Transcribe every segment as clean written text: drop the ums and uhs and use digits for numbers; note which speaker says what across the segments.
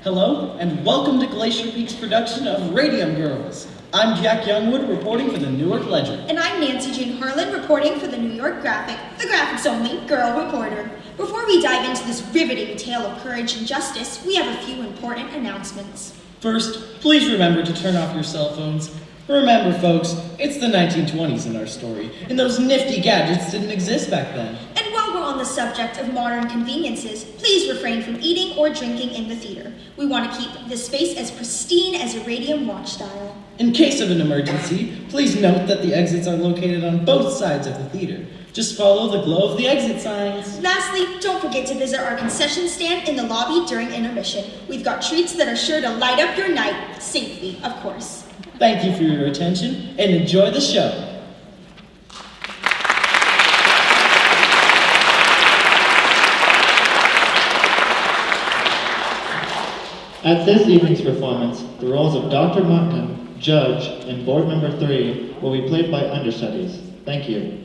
Speaker 1: Hello, and welcome to Glacier Peak's production of Radium Girls. I'm Jack Youngwood, reporting for the Newark Ledger.
Speaker 2: And I'm Nancy Jane Harlan, reporting for the New York Graphic, the Graphic's only girl reporter. Before we dive into this riveting tale of courage and justice, we have a few important announcements.
Speaker 1: First, please remember to turn off your cell phones. Remember, folks, it's the 1920s in our story, and those nifty gadgets didn't exist back then.
Speaker 2: And while we're on the subject of modern conveniences, please refrain from eating or drinking in the theater. We want to keep the space as pristine as a Radium watch dial.
Speaker 1: In case of an emergency, please note that the exits are located on both sides of the theater. Just follow the glow of the exit signs.
Speaker 2: Lastly, don't forget to visit our concession stand in the lobby during intermission. We've got treats that are sure to light up your night, safely, of course.
Speaker 1: Thank you for your attention, and enjoy the show.
Speaker 3: At this evening's performance, the roles of Dr. Martin, Judge, and Board Member 3 will be played by understudies. Thank you.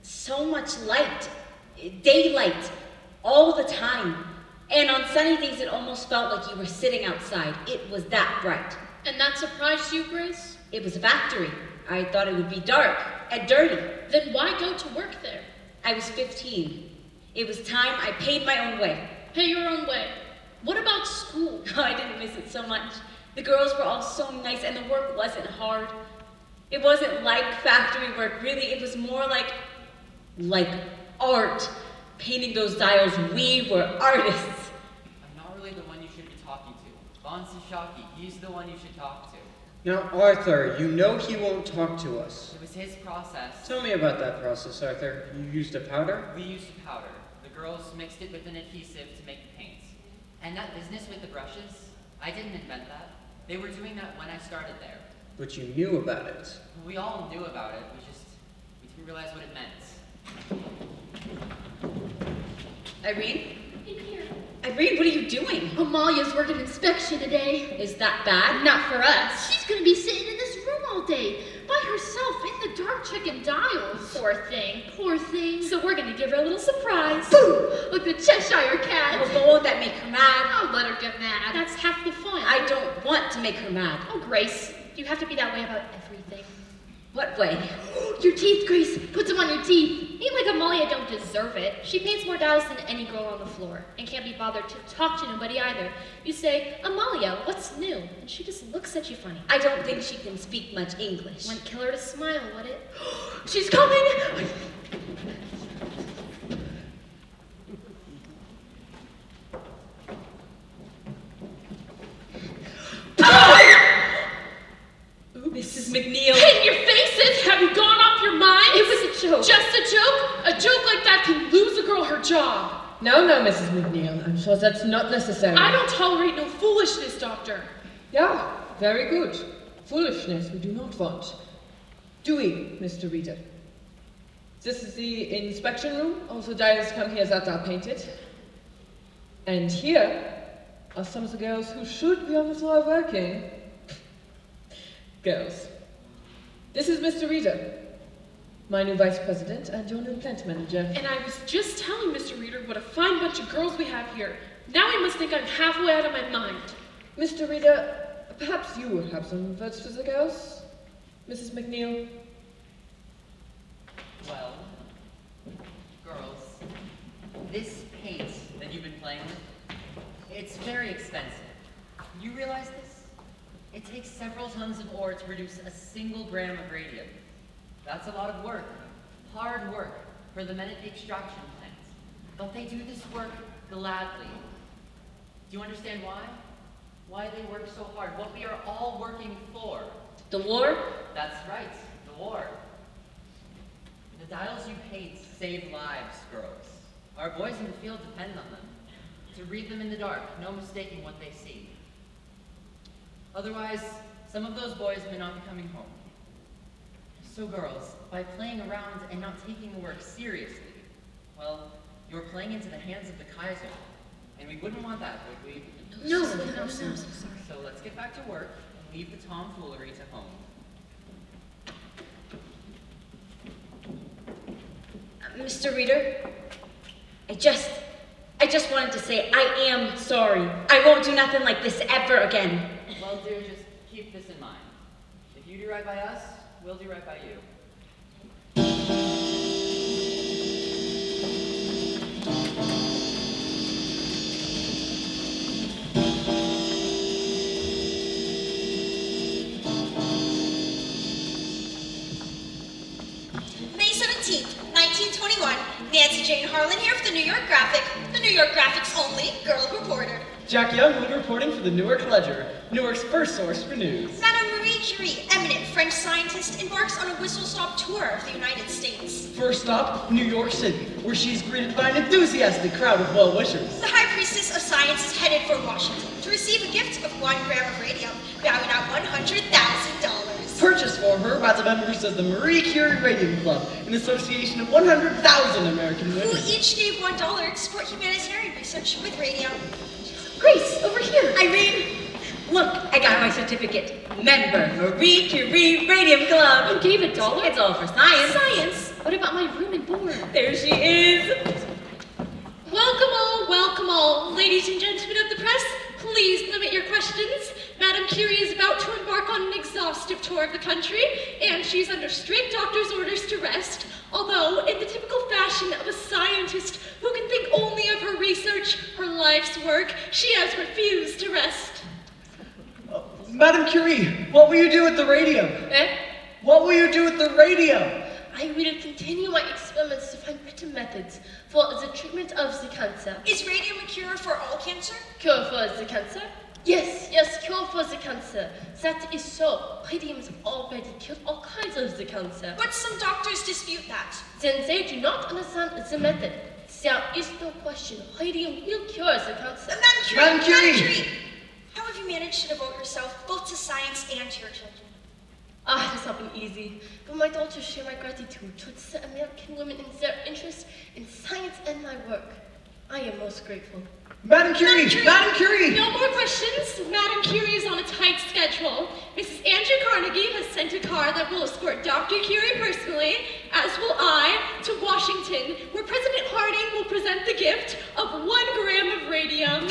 Speaker 4: So much light, daylight, all the time. And on sunny days, it almost felt like you were sitting outside. It was that bright.
Speaker 5: And that surprised you, Grace?
Speaker 4: It was a factory. I thought it would be dark and dirty.
Speaker 5: Then why go to work there?
Speaker 4: I was 15. It was time I paid my own way.
Speaker 5: Pay your own way. What about school?
Speaker 4: Oh, I didn't miss it so much. The girls were all so nice and the work wasn't hard. It wasn't like factory work, really. It was more like art. Painting those dials, we were artists.
Speaker 6: I'm not really the one you should be talking to. Bonsi Shaki, he's the one you should talk to.
Speaker 7: Now, Arthur, you know he won't talk to us.
Speaker 6: It was his process.
Speaker 7: Tell me about that process, Arthur. You used a powder?
Speaker 6: We used powder. The girls mixed it with an adhesive to make the paints. And that business with the brushes, I didn't invent that. They were doing that when I started there.
Speaker 7: But you knew about it.
Speaker 6: We all knew about it, we didn't realize what it meant.
Speaker 4: Irene?
Speaker 5: In here.
Speaker 4: Irene, what are you doing?
Speaker 5: Amalia's working inspection today.
Speaker 4: Is that bad?
Speaker 5: Not for us. She's gonna be sitting in this room all day, by herself, in the dark, checking dials. Poor thing. Poor thing. So we're gonna give her a little surprise. Boo! Like the Cheshire Cat.
Speaker 4: Oh, but won't that make her mad?
Speaker 5: I'll let her get mad. That's half the fun.
Speaker 4: I don't want to make her mad.
Speaker 5: Oh, Grace, you have to be that way about everything.
Speaker 4: What way?
Speaker 5: Your teeth, Grace. Put them on your teeth. Ain't like Amalia don't deserve it. She paints more dials than any girl on the floor and can't be bothered to talk to nobody either. You say, Amalia, what's new? And she just looks at you funny.
Speaker 4: I don't think she can speak much English.
Speaker 5: Wouldn't kill her to smile, would it? She's coming!
Speaker 4: Mrs. McNeil.
Speaker 5: Paint your faces! Have you gone off your mind? It was a joke. Just a joke? A joke like that can lose a girl her job.
Speaker 8: No, Mrs. McNeil. I'm sure that's not necessary.
Speaker 5: I don't tolerate no foolishness, Doctor.
Speaker 8: Yeah, very good. Foolishness we do not want. Do we, Mr. Reader? This is the inspection room. All the dials come here that are painted. And here are some of the girls who should be on the floor working. Girls. This is Mr. Reader, my new vice president and your new plant manager.
Speaker 5: And I was just telling Mr. Reader what a fine bunch of girls we have here. Now he must think I'm halfway out of my mind.
Speaker 8: Mr. Reader, perhaps you will have some words for the girls? Mrs. McNeil?
Speaker 6: Well, girls, this paint that you've been playing with, it's very expensive. You realize this? It takes several tons of ore to produce a single gram of radium. That's a lot of work, hard work, for the men at the extraction plants. But they do this work gladly. Do you understand why? Why they work so hard, what we are all working for.
Speaker 4: The war?
Speaker 6: That's right, the war. The dials you paint save lives, girls. Our boys in the field depend on them. To read them in the dark, no mistaking what they see. Otherwise, some of those boys may not be coming home. So girls, by playing around and not taking the work seriously, well, you're playing into the hands of the Kaiser. And we wouldn't want that, would we?
Speaker 4: No.
Speaker 6: So let's get back to work and leave the tomfoolery to home.
Speaker 4: Mr. Reader, I just wanted to say I am sorry. I won't do nothing like this ever again.
Speaker 6: Well, dear, just keep this in mind. If you do right by us, we'll do right by you.
Speaker 2: May 17th, 1921. Nancy Jane Harlan here for the New York Graphic, the New York Graphic's only girl reporter.
Speaker 1: Jack Youngwood reporting for the Newark Ledger, Newark's first source for news.
Speaker 2: Madame Marie Curie, eminent French scientist, embarks on a whistle-stop tour of the United States.
Speaker 1: First stop, New York City, where she's greeted by an enthusiastic crowd of well-wishers.
Speaker 2: The High Priestess of Science is headed for Washington to receive a gift of 1 gram of radium, valued at $100,000.
Speaker 1: Purchased for her by the members of the Marie Curie Radium Club, an association of 100,000 American
Speaker 2: Who
Speaker 1: women.
Speaker 2: each gave $1 to support humanitarian research with radium.
Speaker 4: Grace, over here. Irene, look, I got my certificate. Member, Marie Curie Radium Club.
Speaker 5: You gave $1?
Speaker 4: It's all for science.
Speaker 5: Science? What about my room and board?
Speaker 4: There she is.
Speaker 5: Welcome all, ladies and gentlemen of the press. Please limit your questions. Madame Curie is about to embark on an exhaustive tour of the country, and she's under strict doctor's orders to rest. Although, in the typical fashion of a scientist who can think only of her research, her life's work, she has refused to rest.
Speaker 1: Madame Curie, what will you do with the radium? What will you do with the radium?
Speaker 5: I will continue my experiments to find better methods for the treatment of the cancer.
Speaker 2: Is radium a cure for all cancer?
Speaker 5: Cure for the cancer? Yes, cure for the cancer. That is so. Radium has already cured all kinds of the cancer.
Speaker 2: But some doctors dispute that.
Speaker 5: Then they do not understand the method. There is no question. Radium will cure the cancer.
Speaker 2: Madame Curie!
Speaker 1: Madame Curie!
Speaker 2: How have you managed to devote yourself both to science and to your children?
Speaker 5: It has not been easy, but my daughters share my gratitude towards the American women in their interest in science and my work. I am most grateful.
Speaker 1: Madame Curie! Madame Curie!
Speaker 5: No more questions. Madame Curie is on a tight schedule. Mrs. Andrew Carnegie has sent a car that will escort Dr. Curie personally, as will I, to Washington, where President Harding will present the gift of 1 gram of radium.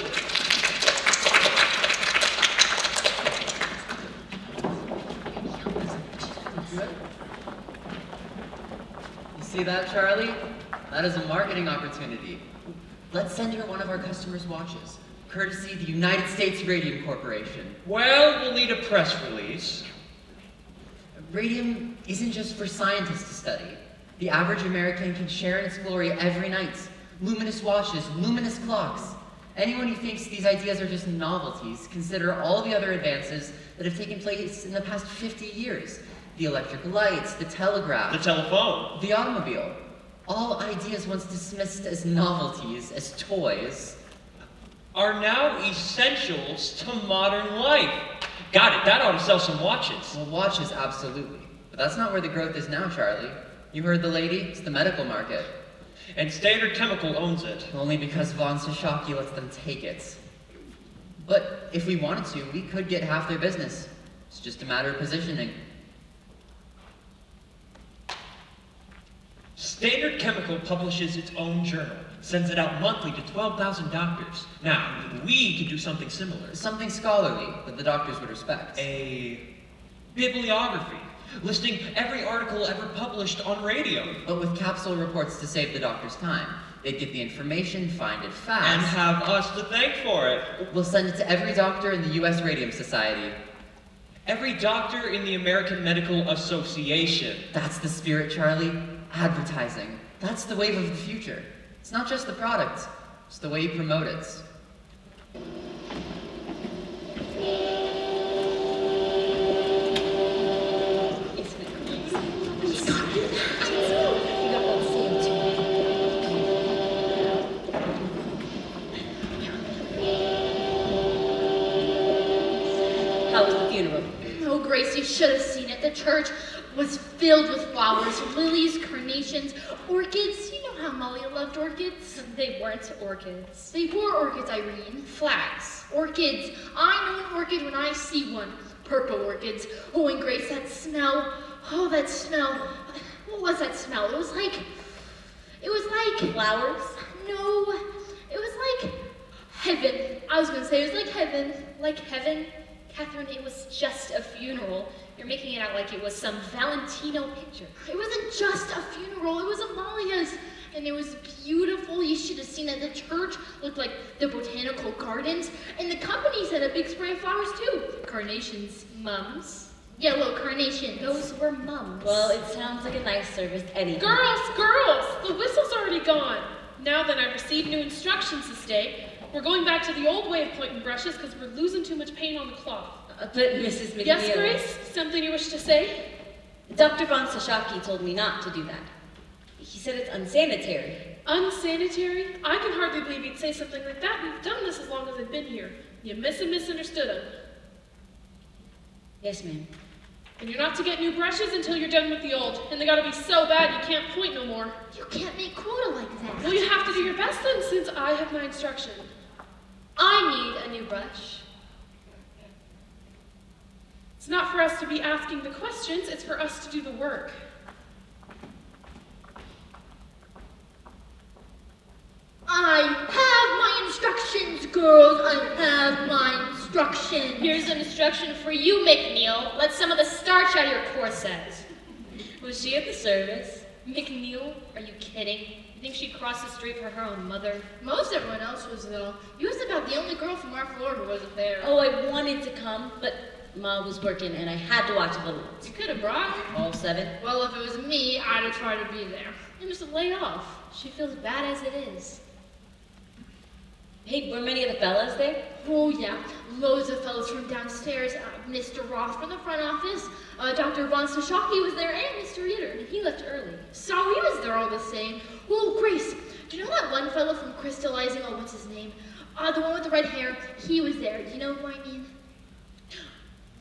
Speaker 6: You see that, Charlie? That is a marketing opportunity. Let's send her one of our customers' watches, courtesy the United States Radium Corporation.
Speaker 7: Well, we'll need a press release.
Speaker 6: Radium isn't just for scientists to study. The average American can share in its glory every night. Luminous watches, luminous clocks. Anyone who thinks these ideas are just novelties, consider all the other advances that have taken place in the past 50 years. The electric lights, the telegraph,
Speaker 7: The telephone.
Speaker 6: the automobile. All ideas once dismissed as novelties, as toys.
Speaker 7: Are now essentials to modern life.
Speaker 9: Got it. That ought to sell some watches.
Speaker 10: Well, watches, absolutely. But that's not where the growth is now, Charlie. You heard the lady? It's the medical market.
Speaker 9: And Standard Chemical owns it.
Speaker 10: Only because Von Sashaki lets them take it. But if we wanted to, we could get half their business. It's just a matter of positioning.
Speaker 9: Standard Chemical publishes its own journal, sends it out monthly to 12,000 doctors. Now, we could do something similar.
Speaker 10: Something scholarly that the doctors would respect.
Speaker 9: A bibliography, listing every article ever published on radio.
Speaker 10: But with capsule reports to save the doctor's time. They'd get the information, find it fast.
Speaker 9: And have us to thank for it.
Speaker 10: We'll send it to every doctor in the U.S. Radium Society.
Speaker 9: Every doctor in the American Medical Association.
Speaker 10: That's the spirit, Charlie. Advertising. That's the wave of the future. It's not just the product, it's the way you promote it.
Speaker 4: How was the funeral?
Speaker 5: Oh, Grace, you should have seen it. The church was filled with flowers, lilies, carnations, orchids. You know how Molly loved orchids. They weren't orchids. They were orchids, Irene. Flags. Orchids. I know an orchid when I see one. Purple orchids. Oh, and Grace, that smell. Oh, that smell. What was that smell? It was like
Speaker 4: Flowers?
Speaker 5: No, it was like heaven. I was gonna say it was like heaven. Like heaven. Catherine, it was just a funeral. You're making it out like it was some Valentino picture. It wasn't just a funeral, it was Amalia's. And it was beautiful. You should have seen it. The church looked like the botanical gardens. And the companies had a big spray of flowers too. Carnations. Mums. Yellow carnation. Those were mums.
Speaker 4: Well, it sounds like a nice service anyhow.
Speaker 11: Girls! The whistle's already gone. Now that I've received new instructions this day, we're going back to the old way of pointing brushes because we're losing too much paint on the cloth.
Speaker 4: But Mrs. McNeil...
Speaker 11: Yes, Grace? Something you wish to say?
Speaker 4: Dr. Von Sashaki told me not to do that. He said it's unsanitary.
Speaker 11: Unsanitary? I can hardly believe you'd say something like that. We've done this as long as I've been here. You misunderstood him.
Speaker 4: Yes, ma'am.
Speaker 11: And you're not to get new brushes until you're done with the old. And they gotta be so bad you can't point no more.
Speaker 5: You can't make quota like that.
Speaker 11: Well, you have to do your best then, since I have my instruction.
Speaker 5: I need a new brush.
Speaker 11: It's not for us to be asking the questions, it's for us to do the work.
Speaker 5: I have my instructions, girls. I have my instructions.
Speaker 11: Here's an instruction for you, McNeil. Let some of the starch out of your corset.
Speaker 4: Was she at the service?
Speaker 5: McNeil? Are you kidding?
Speaker 11: You think she'd cross the street for her own mother?
Speaker 5: Most everyone else was, though. You was about the only girl from our floor who wasn't there.
Speaker 4: Oh, I wanted to come, but Ma was working and I had to watch a little.
Speaker 5: You could have brought her.
Speaker 4: All 7?
Speaker 5: Well, if it was me, I'd have tried to be there.
Speaker 11: And just lay off.
Speaker 5: She feels bad as it is.
Speaker 4: Hey, were many of the fellas there?
Speaker 5: Oh, yeah. Loads of fellows from downstairs. Mr. Roth from the front office. Dr. Von Sashaki was there, and Mr. Ritter. And he left early. So he was there all the same. Well, Grace, do you know that one fellow from Crystallizing? Oh, what's his name? The one with the red hair. He was there. Do you know who I mean?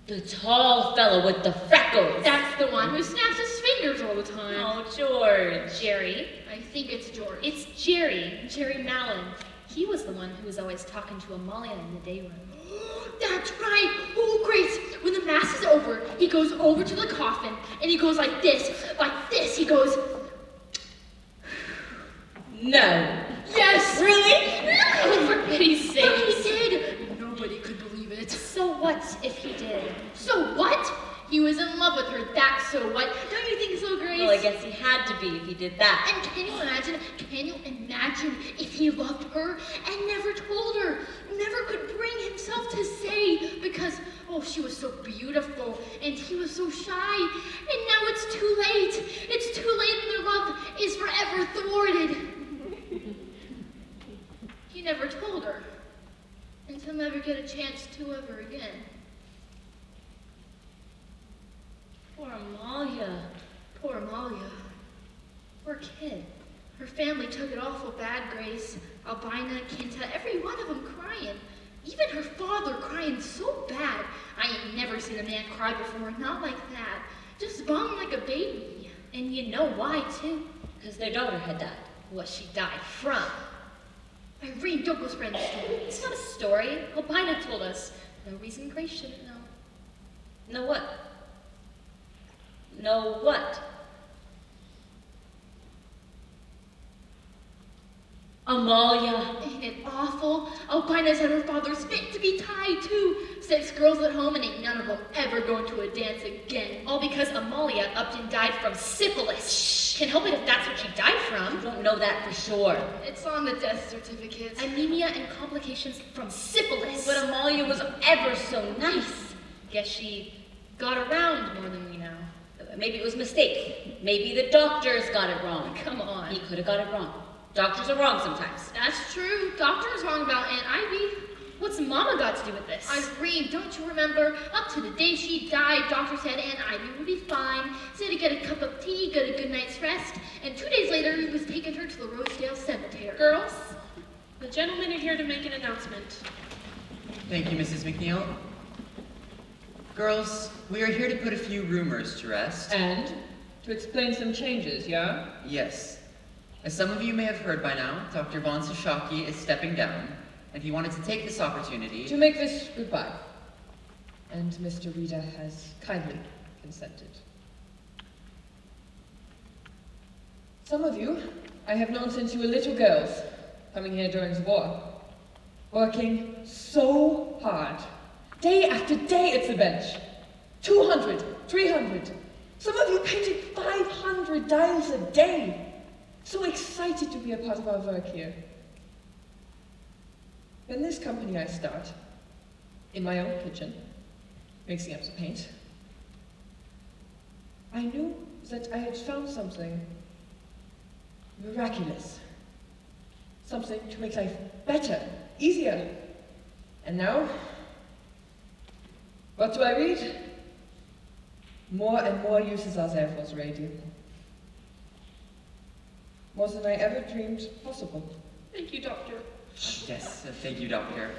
Speaker 4: The tall fellow with the freckles.
Speaker 5: That's the one who snaps his fingers all the time.
Speaker 4: Oh, George.
Speaker 5: Jerry. I think it's George.
Speaker 11: It's Jerry.
Speaker 5: Jerry Mallon.
Speaker 11: He was the one who was always talking to Amalia in the day room.
Speaker 5: That's right. Oh, Grace. When the mass is over, he goes over to the coffin and he goes like this. Like this. He goes,
Speaker 4: No.
Speaker 5: yes.
Speaker 4: Really?
Speaker 5: Oh, for pity's sake. But he did. Nobody could believe it.
Speaker 11: So what if he did?
Speaker 5: So what? He was in love with her. That's so what? Don't you think so, Grace?
Speaker 4: Well, I guess he had to be if he did that.
Speaker 5: And can you imagine if he loved her and never told her, never could bring himself to say, because, oh, she was so beautiful and he was so shy, and now it's too late. It's too late and their love is forever thwarted. He never told her, and he'll never get a chance to ever again.
Speaker 4: Poor Amalia.
Speaker 5: Poor Amalia. Poor kid. Her family took it awful bad, Grace. Albina, Kinta, every one of them crying. Even her father crying so bad. I ain't never seen a man cry before, not like that. Just bawling like a baby. And you know why, too.
Speaker 4: Because their daughter had died.
Speaker 5: What she died from. Irene, don't go spreading the story. It's not a story. Albina told us. No reason Grace shouldn't know.
Speaker 4: Know what? Know what? Amalia.
Speaker 5: Ain't it awful? Albina said her father's fit to be tied too. 6 girls at home and ain't none of them ever going to a dance again. All because Amalia upped and died from syphilis. Shh. Can't help it if that's what she died from.
Speaker 4: You don't know that for sure.
Speaker 5: It's on the death certificate. Anemia and complications from syphilis.
Speaker 4: But Amalia was ever so nice.
Speaker 5: Guess she got around more than we know.
Speaker 4: Maybe it was a mistake. Maybe the doctors got it wrong.
Speaker 5: Come on.
Speaker 4: He could have got it wrong. Doctors are wrong sometimes.
Speaker 5: That's true. Doctor is wrong about Aunt Ivy. What's Mama got to do with this? Irene, don't you remember? Up to the day she died, doctor said Aunt Ivy would be fine, said to get a cup of tea, get a good night's rest, and 2 days later he was taking her to the Rosedale Cemetery.
Speaker 11: Girls, the gentlemen are here to make an announcement.
Speaker 10: Thank you, Mrs. McNeil. Girls, we are here to put a few rumors to rest.
Speaker 8: And to explain some changes, yeah?
Speaker 10: Yes. As some of you may have heard by now, Dr. Von Sashaki is stepping down, and he wanted to take this opportunity
Speaker 8: To make this goodbye. And Mr. Rita has kindly consented. Some of you I have known since you were little girls, coming here during the war, working so hard, day after day at the bench. 200, 300. Some of you painted 500 dials a day. So excited to be a part of our work here. In this company I start, in my own kitchen, mixing up the paint. I knew that I had found something miraculous. Something to make life better, easier. And now, what do I read? More and more uses are there for the radium. More than I ever dreamed possible.
Speaker 11: Thank you, Doctor.
Speaker 10: Yes, thank you, Doctor.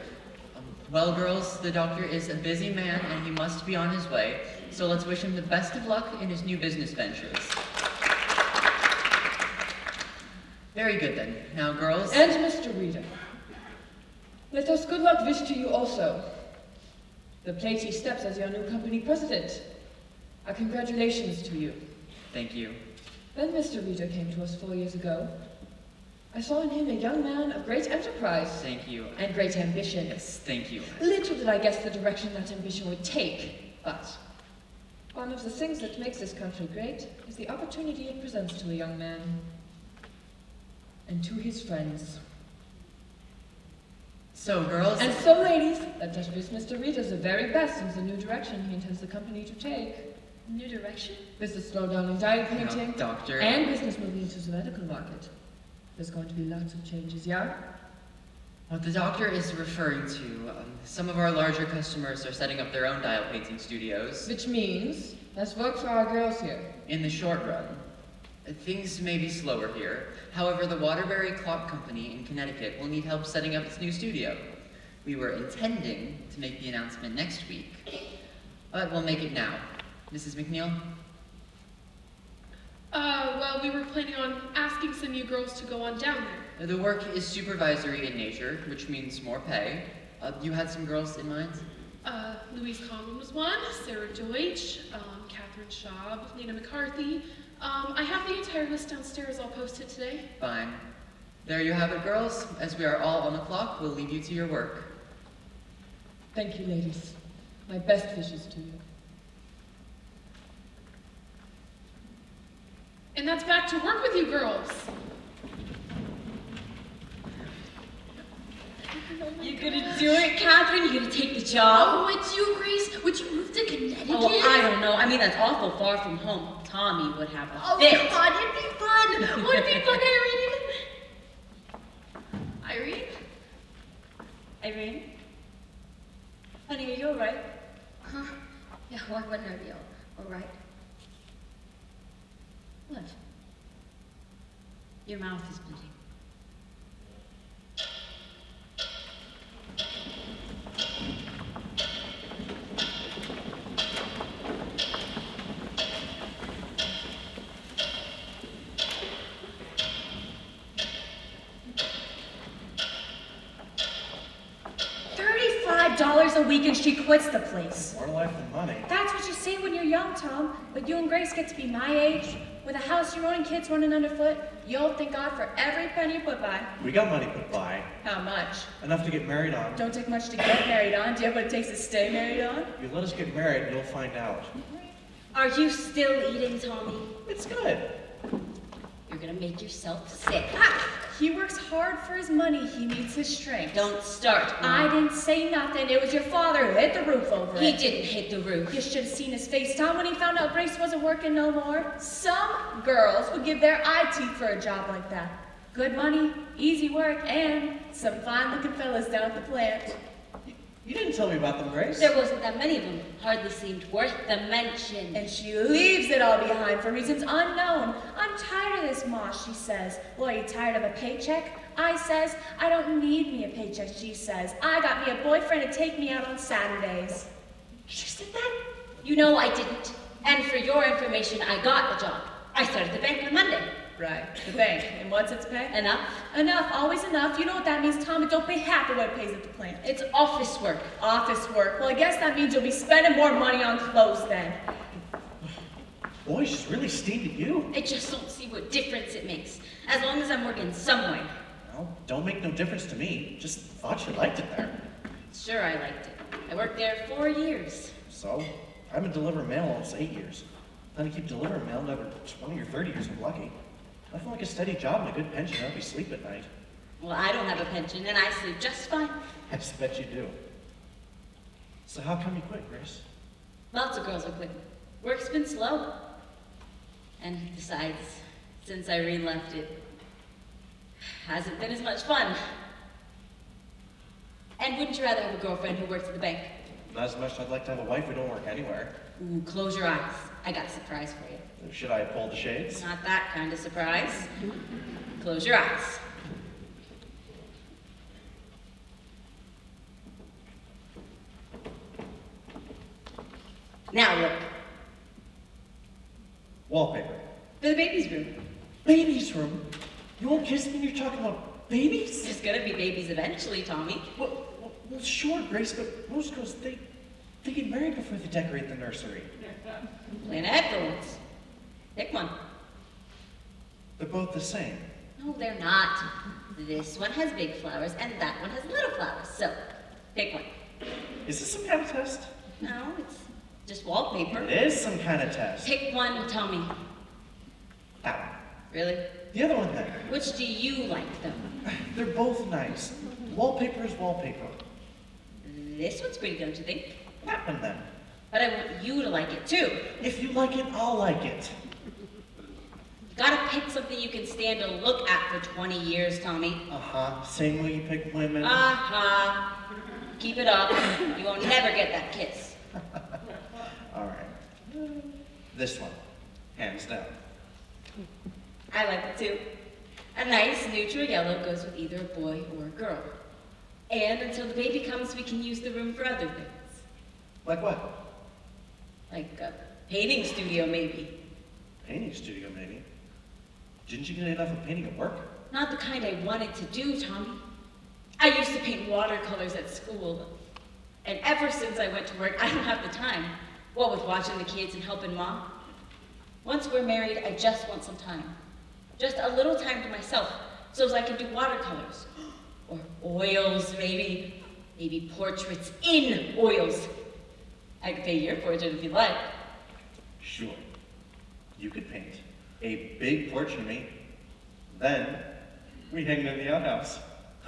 Speaker 10: Well, girls, the doctor is a busy man and he must be on his way, so let's wish him the best of luck in his new business ventures. Very good then. Now, girls...
Speaker 8: And Mr. Reader, let us good luck wish to you also. The platey steps as your new company president. Our congratulations to you.
Speaker 10: Thank you.
Speaker 8: When Mr. Reader came to us 4 years ago, I saw in him a young man of great enterprise.
Speaker 10: Thank you.
Speaker 8: And great ambition.
Speaker 10: Yes, thank you.
Speaker 8: Little did I guess the direction that ambition would take, but one of the things that makes this country great is the opportunity it presents to a young man and to his friends.
Speaker 10: So, girls...
Speaker 8: And so, ladies, let us wish Mr. Reader the very best in the new direction he intends the company to take.
Speaker 5: New direction?
Speaker 8: Business slowdown in dial painting.
Speaker 10: No, Doctor.
Speaker 8: And business moving into the medical market. There's going to be lots of changes, yeah?
Speaker 10: What the doctor is referring to, some of our larger customers are setting up their own dial painting studios.
Speaker 8: Which means, there's work for our girls here.
Speaker 10: In the short run. Things may be slower here. However, the Waterbury Clock Company in Connecticut will need help setting up its new studio. We were intending to make the announcement next week, but we'll make it now. Mrs. McNeil?
Speaker 11: Well, we were planning on asking some of you girls to go on down there.
Speaker 10: The work is supervisory in nature, which means more pay. You had some girls in mind?
Speaker 11: Louise Conlon was one, Sarah Deutsch, Catherine Schaub, Lena McCarthy. I have the entire list downstairs all posted today.
Speaker 10: Fine. There you have it, girls. As we are all on the clock, we'll leave you to your work.
Speaker 8: Thank you, ladies. My best wishes to you.
Speaker 11: And that's back to work with you girls.
Speaker 4: You gonna do it, Catherine? You gonna take the job?
Speaker 5: Oh, it's you, Grace. Would you move to Connecticut?
Speaker 4: Oh, I don't know. I mean, that's awful far from home. Tommy would have a
Speaker 5: Oh,
Speaker 4: fit.
Speaker 5: God, it'd be fun. Would it be fun, Irene? Irene?
Speaker 4: Irene? Honey, are you all right?
Speaker 5: Huh? Yeah, why wouldn't I be all right?
Speaker 4: What? Your mouth is bleeding.
Speaker 12: week and she quits the place.
Speaker 13: More life than money.
Speaker 12: That's what you say when you're young, Tom. But you and Grace get to be my age, with a house your own and kids running underfoot. You'll thank God for every penny you put by.
Speaker 13: We got money put by.
Speaker 12: How much?
Speaker 13: Enough to get married on.
Speaker 12: Don't take much to get married on. Do you have what it takes to stay married on?
Speaker 13: If you let us get married, you'll find out.
Speaker 4: Are you still eating, Tommy?
Speaker 13: It's good.
Speaker 4: You're gonna make yourself sick.
Speaker 12: He works hard for his money. He needs his strength.
Speaker 4: Don't start, Mom.
Speaker 12: I didn't say nothing. It was your father who hit the roof over
Speaker 4: He
Speaker 12: it.
Speaker 4: didn't hit the roof.
Speaker 12: You should have seen his face, Tom, when he found out Grace wasn't working no more. Some girls would give their eye teeth for a job like that. Good money, easy work, and some fine-looking fellas down at the plant.
Speaker 13: You didn't tell me about them, Grace.
Speaker 4: There wasn't that many of them. Hardly seemed worth the mention.
Speaker 12: And she leaves it all behind for reasons unknown. I'm tired of this, Ma, she says. Well, are you tired of a paycheck? I says, I don't need me a paycheck, she says. I got me a boyfriend to take me out on Saturdays.
Speaker 4: She said that? You know I didn't. And for your information, I got the job. I started at the bank on Monday.
Speaker 12: Right, the bank. And what's its pay?
Speaker 4: Enough?
Speaker 12: Enough, always enough. You know what that means, Tom. It don't pay half of what it pays at the plant.
Speaker 4: It's office work.
Speaker 12: Office work. Well, I guess that means you'll be spending more money on clothes then.
Speaker 13: Boy, she's really steamed at you.
Speaker 4: I just don't see what difference it makes. As long as I'm working somewhere.
Speaker 13: Well, don't make no difference to me. Just thought you liked it there.
Speaker 4: Sure, I liked it. I worked there 4 years.
Speaker 13: So, I've been delivering mail almost 8 years. Then I keep delivering mail another 20 or 30 years if I'm lucky. Nothing like a steady job and a good pension to help me sleep at night.
Speaker 4: Well, I don't have a pension, and I sleep just fine.
Speaker 13: I just bet you do. So how come you quit, Grace?
Speaker 4: Lots of girls are quitting. Work's been slow. And besides, since Irene left, it hasn't been as much fun. And wouldn't you rather have a girlfriend who works at the bank?
Speaker 13: Not as much as I'd like to have a wife who don't work anywhere.
Speaker 4: Ooh, close your eyes. I got a surprise for you.
Speaker 13: Should I have pulled the shades?
Speaker 4: Not that kind of surprise. Close your eyes. Now look.
Speaker 13: Wallpaper.
Speaker 4: For the baby's room.
Speaker 13: Baby's room? You won't kiss me when you're talking about babies?
Speaker 4: There's gonna be babies eventually, Tommy.
Speaker 13: Well, sure, Grace, but most girls, they get married before they decorate the nursery.
Speaker 4: Plan ahead for once. Pick one.
Speaker 13: They're both the same.
Speaker 4: No, they're not. This one has big flowers and that one has little flowers. So, pick one.
Speaker 13: Is this some kind of test?
Speaker 4: No, it's just wallpaper.
Speaker 13: It is some kind of test.
Speaker 4: Pick one, Tommy.
Speaker 13: That one.
Speaker 4: Really?
Speaker 13: The other one then.
Speaker 4: Which do you like, though?
Speaker 13: They're both nice. Wallpaper is wallpaper.
Speaker 4: This one's pretty, don't you think?
Speaker 13: That one then.
Speaker 4: But I want you to like it, too.
Speaker 13: If you like it, I'll like it.
Speaker 4: You gotta pick something you can stand to look at for 20 years, Tommy.
Speaker 13: Uh-huh. Same way you pick women.
Speaker 4: Uh-huh. Keep it up. You won't never get that kiss.
Speaker 13: All right. This one. Hands down.
Speaker 4: I like it, too. A nice neutral yellow goes with either a boy or a girl. And until the baby comes, we can use the room for other things.
Speaker 13: Like what?
Speaker 4: Like a painting studio, maybe.
Speaker 13: Painting studio, maybe. Didn't you get enough of painting at work?
Speaker 4: Not the kind I wanted to do, Tommy. I used to paint watercolors at school. And ever since I went to work, I don't have the time. What with watching the kids and helping Mom. Once we're married, I just want some time. Just a little time to myself, so as I can do watercolors. Or oils, maybe. Maybe portraits in oils. I could paint your portrait if you like.
Speaker 13: Sure. You could paint a big portrait of me. Then, we hang it in the outhouse.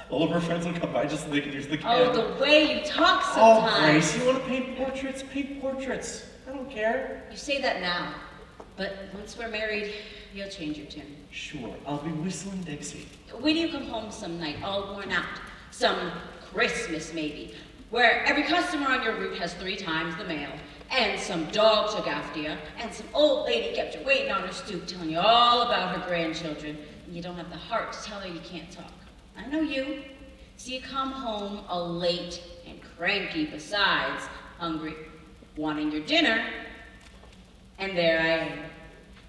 Speaker 13: All of our friends will come by just so they can use the camera.
Speaker 4: Oh, the way you talk
Speaker 13: Oh,
Speaker 4: sometimes.
Speaker 13: Grace, you want to paint portraits? Paint portraits. I don't care.
Speaker 4: You say that now, but once we're married, you'll change your tune.
Speaker 13: Sure, I'll be whistling Dixie.
Speaker 4: When you come home some night, all worn out, some Christmas maybe, where every customer on your route has 3 times the mail, and some dog took after you, and some old lady kept you waiting on her stoop telling you all about her grandchildren, and you don't have the heart to tell her you can't talk. I know you. So you come home all late and cranky besides, hungry, wanting your dinner, and there I am.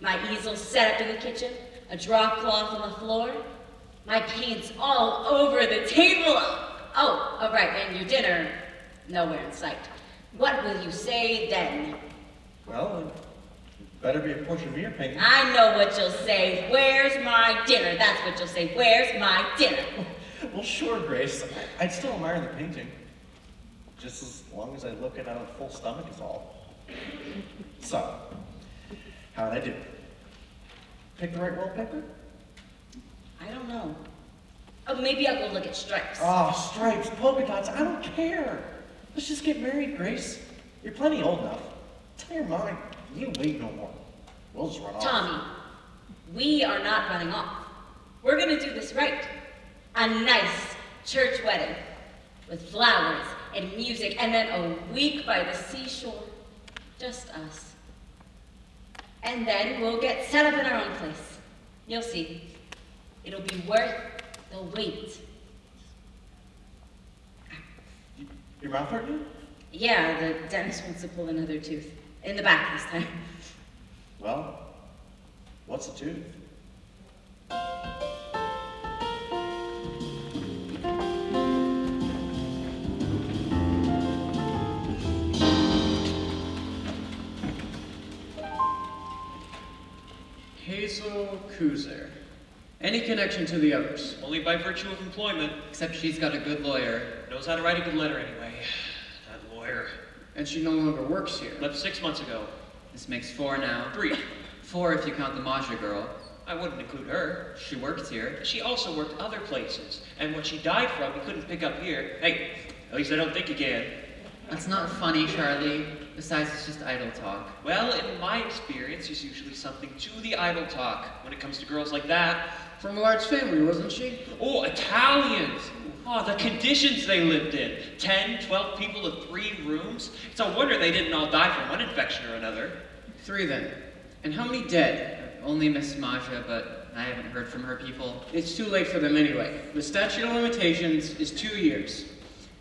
Speaker 4: My easel set up in the kitchen, a drop cloth on the floor, my paint's all over the table. Oh, right, and your dinner, nowhere in sight. What will you say then?
Speaker 13: Well, it better be a portrait of your painting.
Speaker 4: I know what you'll say. Where's my dinner? That's what you'll say. Where's my dinner?
Speaker 13: Well, sure, Grace. I'd still admire the painting. Just as long as I look at it on a full stomach is all. So, how'd I do? Pick the right wallpaper?
Speaker 4: I don't know. Oh, maybe I'll go look at stripes.
Speaker 13: Oh, stripes, polka dots, I don't care. Let's just get married, Grace. You're plenty old enough. Tell your mom you wait no more. We'll just run off.
Speaker 4: Tommy, we are not running off. We're gonna do this right. A nice church wedding with flowers and music, and then a week by the seashore. Just us. And then we'll get set up in our own place. You'll see. It'll be worth the wait.
Speaker 13: Your mouth hurt you?
Speaker 4: Yeah, the dentist wants to pull another tooth. In the back this time.
Speaker 13: Well, what's a tooth?
Speaker 7: Hazel Kuzer. Any connection to the others?
Speaker 9: Only by virtue of employment.
Speaker 10: Except she's got a good lawyer.
Speaker 9: Knows how to write a good letter anyway. That lawyer.
Speaker 7: And she no longer works here.
Speaker 9: Left 6 months ago.
Speaker 10: This makes 4 now.
Speaker 9: 3.
Speaker 10: 4 if you count the Maja girl.
Speaker 9: I wouldn't include her.
Speaker 10: She worked here.
Speaker 9: She also worked other places. And what she died from, we couldn't pick up here. Hey, at least I don't think you can.
Speaker 10: That's not funny, Charlie. Besides, it's just idle talk.
Speaker 9: Well, in my experience, there's usually something to the idle talk when it comes to girls like that.
Speaker 7: From a large family, wasn't she?
Speaker 9: Oh, Italians! Oh, the conditions they lived in. 10, 12 people to 3 rooms. It's a wonder they didn't all die from one infection or another.
Speaker 7: 3 then. And how many dead?
Speaker 10: Only Miss Maja, but I haven't heard from her people.
Speaker 7: It's too late for them anyway. The statute of limitations is 2 years.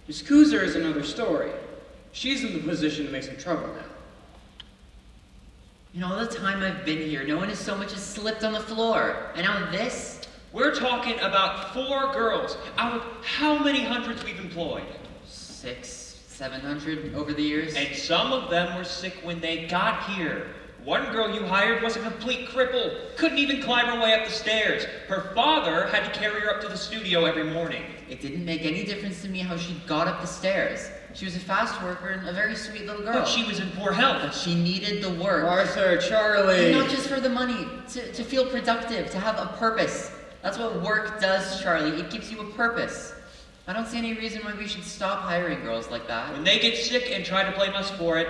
Speaker 7: Miss Kuzer is another story. She's in the position to make some trouble now.
Speaker 10: In all the time I've been here, no one has so much as slipped on the floor. And now this?
Speaker 9: We're talking about 4 girls out of how many hundreds we've employed?
Speaker 10: 600, 700 over the years.
Speaker 9: And some of them were sick when they got here. One girl you hired was a complete cripple. Couldn't even climb her way up the stairs. Her father had to carry her up to the studio every morning.
Speaker 10: It didn't make any difference to me how she got up the stairs. She was a fast worker and a very sweet little girl.
Speaker 9: But she was in poor health.
Speaker 10: But she needed the work.
Speaker 7: Arthur, Charlie.
Speaker 10: And not just for the money, to feel productive, to have a purpose. That's what work does, Charlie. It gives you a purpose. I don't see any reason why we should stop hiring girls like that.
Speaker 9: When they get sick and try to blame us for it,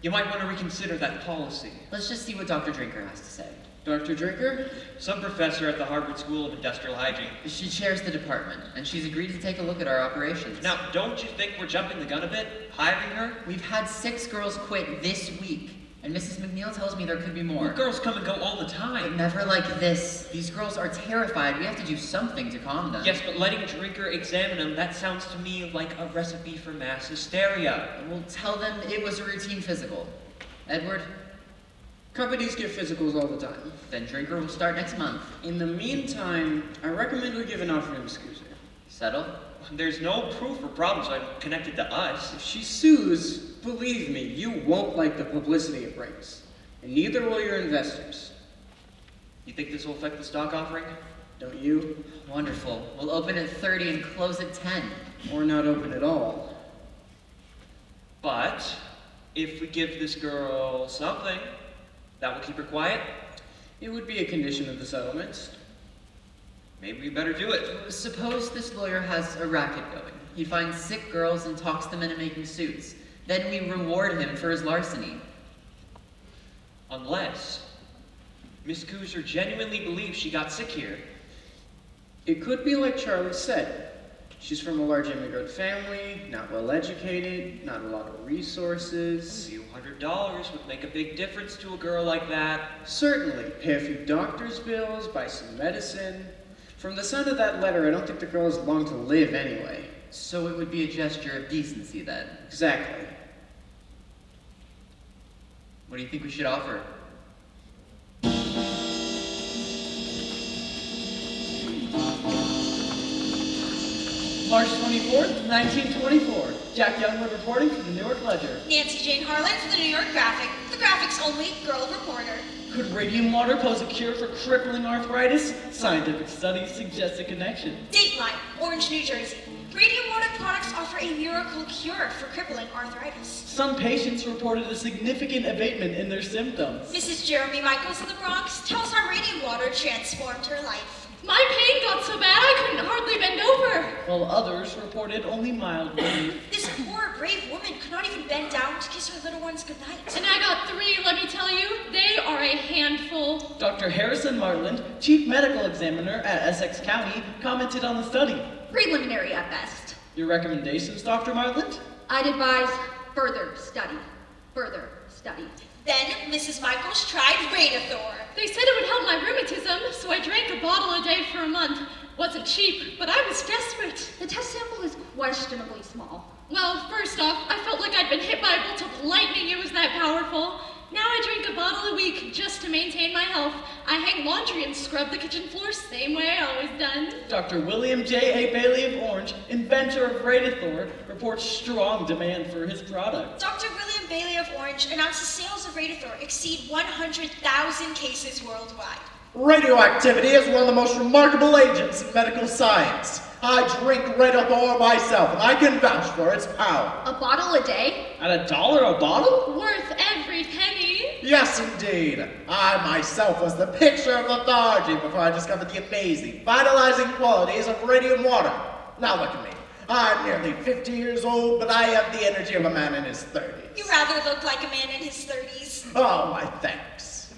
Speaker 9: you might want to reconsider that policy.
Speaker 10: Let's just see what Dr. Drinker has to say.
Speaker 7: Dr. Drinker?
Speaker 9: Some professor at the Harvard School of Industrial Hygiene.
Speaker 10: She chairs the department, and she's agreed to take a look at our operations.
Speaker 9: Now, don't you think we're jumping the gun a bit, hiring her?
Speaker 10: We've had 6 girls quit this week, and Mrs. McNeil tells me there could be more.
Speaker 9: Well, girls come and go all the time.
Speaker 10: But never like this. These girls are terrified. We have to do something to calm them.
Speaker 9: Yes, but letting Drinker examine them, that sounds to me like a recipe for mass hysteria.
Speaker 10: And we'll tell them it was a routine physical. Edward?
Speaker 7: Companies give physicals all the time.
Speaker 10: Then Drinker will start next month.
Speaker 7: In the meantime, I recommend we give an offer to Miss Kuzer.
Speaker 10: Settle?
Speaker 9: There's no proof or problems connected to us.
Speaker 7: If she sues, believe me, you won't like the publicity it brings. And neither will your investors.
Speaker 9: You think this will affect the stock offering?
Speaker 7: Don't you?
Speaker 10: Wonderful. We'll open at 30 and close at 10.
Speaker 7: Or not open at all.
Speaker 9: But if we give this girl something, that will keep her quiet?
Speaker 7: It would be a condition of the settlement.
Speaker 9: Maybe we better do it.
Speaker 10: Suppose this lawyer has a racket going. He finds sick girls and talks them into making suits. Then we reward him for his larceny.
Speaker 9: Unless Miss Kuzer genuinely believes she got sick here.
Speaker 7: It could be like Charlie said. She's from a large immigrant family, not well educated, not a lot of resources.
Speaker 9: A few $100 would make a big difference to a girl like that.
Speaker 7: Certainly. Pay a few doctor's bills, buy some medicine. From the sound of that letter, I don't think the girl is long to live anyway.
Speaker 10: So it would be a gesture of decency then.
Speaker 7: Exactly.
Speaker 10: What do you think we should offer?
Speaker 7: March 24th, 1924.
Speaker 14: Jack Youngwood reporting for the New York Ledger.
Speaker 2: Nancy Jane Harlan for the New York Graphic, the graphics only girl reporter.
Speaker 1: Could radium water pose a cure for crippling arthritis? Scientific studies suggest a connection.
Speaker 2: Dateline, Orange, New Jersey. Radium water products offer a miracle cure for crippling arthritis.
Speaker 1: Some patients reported a significant abatement in their symptoms.
Speaker 2: Mrs. Jeremy Michaels in the Bronx tells how radium water transformed her life.
Speaker 11: My pain got so bad I couldn't hardly bend over.
Speaker 1: While others reported only mild relief.
Speaker 2: This poor, brave woman could not even bend down to kiss her little ones goodnight.
Speaker 11: And I got 3, let me tell you. They are a handful.
Speaker 1: Dr. Harrison Martland, Chief Medical Examiner at Essex County, commented on the study.
Speaker 4: Preliminary at best.
Speaker 1: Your recommendations, Dr. Martland?
Speaker 4: I'd advise further study. Further study.
Speaker 2: Then Mrs. Michaels tried Radathor.
Speaker 11: They said it would help my rheumatism, so I drank a bottle a day for a month. Wasn't cheap, but I was desperate.
Speaker 4: The test sample is questionably small.
Speaker 11: Well, first off, I felt like I'd been hit by a bolt of lightning. It was that powerful. Now I drink a bottle a week just to maintain my health. I hang laundry and scrub the kitchen floor same way I always done.
Speaker 1: Dr. William J. A. Bailey of Orange, inventor of Radathor, reports strong demand for his product.
Speaker 2: Dr. William Bailey of Orange announces sales of Radathor exceed 100,000 cases worldwide.
Speaker 13: Radioactivity is one of the most remarkable agents in medical science. I drink Radathor myself, and I can vouch for its power.
Speaker 4: A bottle a day?
Speaker 1: At $1 a bottle?
Speaker 11: Worth every penny.
Speaker 13: Yes, indeed. I myself was the picture of lethargy before I discovered the amazing, vitalizing qualities of radium water. Now look at me. I'm nearly 50 years old, but I have the energy of a man in his 30s.
Speaker 2: You rather look like a man in his 30s.
Speaker 13: Oh, my thanks.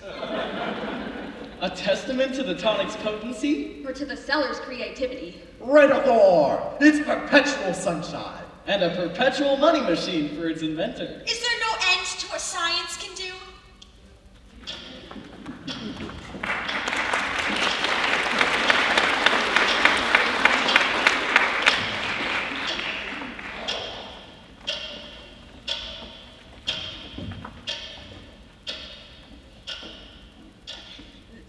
Speaker 1: A testament to the tonic's potency?
Speaker 4: Or to the seller's creativity?
Speaker 13: Radathor! It's perpetual sunshine.
Speaker 1: And a perpetual money machine for its inventor.
Speaker 2: Is there no end to what science can do?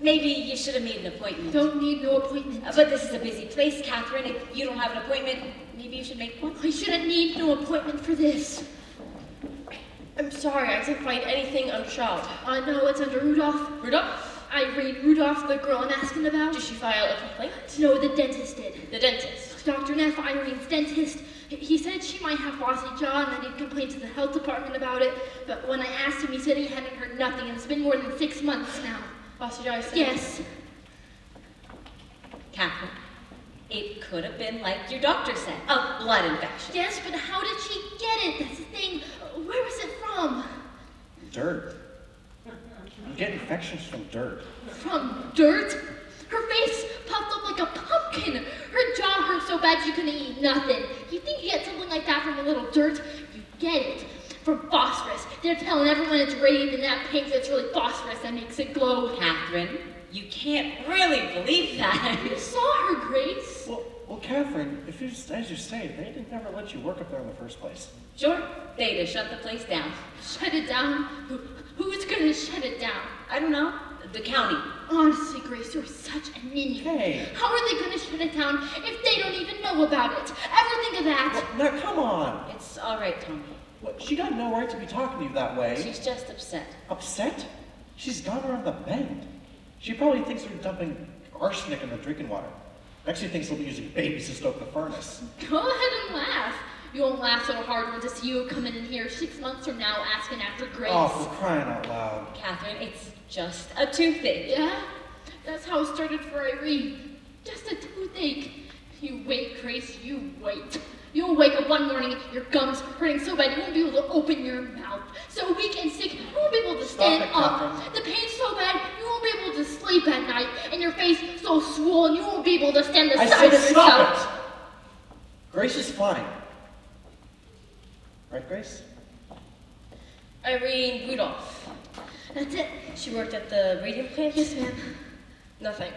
Speaker 4: Maybe you should have made an appointment.
Speaker 5: Don't need no appointment.
Speaker 4: But this is a busy place, Catherine. If you don't have an appointment, maybe you should make one.
Speaker 5: I shouldn't need no appointment for this.
Speaker 15: I'm sorry, I didn't find anything on the shelf.
Speaker 5: I know it's under Rudolph.
Speaker 15: Rudolph?
Speaker 5: Irene Rudolph, the girl I'm asking about.
Speaker 15: Did she file a complaint?
Speaker 5: No, the dentist did.
Speaker 15: The dentist?
Speaker 5: Dr. Neff, Irene's dentist. He said she might have lost a jaw and that he'd complained to the health department about it. But when I asked him, he said he hadn't heard nothing, and it's been more than 6 months now.
Speaker 15: Lost your jaw,
Speaker 5: Yes.
Speaker 4: Catherine, it could have been like your doctor said, a blood infection.
Speaker 5: Yes, but how did she get it? That's the thing. Where was it from?
Speaker 13: Dirt. You get infections from dirt.
Speaker 5: From dirt? Her face puffed up like a pumpkin. Her jaw hurt so bad she couldn't eat nothing. You think you get something like that from a little dirt? You get it from phosphorus. They're telling everyone it's radium in that pink that's really phosphorus that makes it glow.
Speaker 4: Catherine, you can't really believe that.
Speaker 5: You saw her, Grace.
Speaker 13: Well, Catherine, if you, as you say, they didn't never let you work up there in the first place.
Speaker 4: Sure, they'd have shut the place down.
Speaker 5: Shut it down? Who's gonna shut it down?
Speaker 4: I don't know. The county.
Speaker 5: Honestly, Grace, you're such a ninny.
Speaker 13: Hey.
Speaker 5: How are they gonna shut it down if they don't even know about it? Ever think of that?
Speaker 13: Well, now, come on.
Speaker 4: It's all right, Tommy.
Speaker 13: What, she got no right to be talking to you that way.
Speaker 4: She's just upset.
Speaker 13: Upset? She's gone around the bend. She probably thinks we're dumping arsenic in the drinking water. Actually thinks we'll be using babies to stoke the furnace.
Speaker 5: Go ahead and laugh. You won't laugh so hard when to see you coming in here 6 months from now asking after Grace.
Speaker 13: Oh, for crying out loud.
Speaker 4: Catherine, it's just a toothache.
Speaker 5: Yeah? That's how it started for Irene. Just a toothache. You wait, Grace, you wait. You'll wake up one morning, your gums hurting so bad you won't be able to open your mouth. So weak and sick, you won't be able to stand up. The pain's so bad, you won't be able to sleep at night. And your face so swollen, you won't be able to stand the sight of yourself.
Speaker 13: Stop it! Grace is fine. Right, Grace?
Speaker 15: Irene Rudolph.
Speaker 5: That's it.
Speaker 15: She worked at the radium plant?
Speaker 5: Yes, ma'am.
Speaker 15: Nothing.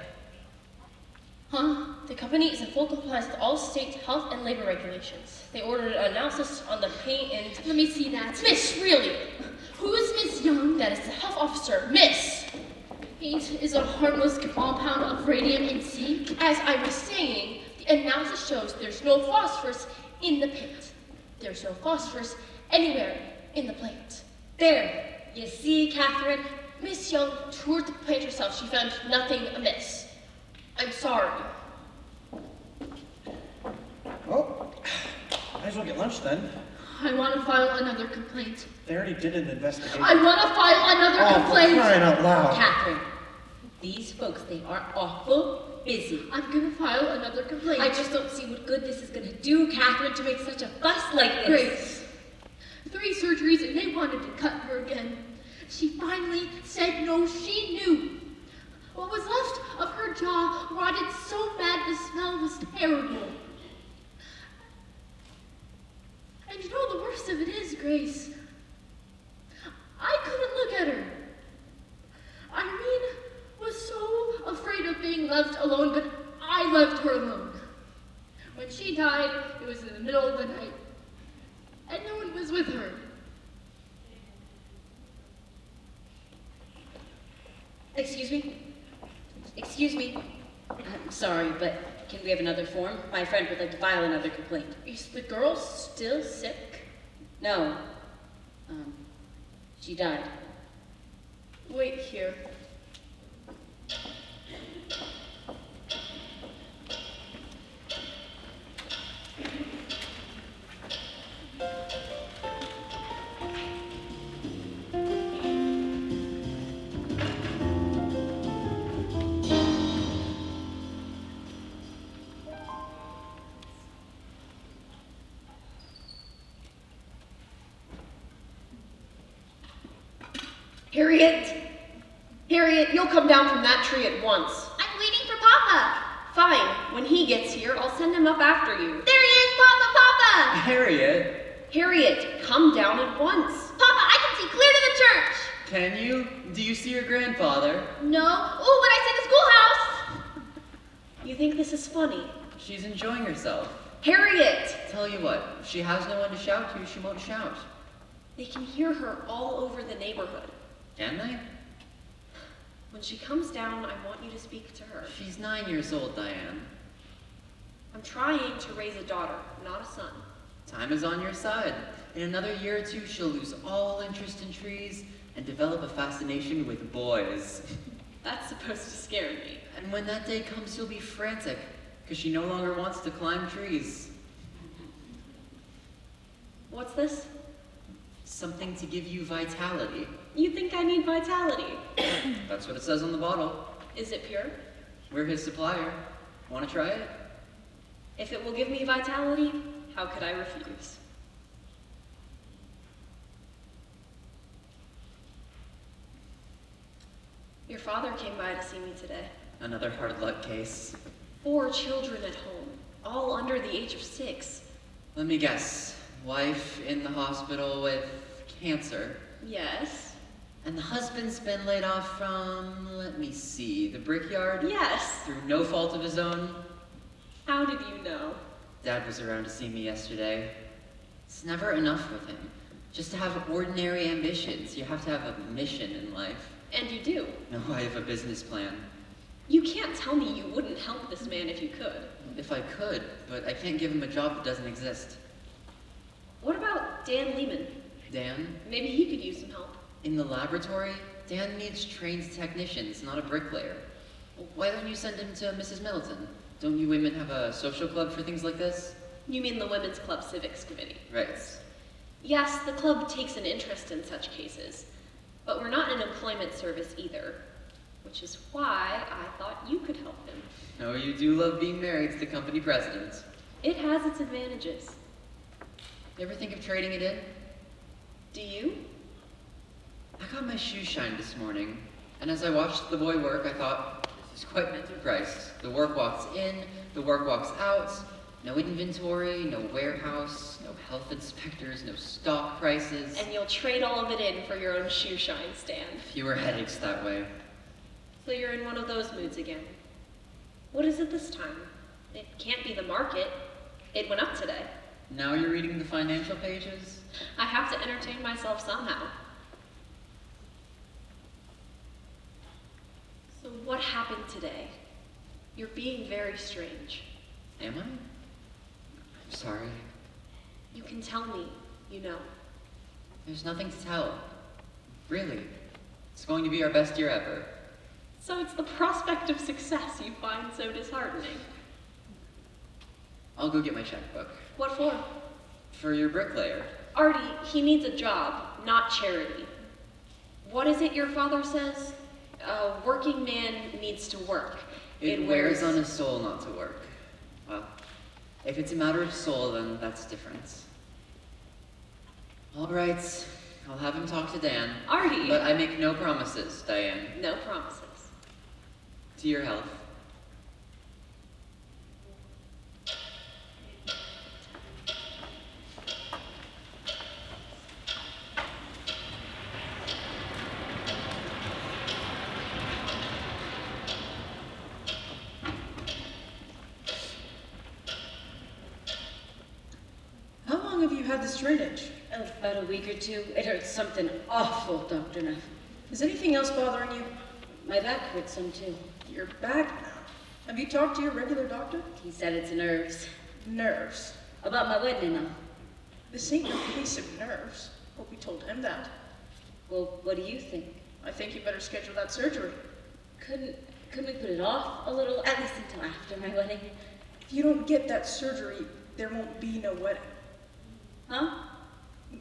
Speaker 5: Huh?
Speaker 15: The company is in full compliance with all state health and labor regulations. They ordered an analysis on the paint and...
Speaker 5: Let me see that.
Speaker 15: Miss, really?
Speaker 5: Who is Miss Young?
Speaker 15: That is the health officer, Miss.
Speaker 5: Paint is a harmless compound of radium and zinc.
Speaker 15: As I was saying, the analysis shows there's no phosphorus in the paint.
Speaker 5: There's no phosphorus anywhere in the plant.
Speaker 15: There, you see, Catherine?
Speaker 5: Miss Young toured the plant herself. She found nothing amiss. I'm sorry.
Speaker 13: Well, might as well get lunch then.
Speaker 11: I want to file another complaint.
Speaker 13: They already did an investigation.
Speaker 11: I want to file another
Speaker 13: Oh,
Speaker 11: complaint.
Speaker 13: for crying out loud.
Speaker 4: Catherine, these folks, they are awful busy.
Speaker 11: I'm going to file another complaint.
Speaker 4: I just don't see what good this is going to do, Catherine, to make such a fuss like this.
Speaker 11: Grace. 3 surgeries and they wanted to cut her again. She finally said no, she knew. What was left of her jaw rotted so bad the smell was terrible. And you know the worst of it is, Grace, I couldn't look at her. Irene was so afraid of being left alone, but I left her alone. When she died, it was in the middle of the night, and no one was with her.
Speaker 4: Excuse me? Excuse me? I'm sorry, but can we have another form? My friend would like to file another complaint.
Speaker 5: Is the girl still sick?
Speaker 4: No. She died.
Speaker 5: Wait here.
Speaker 15: Harriet, you'll come down from that tree at once.
Speaker 5: I'm waiting for Papa.
Speaker 15: Fine. When he gets here, I'll send him up after you.
Speaker 5: There he is, Papa!
Speaker 15: Harriet, come down at once.
Speaker 5: Papa, I can see clear to the church.
Speaker 10: Can you? Do you see your grandfather?
Speaker 5: No. Oh, but I see the schoolhouse.
Speaker 15: You think this is funny?
Speaker 10: She's enjoying herself.
Speaker 15: Harriet!
Speaker 10: Tell you what, if she has no one to shout to, she won't shout.
Speaker 15: They can hear her all over the neighborhood.
Speaker 10: Can they?
Speaker 15: When she comes down, I want you to speak to her.
Speaker 10: She's 9 years old, Diane.
Speaker 15: I'm trying to raise a daughter, not a son.
Speaker 10: Time is on your side. In another year or two, she'll lose all interest in trees and develop a fascination with boys.
Speaker 15: That's supposed to scare me.
Speaker 10: And when that day comes, she'll be frantic, because she no longer wants to climb trees.
Speaker 15: What's this?
Speaker 10: Something to give you vitality.
Speaker 15: You think I need vitality?
Speaker 10: That's what it says on the bottle.
Speaker 15: Is it pure?
Speaker 10: We're his supplier. Want to try it?
Speaker 15: If it will give me vitality, how could I refuse? Your father came by to see me today.
Speaker 10: Another hard luck case.
Speaker 15: 4 children at home, all under the age of 6.
Speaker 10: Let me guess. Wife in the hospital with cancer.
Speaker 15: Yes.
Speaker 10: And the husband's been laid off from, let me see, the brickyard?
Speaker 15: Yes.
Speaker 10: Through no fault of his own?
Speaker 15: How did you know?
Speaker 10: Dad was around to see me yesterday. It's never enough with him. Just to have ordinary ambitions. You have to have a mission in life.
Speaker 15: And you do.
Speaker 10: No, I have a business plan.
Speaker 15: You can't tell me you wouldn't help this man if you could.
Speaker 10: If I could, but I can't give him a job that doesn't exist.
Speaker 15: What about Dan Lehman?
Speaker 10: Dan?
Speaker 15: Maybe he could use some help.
Speaker 10: In the laboratory, Dan needs trained technicians, not a bricklayer. Why don't you send him to Mrs. Middleton? Don't you women have a social club for things like this?
Speaker 15: You mean the Women's Club Civics Committee?
Speaker 10: Right.
Speaker 15: Yes, the club takes an interest in such cases, but we're not an employment service either, which is why I thought you could help him.
Speaker 10: Oh, you do love being married to the company president.
Speaker 15: It has its advantages.
Speaker 10: You ever think of trading it in?
Speaker 15: Do you?
Speaker 10: I got my shoes shined this morning, and as I watched the boy work, I thought, this is quite an enterprise. The work walks in, the work walks out, no inventory, no warehouse, no health inspectors, no stock prices.
Speaker 15: And you'll trade all of it in for your own shoe shine stand.
Speaker 10: Fewer headaches that way.
Speaker 15: So you're in one of those moods again. What is it this time? It can't be the market. It went up today.
Speaker 10: Now you're reading the financial pages?
Speaker 15: I have to entertain myself somehow. So what happened today? You're being very strange.
Speaker 10: Am I? I'm sorry.
Speaker 15: You can tell me, you know.
Speaker 10: There's nothing to tell. Really. It's going to be our best year ever.
Speaker 15: So it's the prospect of success you find so disheartening.
Speaker 10: I'll go get my checkbook.
Speaker 15: What for?
Speaker 10: For your bricklayer.
Speaker 15: Artie, he needs a job, not charity. What is it your father says? A working man needs to work.
Speaker 10: It wears on his soul not to work. Well, if it's a matter of soul, then that's different. All right, I'll have him talk to Dan.
Speaker 15: Artie!
Speaker 10: But I make no promises, Diane.
Speaker 15: No promises.
Speaker 10: To your health.
Speaker 16: How long have you had this drainage?
Speaker 4: About a week or two. It hurts something awful, Dr. Neff.
Speaker 16: Is anything else bothering you?
Speaker 4: My back hurts some too.
Speaker 16: Your back now. Have you talked to your regular doctor?
Speaker 4: He said it's nerves.
Speaker 16: Nerves.
Speaker 4: About my wedding now.
Speaker 16: This ain't no case of nerves. Hope you told him that.
Speaker 4: Well, what do you think?
Speaker 16: I think you better schedule that surgery.
Speaker 4: Couldn't we put it off a little, at least until after my wedding?
Speaker 16: If you don't get that surgery, there won't be no wedding.
Speaker 4: Huh?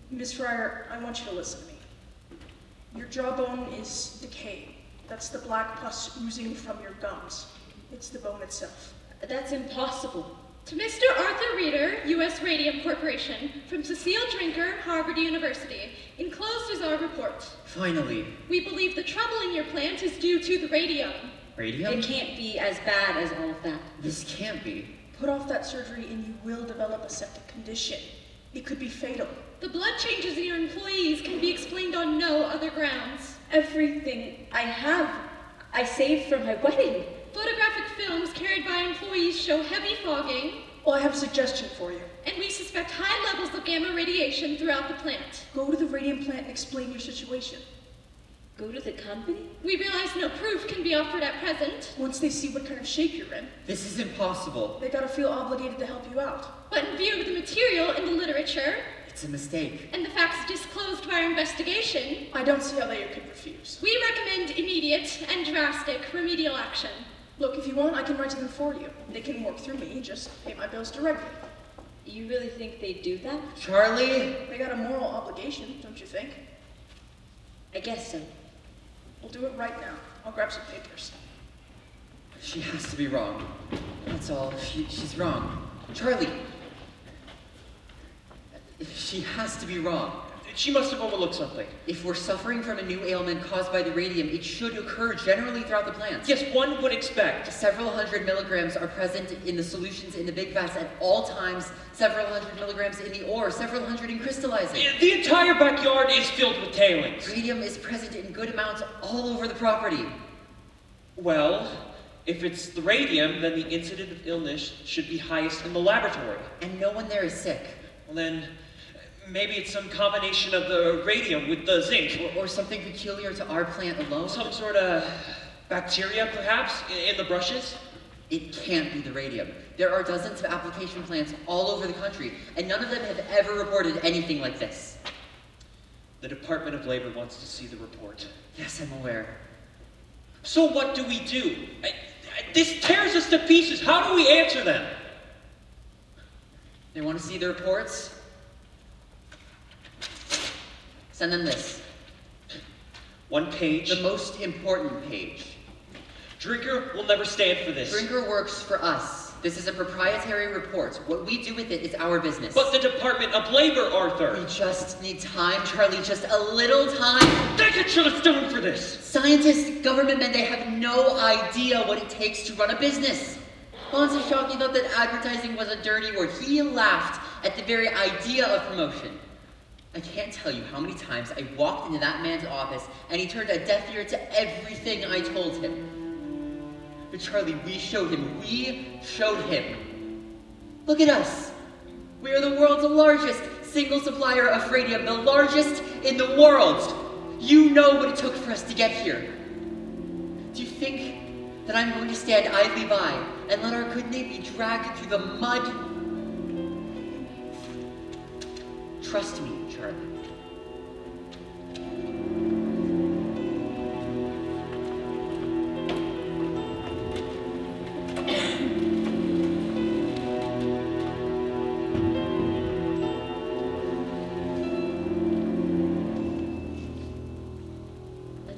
Speaker 16: Miss Fryer, I want you to listen to me. Your jawbone is decaying. That's the black pus oozing from your gums. It's the bone itself.
Speaker 4: That's impossible.
Speaker 5: To Mr. Arthur Reeder, U.S. Radium Corporation, from Cecile Drinker, Harvard University. Enclosed is our report.
Speaker 10: Finally.
Speaker 5: We believe the trouble in your plant is due to the radium.
Speaker 10: Radium?
Speaker 4: It can't be as bad as all of that.
Speaker 10: This can't be.
Speaker 16: Put off that surgery and you will develop a septic condition. It could be fatal.
Speaker 5: The blood changes in your employees can be explained on no other grounds.
Speaker 4: Everything I have, I saved for my wedding.
Speaker 5: Photographic films carried by employees show heavy fogging.
Speaker 16: Well, I have a suggestion for you.
Speaker 5: And we suspect high levels of gamma radiation throughout the plant.
Speaker 16: Go to the radium plant and explain your situation.
Speaker 4: Go to the company?
Speaker 5: We realize no proof can be offered at present.
Speaker 16: Once they see what kind of shape you're in,
Speaker 10: This is impossible.
Speaker 16: they gotta feel obligated to help you out.
Speaker 5: But in view of the material in the literature,
Speaker 10: It's a mistake.
Speaker 5: and the facts disclosed by our investigation,
Speaker 16: I don't see how they could refuse.
Speaker 5: we recommend immediate and drastic remedial action.
Speaker 16: Look, if you want, I can write to them for you. They can work through me, just pay my bills directly.
Speaker 4: You really think they'd do that?
Speaker 10: Charlie?
Speaker 16: They got a moral obligation, don't you think?
Speaker 4: I guess so.
Speaker 16: We'll do it right now. I'll grab some papers.
Speaker 10: She has to be wrong. That's all. She's wrong. Charlie! She has to be wrong.
Speaker 9: She must have overlooked something.
Speaker 10: If we're suffering from a new ailment caused by the radium, it should occur generally throughout the plant.
Speaker 9: Yes, one would expect.
Speaker 10: Several hundred milligrams are present in the solutions in the big vats at all times, several hundred milligrams in the ore, several hundred in crystallizing.
Speaker 9: The entire backyard is filled with tailings.
Speaker 10: Radium is present in good amounts all over the property.
Speaker 9: Well, if it's the radium, then the incidence of illness should be highest in the laboratory.
Speaker 10: And no one there is sick.
Speaker 9: Well then, maybe it's some combination of the radium with the zinc.
Speaker 10: Or something peculiar to our plant alone.
Speaker 9: Some sort of bacteria, perhaps, in the brushes?
Speaker 10: It can't be the radium. There are dozens of application plants all over the country, and none of them have ever reported anything like this.
Speaker 9: The Department of Labor wants to see the report.
Speaker 10: Yes, I'm aware.
Speaker 9: So what do we do? This tears us to pieces. How do we answer them?
Speaker 10: They want to see the reports? Send them this.
Speaker 9: One page.
Speaker 10: The most important page.
Speaker 9: Drinker will never stand for this.
Speaker 10: Drinker works for us. This is a proprietary report. What we do with it is our business.
Speaker 9: But the Department of Labor, Arthur.
Speaker 10: We just need time, Charlie. Just a little time.
Speaker 9: They get to the stone for this.
Speaker 10: Scientists, government men, they have no idea what it takes to run a business. Hans Shockey thought that advertising was a dirty word. He laughed at the very idea of promotion. I can't tell you how many times I walked into that man's office and he turned a deaf ear to everything I told him. But Charlie, we showed him. Look at us. We are the world's largest single supplier of radium, the largest in the world. You know what it took for us to get here. Do you think that I'm going to stand idly by and let our good name be dragged through the mud? Trust me, Charlie.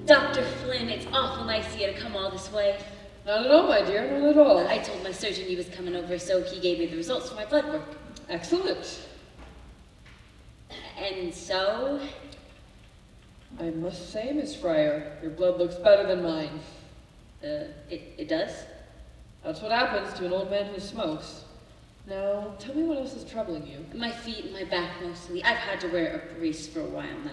Speaker 4: Dr. Flynn, it's awful nice of you to come all this way.
Speaker 8: Not at all, my dear, not at all.
Speaker 4: I told my surgeon you was coming over, so he gave me the results for my blood work.
Speaker 8: Excellent.
Speaker 4: And so?
Speaker 8: I must say, Miss Fryer, your blood looks better than mine.
Speaker 4: It does?
Speaker 8: That's what happens to an old man who smokes. Now, tell me what else is troubling you.
Speaker 4: My feet and my back mostly. I've had to wear a brace for a while now.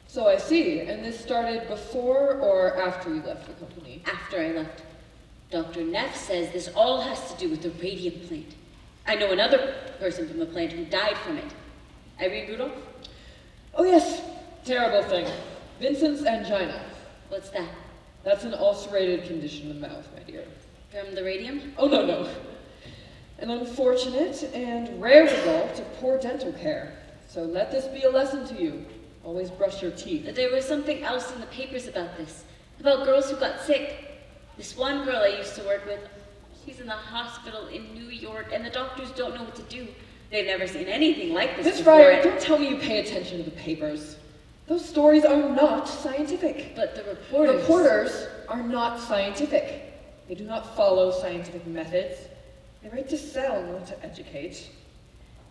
Speaker 8: So I see, and this started before or after you left the company?
Speaker 4: After I left. Dr. Neff says this all has to do with the radium plant. I know another person from the plant who died from it. Irene Rudolph?
Speaker 8: Oh yes, terrible thing. Vincent's angina.
Speaker 4: What's that?
Speaker 8: That's an ulcerated condition of the mouth, my dear.
Speaker 4: From the radium?
Speaker 8: Oh, no. An unfortunate and rare result of poor dental care. So let this be a lesson to you. Always brush your teeth.
Speaker 4: There was something else in the papers about this. About girls who got sick. This one girl I used to work with, she's in the hospital in New York, and the doctors don't know what to do. They've never seen anything like this
Speaker 8: Miss
Speaker 4: before.
Speaker 8: Fryer, don't tell me you pay attention to the papers. Those stories are not scientific.
Speaker 4: But the reporters...
Speaker 8: Reporters are not scientific. They do not follow scientific methods. They write to sell, not to educate.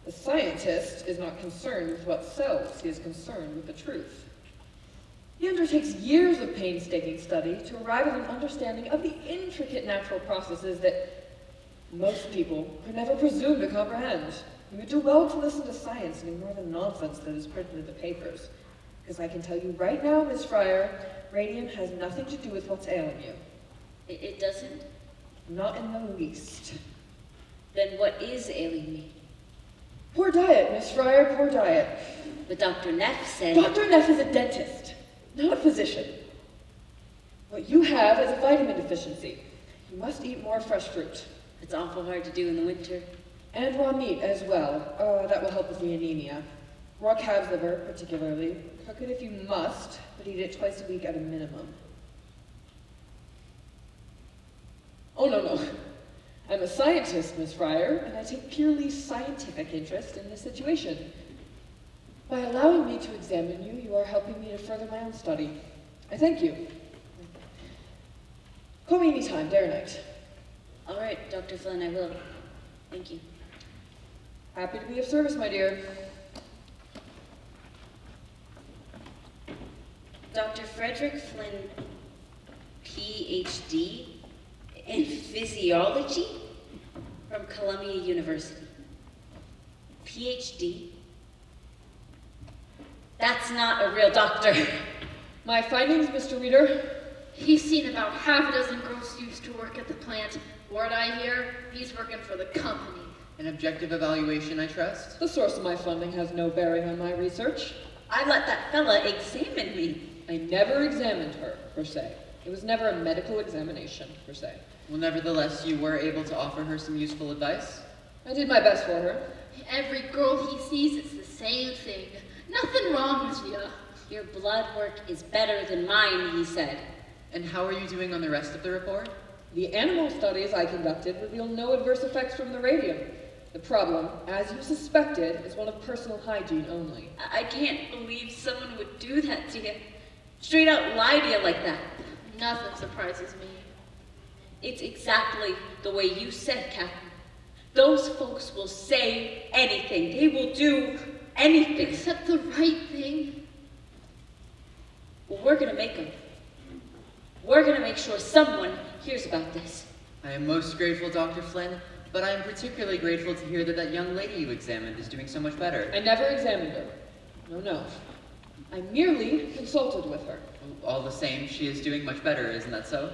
Speaker 8: The scientist is not concerned with what sells. He is concerned with the truth. He undertakes years of painstaking study to arrive at an understanding of the intricate natural processes that most people could never presume to comprehend. You would do well to listen to science and ignore the nonsense that is printed in the papers. Because I can tell you right now, Miss Fryer, radium has nothing to do with what's ailing you.
Speaker 4: It doesn't?
Speaker 8: Not in the least.
Speaker 4: Then what is ailing me?
Speaker 8: Poor diet, Miss Fryer, poor diet.
Speaker 4: But Dr. Neff said...
Speaker 8: Dr. Neff is a dentist, not a physician. What you have is a vitamin deficiency. You must eat more fresh fruit.
Speaker 4: It's awful hard to do in the winter.
Speaker 8: And raw meat as well. That will help with the anemia. Raw calf's liver, particularly. Cook it if you must, but eat it twice a week at a minimum. Oh, no. I'm a scientist, Miss Fryer, and I take purely scientific interest in this situation. By allowing me to examine you, you are helping me to further my own study. I thank you. Call me anytime, day or night.
Speaker 4: All right, Dr. Flynn, I will. Thank you.
Speaker 8: Happy to be of service, my dear.
Speaker 4: Dr. Frederick Flynn, Ph.D. in physiology from Columbia University. Ph.D. That's not a real doctor.
Speaker 8: My findings, Mr. Reader?
Speaker 11: He's seen about half a dozen girls used to work at the plant. Word I hear, he's working for the company.
Speaker 10: An objective evaluation, I trust?
Speaker 8: The source of my funding has no bearing on my research.
Speaker 4: I let that fella examine me.
Speaker 8: I never examined her, per se. It was never a medical examination, per se.
Speaker 10: Well, nevertheless, you were able to offer her some useful advice?
Speaker 8: I did my best for her.
Speaker 11: Every girl he sees, it's the same thing. Nothing wrong with you.
Speaker 4: Your blood work is better than mine, he said.
Speaker 10: And how are you doing on the rest of the report?
Speaker 8: The animal studies I conducted revealed no adverse effects from the radium. The problem, as you suspected, is one of personal hygiene only.
Speaker 4: I can't believe someone would do that to you. Straight out lie to you like that.
Speaker 11: Nothing surprises me.
Speaker 4: It's exactly the way you said, Captain. Those folks will say anything. They will do anything.
Speaker 11: Except the right thing.
Speaker 4: Well, we're gonna make them. We're gonna make sure someone hears about this.
Speaker 10: I am most grateful, Dr. Flynn, but I am particularly grateful to hear that that young lady you examined is doing so much better.
Speaker 8: I never examined her. No. I merely consulted with her.
Speaker 10: All the same, she is doing much better, isn't that so?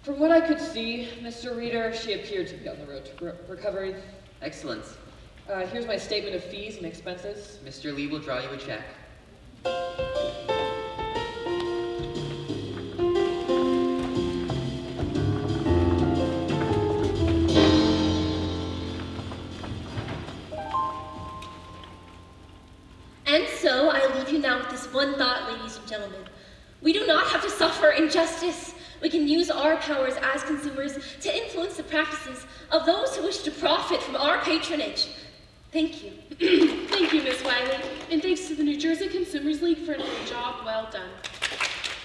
Speaker 8: From what I could see, Mr. Reader, she appeared to be on the road to recovery.
Speaker 10: Excellent.
Speaker 8: Here's my statement of fees and expenses.
Speaker 10: Mr. Lee will draw you a check.
Speaker 5: injustice. We can use our powers as consumers to influence the practices of those who wish to profit from our patronage. Thank you.
Speaker 17: Thank you, Miss Wiley, and thanks to the New Jersey Consumers League for another job well done.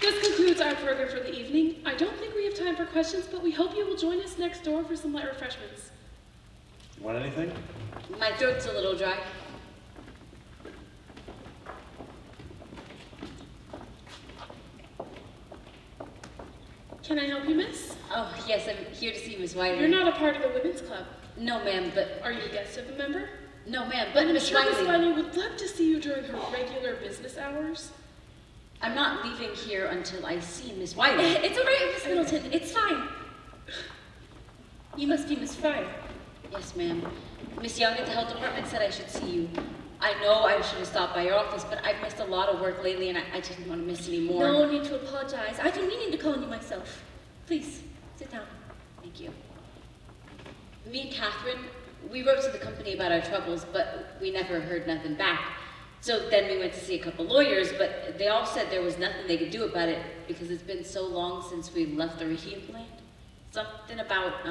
Speaker 17: This concludes our program for the evening. I don't think we have time for questions, but we hope you will join us next door for some light refreshments.
Speaker 13: You want anything?
Speaker 4: My throat's a little dry.
Speaker 17: Can I help you, miss?
Speaker 4: Oh, yes, I'm here to see Miss Wiley.
Speaker 17: You're not a part of the women's club.
Speaker 4: No, ma'am, but...
Speaker 17: Are you a guest of a member?
Speaker 4: No, ma'am, but
Speaker 17: I'm
Speaker 4: Miss
Speaker 17: sure
Speaker 4: Wiley...
Speaker 17: Miss Wiley would love to see you during her regular business hours.
Speaker 4: I'm not leaving here until I see Miss Wiley.
Speaker 5: It's all right, Miss Middleton. It's fine. You must be Miss Fryer.
Speaker 4: Yes, ma'am. Miss Young at the health department said I should see you. I know I should have stopped by your office, but I've missed a lot of work lately, and I didn't want to miss any more.
Speaker 5: No need to apologize. I've been meaning to call on you myself. Please, sit down.
Speaker 4: Thank you. Me and Catherine, we wrote to the company about our troubles, but we never heard nothing back. So then we went to see a couple lawyers, but they all said there was nothing they could do about it because it's been so long since we left the radium plant. Something about,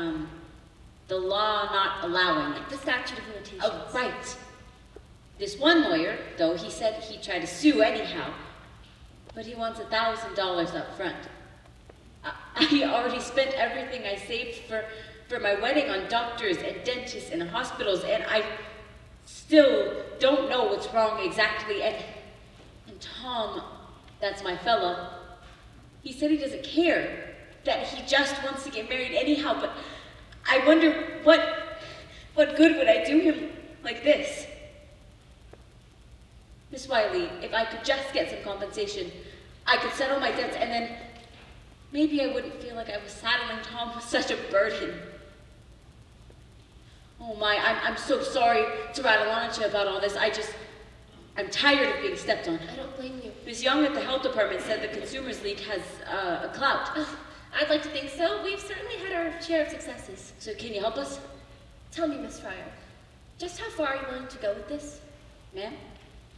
Speaker 4: the law not allowing it.
Speaker 5: The statute of limitations.
Speaker 4: Oh, right. This one lawyer, though, he said he'd try to sue anyhow, but he wants $1,000 up front. I already spent everything I saved for my wedding on doctors and dentists and hospitals, and I still don't know what's wrong exactly. And Tom, that's my fella, he said he doesn't care, that he just wants to get married anyhow, but I wonder what good would I do him like this? Miss Wiley, if I could just get some compensation, I could settle my debts, and then maybe I wouldn't feel like I was saddling Tom with such a burden. Oh my, I'm so sorry to rattle on at you about all this. I'm tired of being stepped on.
Speaker 5: I don't blame you.
Speaker 4: Miss Young at the health department said the Consumers League has a clout.
Speaker 5: I'd like to think so. We've certainly had our share of successes.
Speaker 4: So can you help us?
Speaker 5: Tell me, Miss Fryer, just how far are you willing to go with this?
Speaker 4: Ma'am?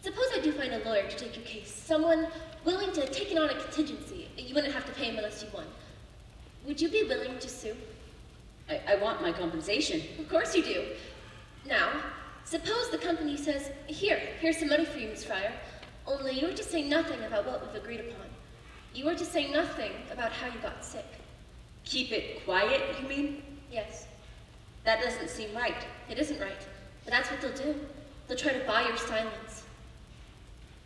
Speaker 5: Suppose I do find a lawyer to take your case. Someone willing to take it on a contingency. You wouldn't have to pay him unless you won. Would you be willing to sue?
Speaker 4: I want my compensation.
Speaker 5: Of course you do. Now, suppose the company says, here's some money for you, Miss Fryer. Only you are to say nothing about what we've agreed upon. You are to say nothing about how you got sick.
Speaker 4: Keep it quiet, you mean?
Speaker 5: Yes.
Speaker 4: That doesn't seem right.
Speaker 5: It isn't right, but that's what they'll do. They'll try to buy your silence.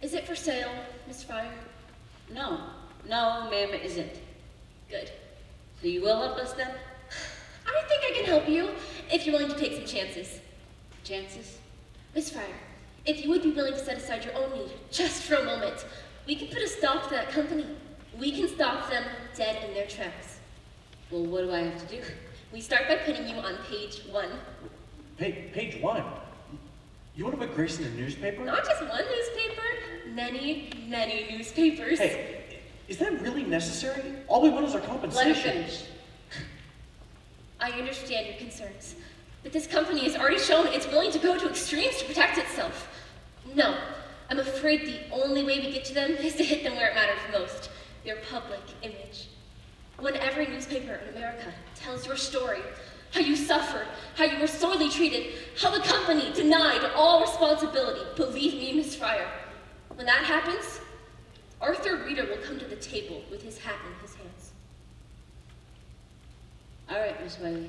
Speaker 5: Is it for sale, Miss Fryer?
Speaker 4: No, ma'am, it isn't.
Speaker 5: Good.
Speaker 4: So you will help us then?
Speaker 5: I think I can help you, if you're willing to take some chances.
Speaker 4: Chances?
Speaker 5: Miss Fryer, if you would be willing to set aside your own need, just for a moment, we can put a stop to that company. We can stop them dead in their tracks.
Speaker 4: Well, what do I have to do?
Speaker 5: We start by putting you on page 1.
Speaker 13: Page 1? You want to put Grace in the newspaper?
Speaker 5: Not just one newspaper, many, many newspapers.
Speaker 13: Hey, is that really necessary? All we want is our compensation.
Speaker 4: Let her finish.
Speaker 5: I understand your concerns, but this company has already shown it's willing to go to extremes to protect itself. No, I'm afraid the only way we get to them is to hit them where it matters most, their public image. When every newspaper in America tells your story, how you suffered, how you were sorely treated, how the company denied all responsibility, believe me, Miss Fryer, when that happens, Arthur Reeder will come to the table with his hat in his hands.
Speaker 4: All right, Miss Wiley.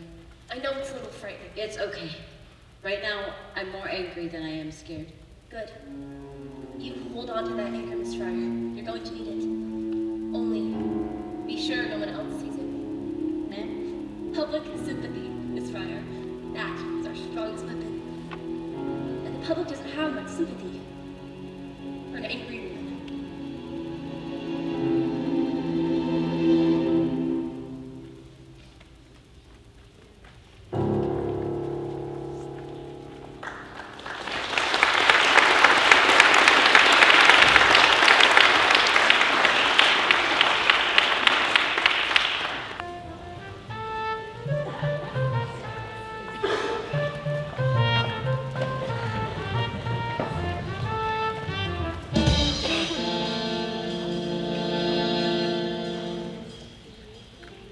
Speaker 5: I know it's a little frightening.
Speaker 4: It's okay. Right now, I'm more angry than I am scared.
Speaker 5: Good. You hold on to that anger, Miss Fryer. You're going to need it. Only, be sure no one else sees it.
Speaker 4: Ma'am?
Speaker 5: Public sympathy, Miss Fryer. That is our strongest weapon. And the public doesn't have much sympathy for an angry woman.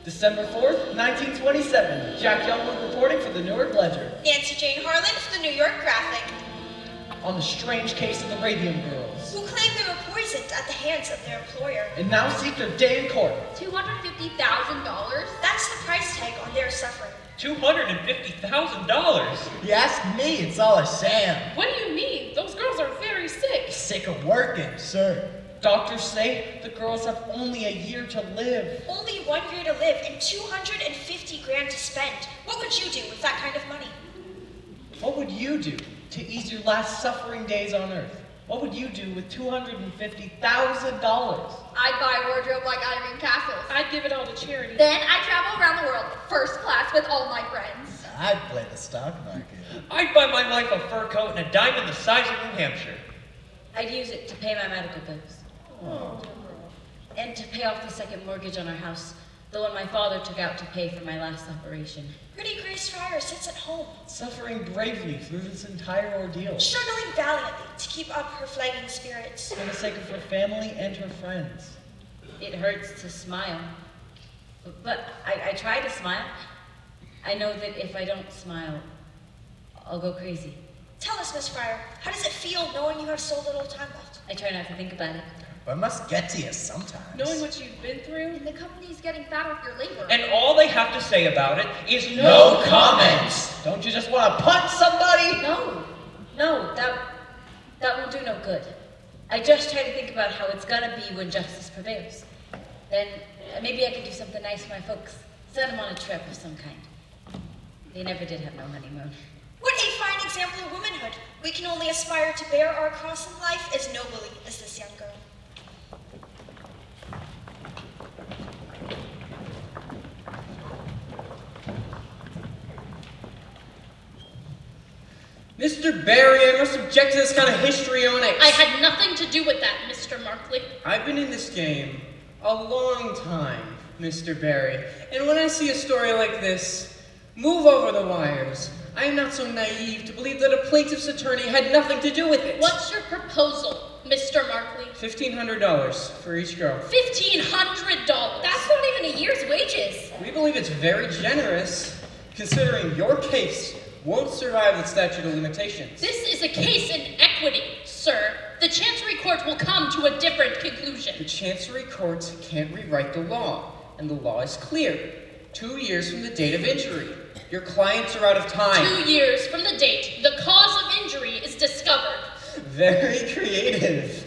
Speaker 14: December 4th, 1927. Jack Youngwood reporting for the Newark Ledger.
Speaker 2: Nancy Jane Harlan for the New York Graphic.
Speaker 14: On the strange case of the Radium Girls.
Speaker 2: Who claim they were poisoned at the hands of their employer.
Speaker 14: And now seek their day in court.
Speaker 5: $250,000?
Speaker 2: That's the price tag on their suffering.
Speaker 9: $250,000?
Speaker 18: You ask me, it's all a sham.
Speaker 17: What do you mean? Those girls are very sick.
Speaker 18: Sick of working, sir.
Speaker 14: Doctors say the girls have only a year to live.
Speaker 2: Only 1 year to live and 250 grand to spend. What would you do with that kind of money?
Speaker 14: What would you do to ease your last suffering days on Earth? What would you do with $250,000?
Speaker 5: I'd buy a wardrobe like Iron Castles.
Speaker 17: I'd give it all to charity.
Speaker 5: Then I'd travel around the world, first class with all my friends.
Speaker 18: I'd play the stock market.
Speaker 9: I'd buy my wife a fur coat and a diamond the size of New Hampshire.
Speaker 4: I'd use it to pay my medical bills.
Speaker 14: Oh.
Speaker 4: And to pay off the second mortgage on our house, the one my father took out to pay for my last operation.
Speaker 2: Pretty Grace Fryer sits at home,
Speaker 14: Suffering bravely through this entire ordeal.
Speaker 2: struggling valiantly to keep up her flagging spirits.
Speaker 14: For the sake of her family and her friends.
Speaker 4: It hurts to smile. But I try to smile. I know that if I don't smile, I'll go crazy.
Speaker 2: Tell us, Miss Fryer, how does it feel knowing you have so little time left?
Speaker 4: I try not to think about it.
Speaker 18: But it must get to you sometimes.
Speaker 17: Knowing what you've been through,
Speaker 5: And the company's getting fat off your labor.
Speaker 9: And all they have to say about it is
Speaker 18: No comments!
Speaker 14: Don't you just want to punch somebody?
Speaker 4: No, that won't do no good. I just try to think about how it's gonna be when justice prevails. Then maybe I could do something nice for my folks. Send them on a trip of some kind. They never did have no honeymoon.
Speaker 2: What a fine example of womanhood. We can only aspire to bear our cross in life as nobly as this young girl.
Speaker 7: Mr. Barry, I must object to this kind of histrionics.
Speaker 11: I had nothing to do with that, Mr. Markley.
Speaker 7: I've been in this game a long time, Mr. Barry. And when I see a story like this move over the wires, I am not so naive to believe that a plaintiff's attorney had nothing to do with it.
Speaker 11: What's your proposal, Mr. Markley?
Speaker 7: $1,500 for each girl.
Speaker 11: $1,500?
Speaker 5: That's not even a year's wages.
Speaker 7: We believe it's very generous, considering your case won't survive the statute of limitations.
Speaker 11: This is a case in equity, sir. The Chancery Court will come to a different conclusion.
Speaker 7: The Chancery Court can't rewrite the law, and the law is clear. 2 years from the date of injury. Your clients are out of time.
Speaker 11: 2 years from the date the cause of injury is discovered.
Speaker 7: Very creative,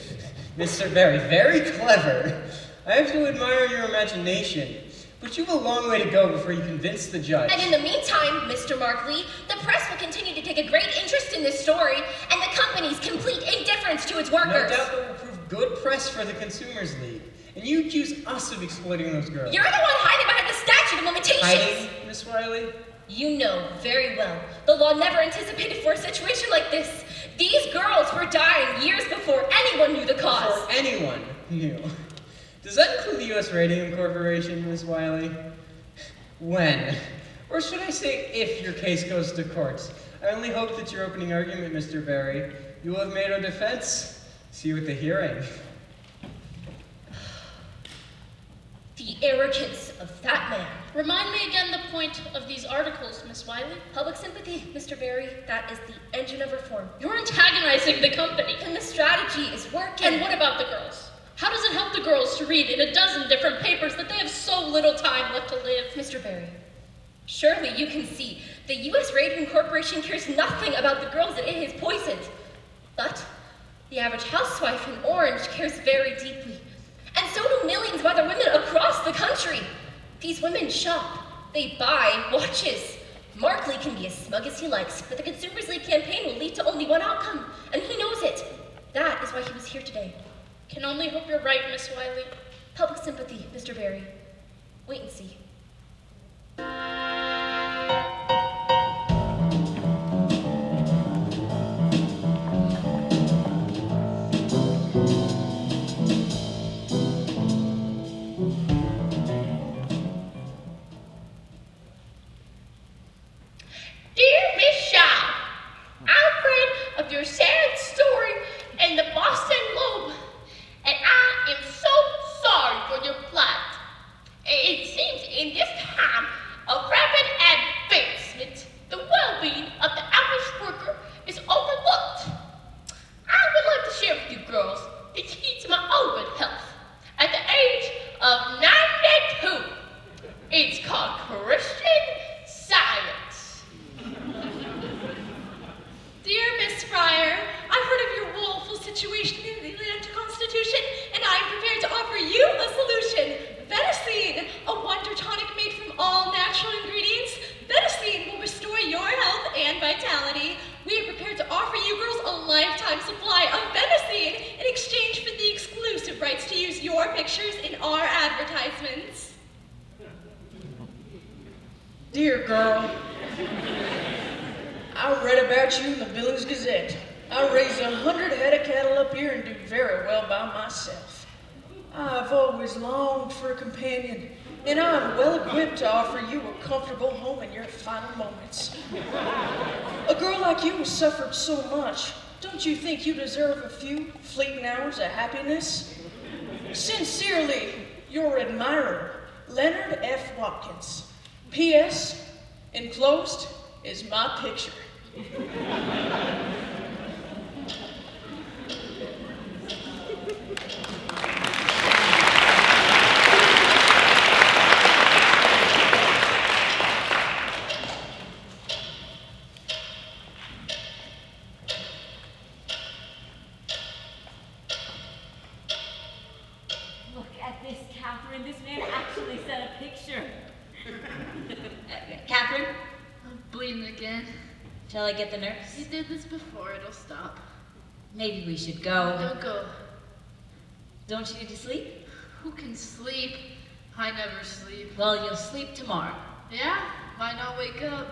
Speaker 7: Mr. Barry, very clever. I have to admire your imagination, but you have a long way to go before you convince the judge.
Speaker 5: And in the meantime, Mr. Markley, the press will continue to take a great interest in this story and the company's complete indifference to its workers.
Speaker 7: No doubt that will prove good press for the Consumers League. And you accuse us of exploiting those girls.
Speaker 5: You're the one hiding behind the statute of limitations.
Speaker 7: Hiding, Miss Riley?
Speaker 5: You know very well, the law never anticipated for a situation like this. These girls were dying years before anyone knew the cause.
Speaker 7: Before anyone knew. Does that include the U.S. Radium Corporation, Miss Wiley? When? Or should I say if your case goes to court? I only hope that your opening argument, Mr. Barry, you will have made our defense. See you at the hearing.
Speaker 5: The arrogance of that man.
Speaker 11: Remind me again the point of these articles, Miss Wiley.
Speaker 5: Public sympathy, Mr. Barry, that is the engine of reform.
Speaker 11: You're antagonizing the company.
Speaker 5: And the strategy is working.
Speaker 11: And what about the girls? How does it help the girls to read in a dozen different papers that they have so little time left to live?
Speaker 5: Mr. Barry, surely you can see the U.S. Radium Corporation cares nothing about the girls that it has poisoned. But the average housewife in Orange cares very deeply. And so do millions of other women across the country. These women shop. They buy watches. Markley can be as smug as he likes, but the Consumers League campaign will lead to only one outcome, and he knows it. That is why he was here today.
Speaker 11: Can only hope you're right, Miss Wiley.
Speaker 5: Public sympathy, Mr. Barry. Wait and see.
Speaker 11: Dear Miss Shaw, I've read of your sad story in the Boston Globe, and I am so sorry for your plight. It seems
Speaker 12: your pictures in our advertisements.
Speaker 16: Dear girl, I read about you in the Billings Gazette. I raised 100 head of cattle up here and do very well by myself. I've always longed for a companion, and I'm well equipped to offer you a comfortable home in your final moments. A girl like you has suffered so much. Don't you think you deserve a few fleeting hours of happiness? Sincerely, your admirer, Leonard F. Watkins. P.S. Enclosed is my picture.
Speaker 4: Look at this, Catherine. This man actually sent a picture. Catherine?
Speaker 11: I'm bleeding again.
Speaker 4: Shall I get the nurse?
Speaker 11: You did this before, it'll stop.
Speaker 4: Maybe we should go.
Speaker 11: Don't go.
Speaker 4: Don't you need to sleep?
Speaker 11: Who can sleep? I never sleep.
Speaker 4: Well, you'll sleep tomorrow.
Speaker 11: Yeah? Why not wake up?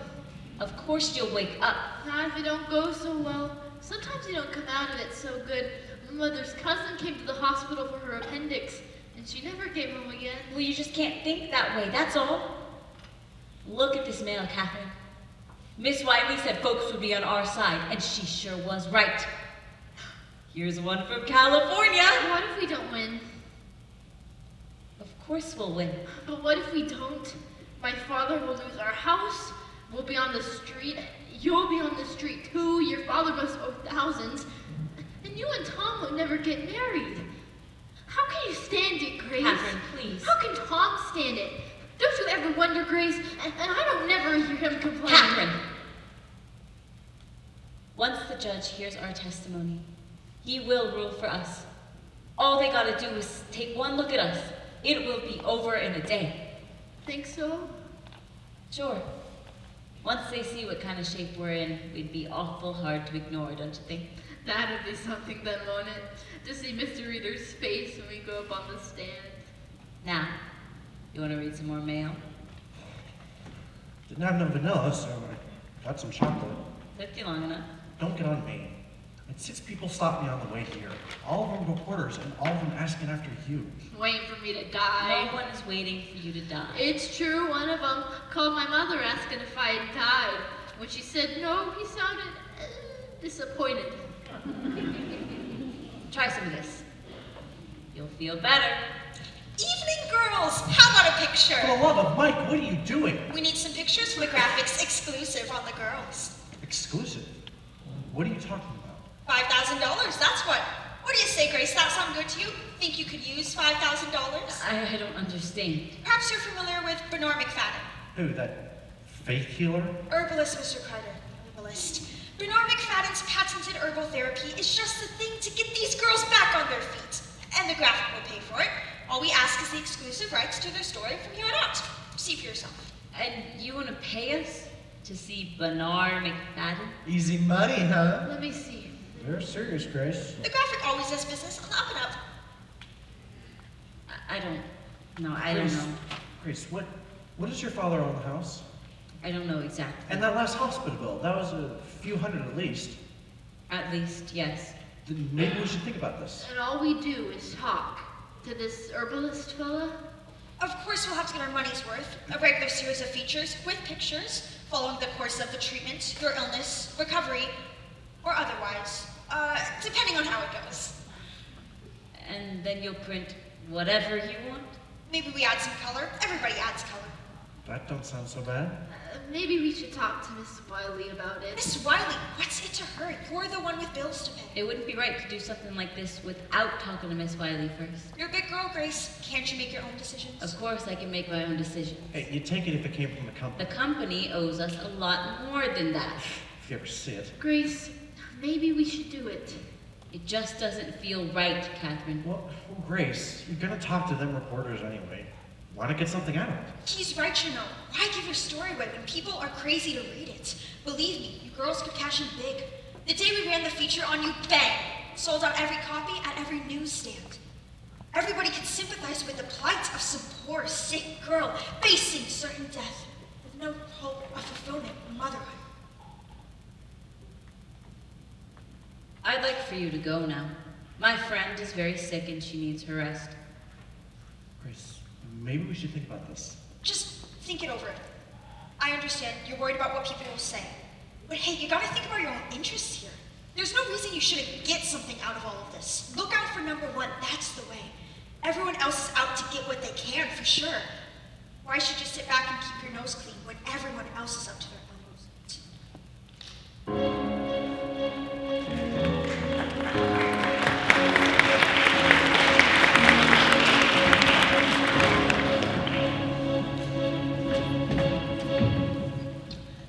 Speaker 4: Of course you'll wake up.
Speaker 11: Not if it don't go so well. Sometimes you don't come out of it so good. My mother's cousin came to the hospital for her appendix, and she never came home again.
Speaker 4: Well, you just can't think that way, that's all. Look at this mail, Catherine. Miss Wiley said folks would be on our side, and she sure was right. Here's one from California.
Speaker 11: What if we don't win?
Speaker 4: Of course we'll win.
Speaker 11: But what if we don't? My father will lose our house. We'll be on the street. You'll be on the street too. Your father must owe thousands. And you and Tom will never get married. How can you stand it, Grace?
Speaker 4: Catherine, please.
Speaker 11: How can Tom stand it? Don't you ever wonder, Grace? And I don't never hear him complain.
Speaker 4: Catherine! Once the judge hears our testimony, he will rule for us. All they gotta do is take one look at us. It will be over in a day.
Speaker 11: Think so?
Speaker 4: Sure. Once they see what kind of shape we're in, we'd be awful hard to ignore, don't you think?
Speaker 11: That'd be something then, won't it? To see Mr. Reader's face when we go up on the stand.
Speaker 4: Now, you want to read some more mail?
Speaker 13: Didn't have no vanilla, so I got some chocolate.
Speaker 4: Took you long enough.
Speaker 13: Don't get on me. And 6 people stopped me on the way here. All of them reporters, and all of them asking after you.
Speaker 11: Waiting for me to die.
Speaker 4: No one is waiting for you to die.
Speaker 11: It's true, one of them called my mother asking if I had died. When she said no, he sounded disappointed.
Speaker 4: Try some of this. You'll feel better.
Speaker 2: Evening, girls! How about a picture?
Speaker 13: For the love of Mike, what are you doing?
Speaker 2: We need some pictures for the graphics exclusive on the girls.
Speaker 13: Exclusive? What are you talking about?
Speaker 2: $5,000, that's what. What do you say, Grace? That sound good to you? Think you could use $5,000?
Speaker 4: I don't understand.
Speaker 2: Perhaps you're familiar with Bernard McFadden.
Speaker 13: Who, that faith healer?
Speaker 2: Herbalist, Mr. Carter. Herbalist. Bernard McFadden's patented herbal therapy is just the thing to get these girls back on their feet. And the graphic will pay for it. All we ask is the exclusive rights to their story from here on out. See for yourself.
Speaker 4: And you want to pay us to see Bernard McFadden?
Speaker 18: Easy money, huh?
Speaker 11: Let me see.
Speaker 13: You're serious, Grace.
Speaker 2: The graphic always does business on the up and up.
Speaker 4: I don't know.
Speaker 13: Grace, what does your father own the house?
Speaker 4: I don't know exactly.
Speaker 13: And that last hospital bill, that was a few hundred at least.
Speaker 4: At least, yes.
Speaker 13: Then maybe we should think about this.
Speaker 11: And all we do is talk to this herbalist fella.
Speaker 2: Of course, we'll have to get our money's worth. A regular series of features with pictures following the course of the treatment, your illness, recovery, or otherwise, depending on how it goes.
Speaker 4: And then you'll print whatever you want?
Speaker 2: Maybe we add some color. Everybody adds color.
Speaker 13: That don't sound so bad.
Speaker 11: Maybe we should talk to Miss Wiley about it.
Speaker 2: Miss Wiley, what's it to her? You're the one with bills to pay.
Speaker 4: It wouldn't be right to do something like this without talking to Miss Wiley first.
Speaker 2: You're a big girl, Grace. Can't you make your own decisions?
Speaker 4: Of course I can make my own decisions.
Speaker 13: Hey, you take it if it came from the company.
Speaker 4: The company owes us a lot more than that.
Speaker 13: If you ever see it.
Speaker 11: Grace, maybe we should do it.
Speaker 4: It just doesn't feel right, Catherine.
Speaker 13: Well, Grace, you're gonna talk to them reporters anyway. Why not get something out of it?
Speaker 2: He's right, you know. Why give your story away when people are crazy to read it? Believe me, you girls could cash in big. The day we ran the feature on you, bang! Sold out every copy at every newsstand. Everybody can sympathize with the plight of some poor, sick girl facing certain death with no hope of fulfillment in motherhood.
Speaker 19: I'd like for you to go now. My friend is very sick and she needs her rest.
Speaker 13: Grace, maybe we should think about this.
Speaker 2: Just think it over. I understand you're worried about what people will say. But hey, you gotta think about your own interests here. There's no reason you shouldn't get something out of all of this. Look out for number one, that's the way. Everyone else is out to get what they can, for sure. Why should you sit back and keep your nose clean when everyone else is up to their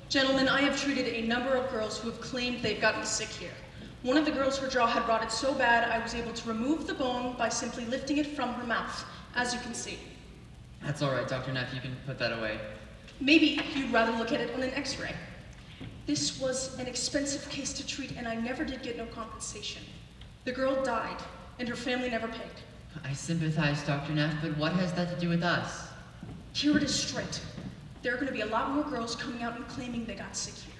Speaker 16: Gentlemen, I have treated a number of girls who have claimed they've gotten sick here. One of the girls, her jaw had rotted so bad, I was able to remove the bone by simply lifting it from her mouth, as you can see.
Speaker 10: That's all right, Dr. Neff, you can put that away.
Speaker 16: Maybe you'd rather look at it on an x-ray. This was an expensive case to treat, and I never did get no compensation. The girl died, and her family never paid.
Speaker 10: I sympathize, Dr. Neff, but what has that to do with us?
Speaker 16: Here it is straight. There are going to be a lot more girls coming out and claiming they got sick here.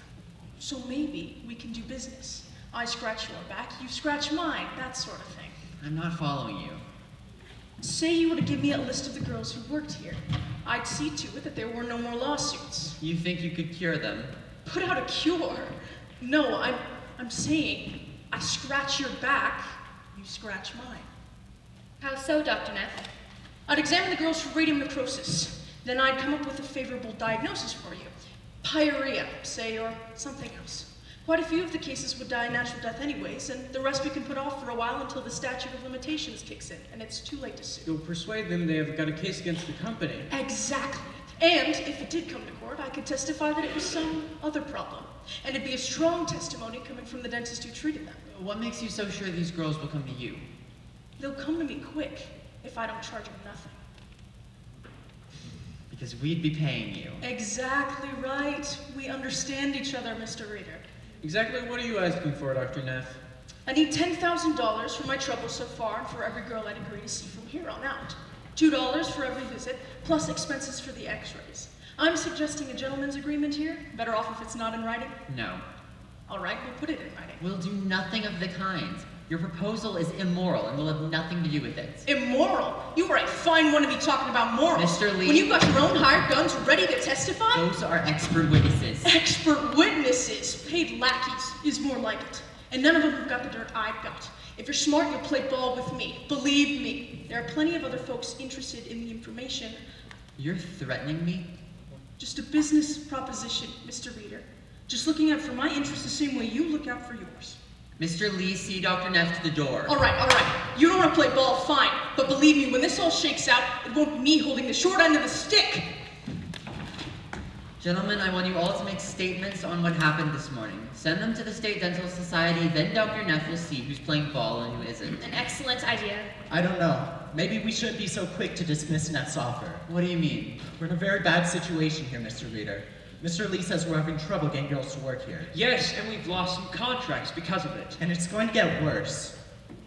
Speaker 16: So maybe we can do business. I scratch your back, you scratch mine, that sort of thing.
Speaker 10: I'm not following you.
Speaker 16: Say you were to give me a list of the girls who worked here. I'd see to it that there were no more lawsuits.
Speaker 10: You think you could cure them?
Speaker 16: Put out a cure? No, I'm saying I scratch your back, you scratch mine.
Speaker 5: How so, Dr. Neff?
Speaker 16: I'd examine the girls for radium necrosis. Then I'd come up with a favorable diagnosis for you. Pyorrhea, say, or something else. Quite a few of the cases would die a natural death anyways, and the rest we can put off for a while until the statute of limitations kicks in, and it's too late to sue.
Speaker 7: You'll persuade them they have got a case against the company.
Speaker 16: Exactly. And if it did come to court, I could testify that it was some other problem. And it'd be a strong testimony coming from the dentist who treated them.
Speaker 10: What makes you so sure these girls will come to you?
Speaker 16: They'll come to me quick if I don't charge them nothing.
Speaker 10: Because we'd be paying you.
Speaker 16: Exactly right. We understand each other, Mr. Reader.
Speaker 7: Exactly what are you asking for, Dr. Neff?
Speaker 16: I need $10,000 for my trouble so far and for every girl I'd agree to see from here on out. $2 for every visit, plus expenses for the x-rays. I'm suggesting a gentleman's agreement here. Better off if it's not in writing.
Speaker 10: No.
Speaker 16: All right, we'll put it in writing.
Speaker 10: We'll do nothing of the kind. Your proposal is immoral and will have nothing to do with it.
Speaker 16: Immoral? You are a fine one to be talking about morals.
Speaker 10: Mr. Lee.
Speaker 16: When you've got your own hired guns ready to testify?
Speaker 10: Those are expert witnesses.
Speaker 16: Expert witnesses? Paid lackeys is more like it. And none of them have got the dirt I've got. If you're smart, you'll play ball with me. Believe me. There are plenty of other folks interested in the information.
Speaker 10: You're threatening me?
Speaker 16: Just a business proposition, Mr. Reader. Just looking out for my interests the same way you look out for yours.
Speaker 10: Mr. Lee, see Dr. Neff to the door.
Speaker 16: All right. You don't want to play ball, fine. But believe me, when this all shakes out, it won't be me holding the short end of the stick.
Speaker 10: Gentlemen, I want you all to make statements on what happened this morning. Send them to the State Dental Society, then Dr. Neff will see who's playing ball and who isn't.
Speaker 5: An excellent idea.
Speaker 18: I don't know. Maybe we shouldn't be so quick to dismiss Neff's offer.
Speaker 10: What do you mean?
Speaker 18: We're in a very bad situation here, Mr. Reader. Mr. Lee says we're having trouble getting girls to work here.
Speaker 9: Yes, and we've lost some contracts because of it.
Speaker 18: And it's going to get worse.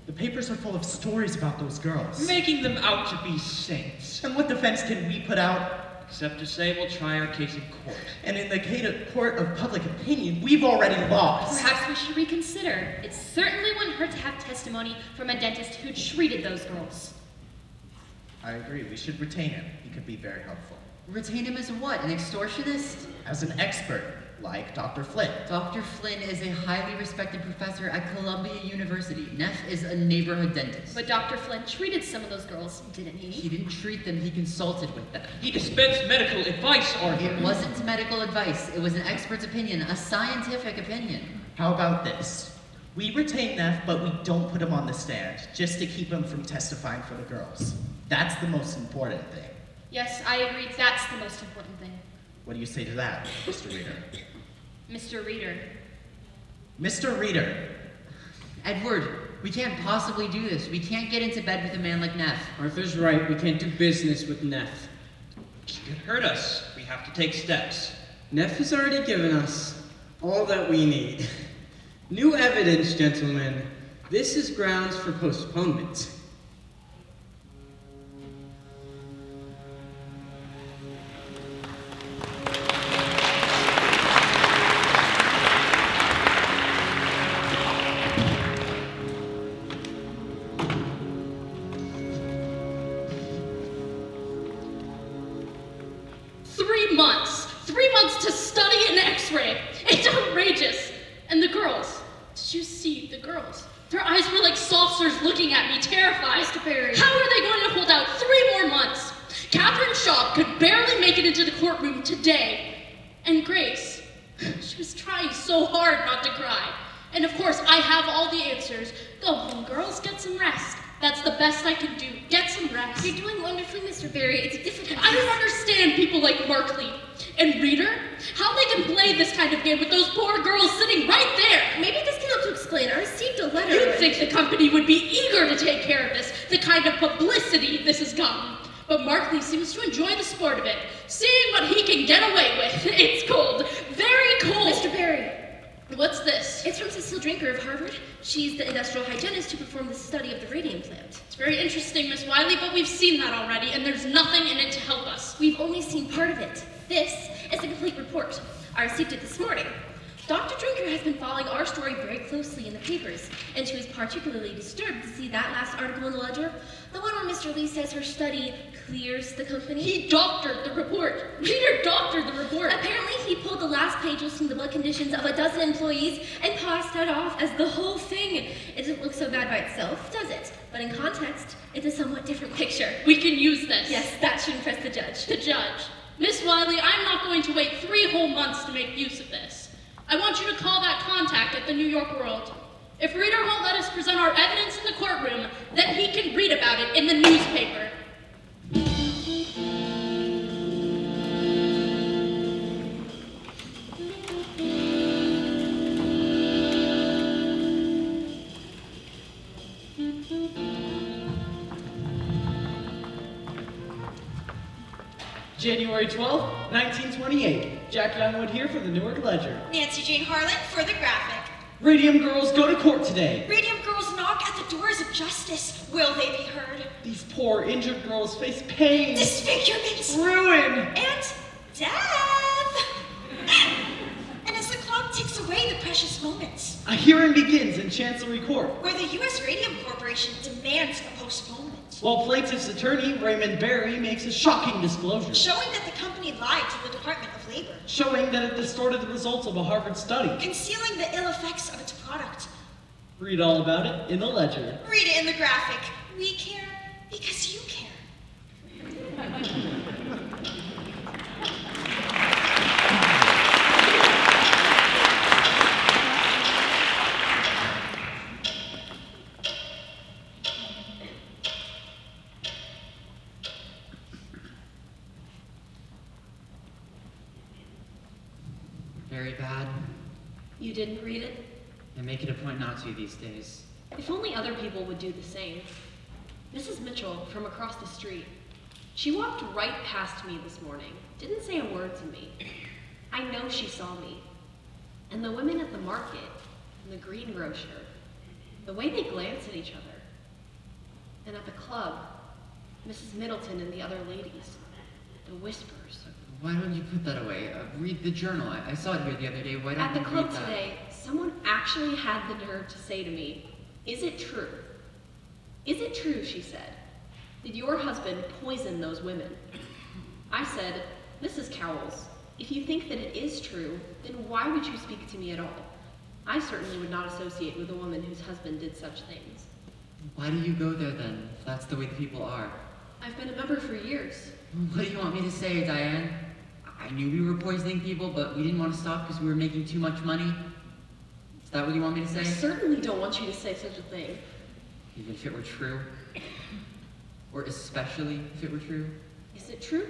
Speaker 18: The papers are full of stories about those girls.
Speaker 9: Making them out to be saints.
Speaker 18: And what defense can we put out?
Speaker 9: Except to say we'll try our case in court.
Speaker 18: And in the court of public opinion, we've already lost.
Speaker 5: Perhaps we should reconsider. It certainly wouldn't hurt to have testimony from a dentist who treated those girls.
Speaker 18: I agree. We should retain him. He could be very helpful.
Speaker 10: Retain him as what? An extortionist?
Speaker 18: As an expert, like Dr. Flynn.
Speaker 10: Dr. Flynn is a highly respected professor at Columbia University. Neff is a neighborhood dentist.
Speaker 5: But Dr. Flynn treated some of those girls, didn't he?
Speaker 10: He didn't treat them, he consulted with them.
Speaker 9: He dispensed medical advice, Arthur.
Speaker 10: It wasn't medical advice. It was an expert's opinion, a scientific opinion.
Speaker 18: How about this? We retain Neff, but we don't put him on the stand, just to keep him from testifying for the girls. That's the most important thing.
Speaker 5: Yes, I agree. That's the most important thing.
Speaker 18: What do you say to that, Mr. Reader?
Speaker 5: Mr. Reader.
Speaker 18: Mr. Reader.
Speaker 10: Edward, we can't possibly do this. We can't get into bed with a man like Neff.
Speaker 7: Arthur's right. We can't do business with Neff.
Speaker 9: He could hurt us. We have to take steps.
Speaker 7: Neff has already given us all that we need. New evidence, gentlemen. This is grounds for postponement.
Speaker 17: months. 3 months to study an x-ray. It's outrageous. And the girls. Did you see the girls? Their eyes were like saucers looking at me, terrified.
Speaker 5: Mr. Barry.
Speaker 17: How are they going to hold out 3 more months? Catherine Shaw could barely make it into the courtroom today. And Grace, she was trying so hard not to cry. And of course, I have all the answers. Go home, girls, get some rest. That's the best I can do. Get some rest.
Speaker 5: You're doing wonderfully, Mr. Barry. It's a difficult
Speaker 17: I don't understand people like Markley and Reader. How they can play this kind of game with those poor girls sitting right there.
Speaker 5: Maybe this can help to explain. I received a letter.
Speaker 17: You'd think the company would be eager to take care of this, the kind of publicity this has gotten. But Markley seems to enjoy the sport of it, seeing what he can get away with. It's cold, very cold.
Speaker 5: Mr. Barry.
Speaker 17: What's this?
Speaker 5: It's from Cecile Drinker of Harvard. She's the industrial hygienist who performed the study of the radium plant.
Speaker 17: It's very interesting, Miss Wiley, but we've seen that already, and there's nothing in it to help us.
Speaker 5: We've only seen part of it. This is a complete report. I received it this morning. Dr. Drinker has been following our story very closely in the papers, and she was particularly disturbed to see that last article in the Ledger, the one where Mr. Lee says her study clears the company.
Speaker 17: He doctored the report. Reader doctored the report.
Speaker 5: Apparently, he pulled the last page listing the blood conditions of a dozen employees and passed that off as the whole thing. It doesn't look so bad by itself, does it? But in context, it's a somewhat different picture.
Speaker 17: We can use this.
Speaker 5: Yes, that should impress the judge.
Speaker 17: The judge. Miss Wiley, I'm not going to wait 3 whole months to make use of this. I want you to call that contact at the New York World. If Reader won't let us present our evidence in the courtroom, then he can read about it in the newspaper.
Speaker 14: January 12th, 1928. Jack Youngwood here for the Newark Ledger.
Speaker 2: Nancy Jane Harlan for the graphic.
Speaker 14: Radium Girls go to court today.
Speaker 2: Radium Girls knock at the doors of justice. Will they be heard?
Speaker 14: These poor injured girls face pain,
Speaker 2: disfigurement,
Speaker 14: ruin,
Speaker 2: and death. And as the clock ticks away the precious moments,
Speaker 14: a hearing begins in Chancery Court,
Speaker 2: where the U.S. Radium Corporation demands a postponement.
Speaker 14: While plaintiff's attorney, Raymond Berry, makes a shocking disclosure.
Speaker 2: Showing that the company lied to the Department of Labor.
Speaker 14: Showing that it distorted the results of a Harvard study.
Speaker 2: Concealing the ill effects of its product.
Speaker 14: Read all about it in the Ledger.
Speaker 2: Read it in the graphic. We care because you care.
Speaker 10: Very bad.
Speaker 15: You didn't read it?
Speaker 10: I make it a point not to these days.
Speaker 15: If only other people would do the same. Mrs. Mitchell, from across the street, she walked right past me this morning, didn't say a word to me. I know she saw me. And the women at the market, and the greengrocer, the way they glance at each other. And at the club, Mrs. Middleton and the other ladies, the whispers.
Speaker 10: Why don't you put that away? Read the journal. I saw it here the other day. Why don't
Speaker 15: At the
Speaker 10: you
Speaker 15: club
Speaker 10: read that?
Speaker 15: today, someone actually had the nerve to say to me, "Is it true? Is it true," she said, "did your husband poison those women?" I said, "Mrs. Cowles, if you think that it is true, then why would you speak to me at all? I certainly would not associate with a woman whose husband did such things."
Speaker 10: Why do you go there then, if that's the way the people are?
Speaker 15: I've been a member for years.
Speaker 10: What do you want me to say, Diane? I knew we were poisoning people, but we didn't want to stop because we were making too much money? Is that what you want me to say?
Speaker 15: I certainly don't want you to say such a thing.
Speaker 10: Even if it were true? Or especially if it were true?
Speaker 15: Is it true?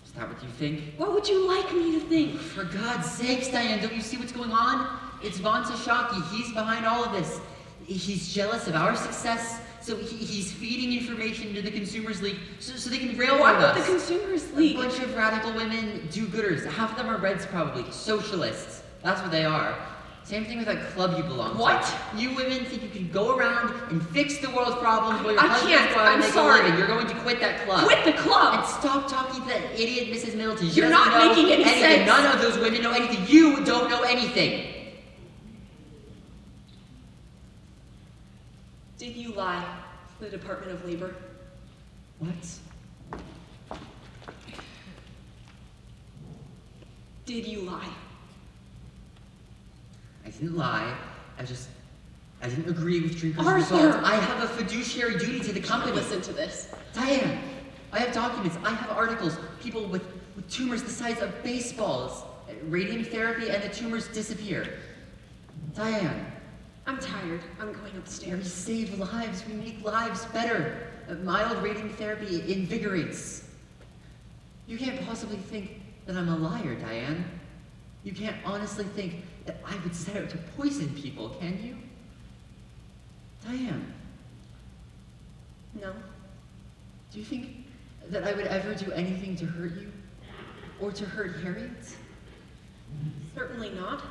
Speaker 10: Is that what you think?
Speaker 15: What would you like me to think?
Speaker 10: For God's sakes, Diane, don't you see what's going on? It's Von Sashaki. He's behind all of this. He's jealous of our success, so he's feeding information to the Consumers League so they can railroad
Speaker 15: What
Speaker 10: us.
Speaker 15: about the Consumers League?
Speaker 10: A bunch of radical women, do-gooders. Half of them are Reds, probably. Socialists. That's what they are. Same thing with that club you belong to.
Speaker 15: What?
Speaker 10: You women think you can go around and fix the world's problems while your
Speaker 15: I
Speaker 10: husbands
Speaker 15: can't.
Speaker 10: go out and
Speaker 15: I'm
Speaker 10: make
Speaker 15: sorry.
Speaker 10: a living. You're going to quit that club.
Speaker 15: Quit the club?
Speaker 10: And stop talking to that idiot Mrs. Middleton. She
Speaker 15: You're
Speaker 10: doesn't
Speaker 15: not
Speaker 10: know
Speaker 15: making any
Speaker 10: anything.
Speaker 15: sense.
Speaker 10: None of those women know anything. You don't know anything.
Speaker 15: Did you lie to the Department of Labor?
Speaker 10: What?
Speaker 15: did you lie?
Speaker 10: I didn't lie. I didn't agree with Drinker's
Speaker 15: Arthur!
Speaker 10: results. I have a fiduciary duty to the company.
Speaker 15: Listen to this.
Speaker 10: Diane, I have documents. I have articles. People with tumors the size of baseballs. Radium therapy and the tumors disappear. Diane.
Speaker 15: I'm tired. I'm going
Speaker 10: We
Speaker 15: upstairs.
Speaker 10: save lives. We make lives better. Mild radium therapy invigorates. You can't possibly think that I'm a liar, Diane. You can't honestly think that I would set out to poison people, can you? Diane.
Speaker 15: No.
Speaker 10: Do you think that I would ever do anything to hurt you? Or to hurt Harriet?
Speaker 15: Certainly not.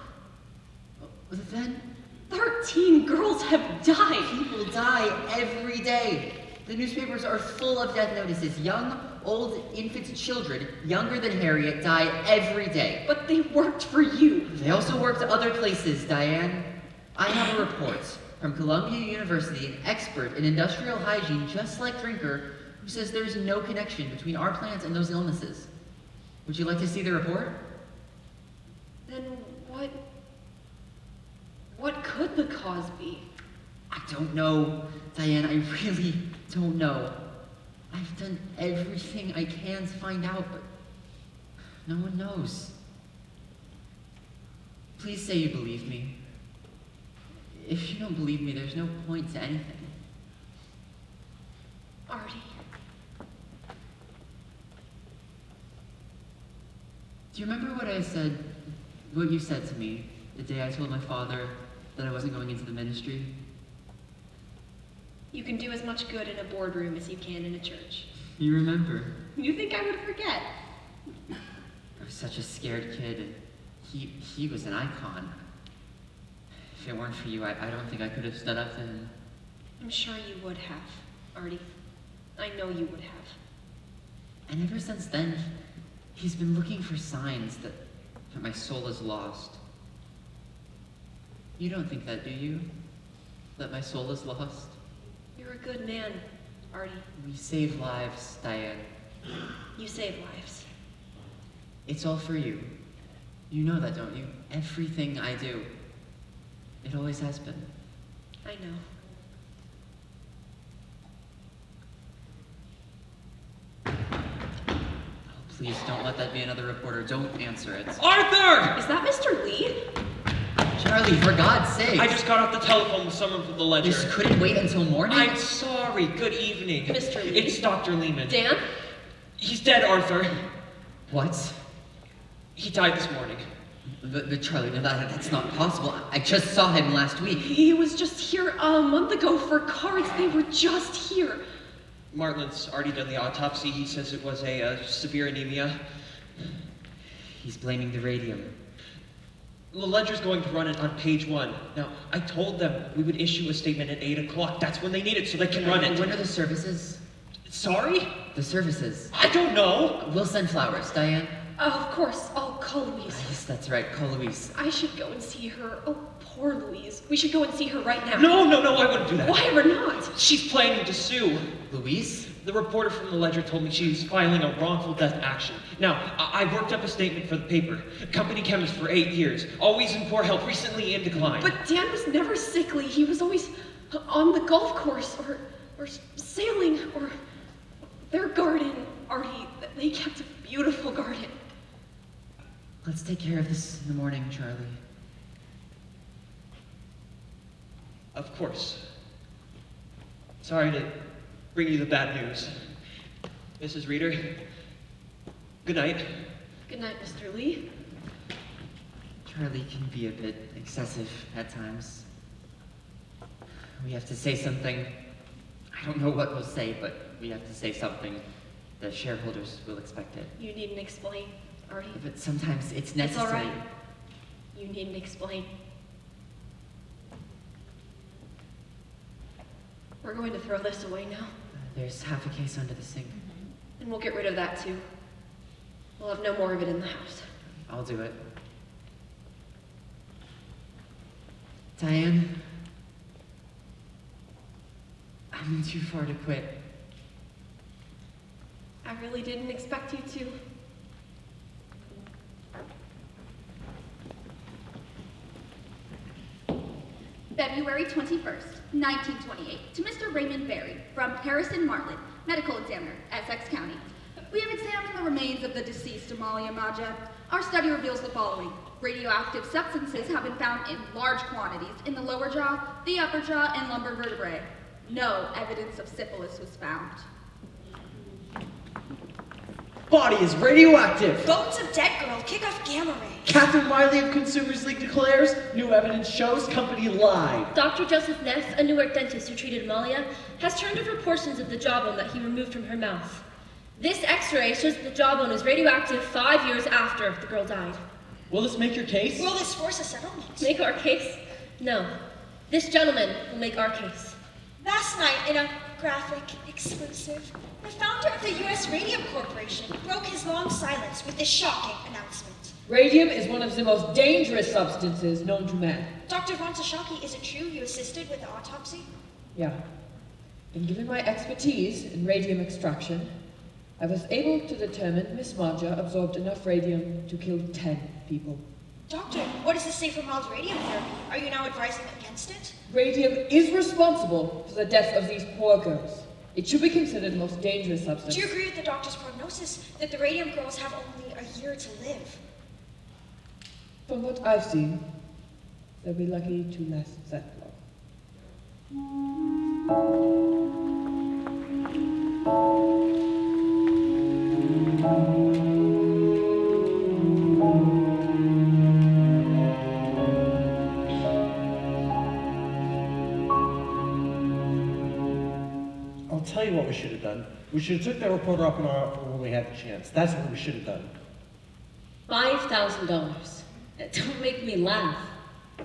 Speaker 10: Then
Speaker 15: 13 girls have died.
Speaker 10: People die every day. The newspapers are full of death notices. Young, old, infant children, younger than Harriet, die every day.
Speaker 15: But they worked for you.
Speaker 10: They also worked other places, Diane. I have a report from Columbia University, an expert in industrial hygiene just like Drinker, who says there's no connection between our plants and those illnesses. Would you like to see the report?
Speaker 15: Then what could the cause be?
Speaker 10: I don't know, Diane. I really don't know. I've done everything I can to find out, but no one knows. Please say you believe me. If you don't believe me, there's no point to anything.
Speaker 15: Artie.
Speaker 10: Do you remember what you said to me the day I told my father that I wasn't going into the ministry?
Speaker 15: You can do as much good in a boardroom as you can in a church.
Speaker 10: You remember?
Speaker 15: You think I would forget?
Speaker 10: I was such a scared kid, and he was an icon. If it weren't for you, I don't think I could have stood up to him.
Speaker 15: I'm sure you would have, Artie. I know you would have.
Speaker 10: And ever since then, he's been looking for signs that my soul is lost. You don't think that, do you? That my soul is lost?
Speaker 15: You're a good man, Artie.
Speaker 10: We save lives, Diane.
Speaker 15: You save lives.
Speaker 10: It's all for you. You know that, don't you? Everything I do. It always has been.
Speaker 15: I know.
Speaker 10: Please don't let that be another reporter. Don't answer it.
Speaker 9: Arthur!
Speaker 15: Is that Mr. Lee?
Speaker 10: Charlie, for God's sake.
Speaker 9: I just got off the telephone with someone from the Ledger.
Speaker 10: This couldn't wait until morning?
Speaker 9: I'm sorry. Good evening.
Speaker 15: Mr. Lee?
Speaker 9: It's Dr. Lehman.
Speaker 15: Dan?
Speaker 9: He's dead, Arthur.
Speaker 10: What?
Speaker 9: He died this morning.
Speaker 10: But Charlie, that's not possible. I just saw him last week.
Speaker 15: He was just here a month ago for cards. They were just here.
Speaker 9: Martlin's already done the autopsy. He says it was a severe anemia.
Speaker 10: He's blaming the radium.
Speaker 9: The Ledger's going to run it on page 1. Now, I told them we would issue a statement at 8 o'clock. That's when they need it, so they can run it.
Speaker 10: When are the services?
Speaker 9: Sorry?
Speaker 10: The services.
Speaker 9: I don't know.
Speaker 10: We'll send flowers, Diane.
Speaker 15: Of course, I'll call Louise.
Speaker 10: Yes, that's right. Call Louise.
Speaker 15: I should go and see her. Oh, poor Louise. We should go and see her right now.
Speaker 9: No, I wouldn't do that.
Speaker 15: Why ever not?
Speaker 9: She's planning to sue.
Speaker 10: Louise?
Speaker 9: The reporter from the Ledger told me she's filing a wrongful death action. Now, I worked up a statement for the paper. Company chemist for 8 years. Always in poor health, recently in decline.
Speaker 15: But Dan was never sickly. He was always on the golf course or sailing or their garden. Artie, they kept a beautiful garden.
Speaker 10: Let's take care of this in the morning, Charlie.
Speaker 9: Of course. Sorry to bring you the bad news. Mrs. Reader, good night.
Speaker 15: Good night, Mr. Lee.
Speaker 10: Charlie can be a bit excessive at times. We have to say something. I don't know what we'll say, but we have to say something. The shareholders will expect it.
Speaker 15: You needn't explain, Artie.
Speaker 10: But sometimes it's
Speaker 15: It's
Speaker 10: necessary.
Speaker 15: all right. You needn't explain. We're going to throw this away now.
Speaker 10: There's half a case under the sink.
Speaker 15: And we'll get rid of that too. We'll have no more of it in the house.
Speaker 10: I'll do it. Diane, I'm in too far to quit.
Speaker 15: I really didn't expect you to.
Speaker 20: February 21st, 1928, to Mr. Raymond Berry, from Harrison Martlet, medical examiner, Essex County. We have examined the remains of the deceased Amalia Maja. Our study reveals the following. Radioactive substances have been found in large quantities in the lower jaw, the upper jaw, and lumbar vertebrae. No evidence of syphilis was found.
Speaker 14: Body is radioactive.
Speaker 2: Bones of dead girl kick off gamma ray.
Speaker 14: Catherine Wiley of Consumers League declares new evidence shows company lied.
Speaker 5: Dr. Joseph Neff, a Newark dentist who treated Amalia, has turned over portions of the jawbone that he removed from her mouth. This x-ray shows that the jawbone is radioactive 5 years after the girl died.
Speaker 14: Will this make your case?
Speaker 2: Will this force a settlement?
Speaker 5: Make our case? No. This gentleman will make our case.
Speaker 2: Last night, in a graphic exclusive, the founder of the U.S. Radium Corporation broke his long silence with this shocking announcement.
Speaker 8: Radium is one of the most dangerous substances known to man.
Speaker 2: Dr. Von-Tashaki, is it true you assisted with the autopsy?
Speaker 8: Yeah. And given my expertise in radium extraction, I was able to determine Miss Maja absorbed enough radium to kill 10 people.
Speaker 2: Doctor, what does this say for mild radium therapy? Are you now advising against it?
Speaker 8: Radium is responsible for the death of these poor girls. It should be considered the most dangerous substance.
Speaker 2: Do you agree with the doctor's prognosis that the Radium Girls have only a year to live?
Speaker 8: From what I've seen, they'll be lucky to last that
Speaker 13: I'll tell you what we should have done. We should have took that reporter up on our offer when we had the chance. That's what we should have done.
Speaker 19: $5,000. Don't make me laugh.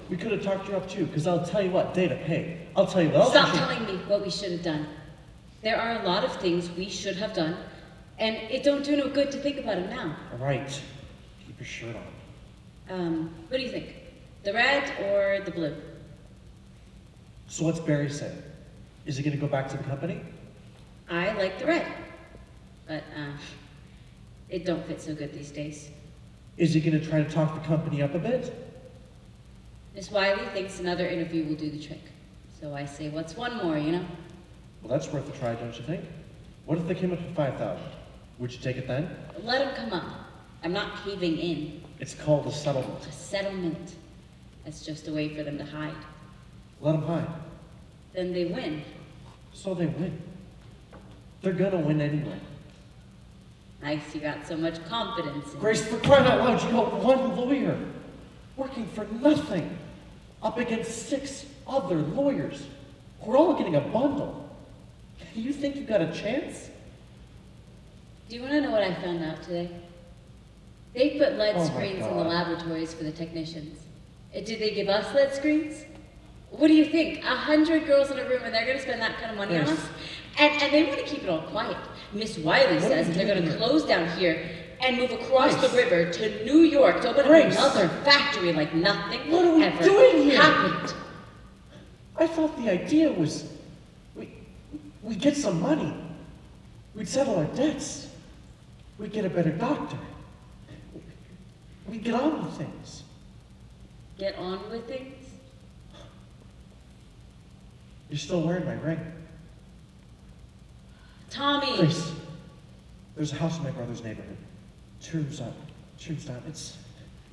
Speaker 13: We could have talked you up too, because I'll tell you what, Data paid. I'll tell you what else.
Speaker 19: Stop telling me what we should have done. There are a lot of things we should have done, and it don't do no good to think about them now.
Speaker 13: All right. Keep your shirt on.
Speaker 19: What do you think? The red or the blue?
Speaker 13: So what's Barry say? Is he going to go back to the company?
Speaker 19: I like the red, but it don't fit so good these days.
Speaker 13: Is he going to try to talk the company up a bit?
Speaker 19: Miss Wiley thinks another interview will do the trick. So I say, what's one more, you know?
Speaker 13: Well, that's worth a try, don't you think? What if they came up with 5,000? Would you take it then?
Speaker 19: Let them come up. I'm not caving in.
Speaker 13: It's called a settlement.
Speaker 19: A settlement. That's just a way for them to hide.
Speaker 13: Let them hide.
Speaker 19: Then they win.
Speaker 13: So they win. They're gonna win anyway.
Speaker 19: Nice, you got so much confidence in
Speaker 13: Grace, for crying out loud, you got one lawyer working for nothing up against 6 other lawyers who are all getting a bundle. You think you got a chance?
Speaker 19: Do you want to know what I found out today? They put lead
Speaker 13: Oh my
Speaker 19: screens in the
Speaker 13: God.
Speaker 19: laboratories for the technicians. Did they give us lead screens? What do you think? 100 girls in a room and they're going to spend that kind of money on
Speaker 13: Grace.
Speaker 19: us? And they want to keep it all quiet. Miss Wiley
Speaker 13: What are
Speaker 19: says
Speaker 13: you
Speaker 19: that they're going
Speaker 13: doing
Speaker 19: to
Speaker 13: here?
Speaker 19: close down here and move across
Speaker 13: Grace.
Speaker 19: the river to New York to open up
Speaker 13: Grace.
Speaker 19: another factory like nothing
Speaker 13: What are we
Speaker 19: ever
Speaker 13: doing here?
Speaker 19: happened.
Speaker 13: I thought the idea was we'd get some money. We'd settle our debts. We'd get a better doctor. We'd get on with things.
Speaker 19: Get on with things?
Speaker 13: You're still wearing my ring.
Speaker 19: Tommy!
Speaker 13: Grace, there's a house in my brother's neighborhood. 2 rooms up, 2 rooms down.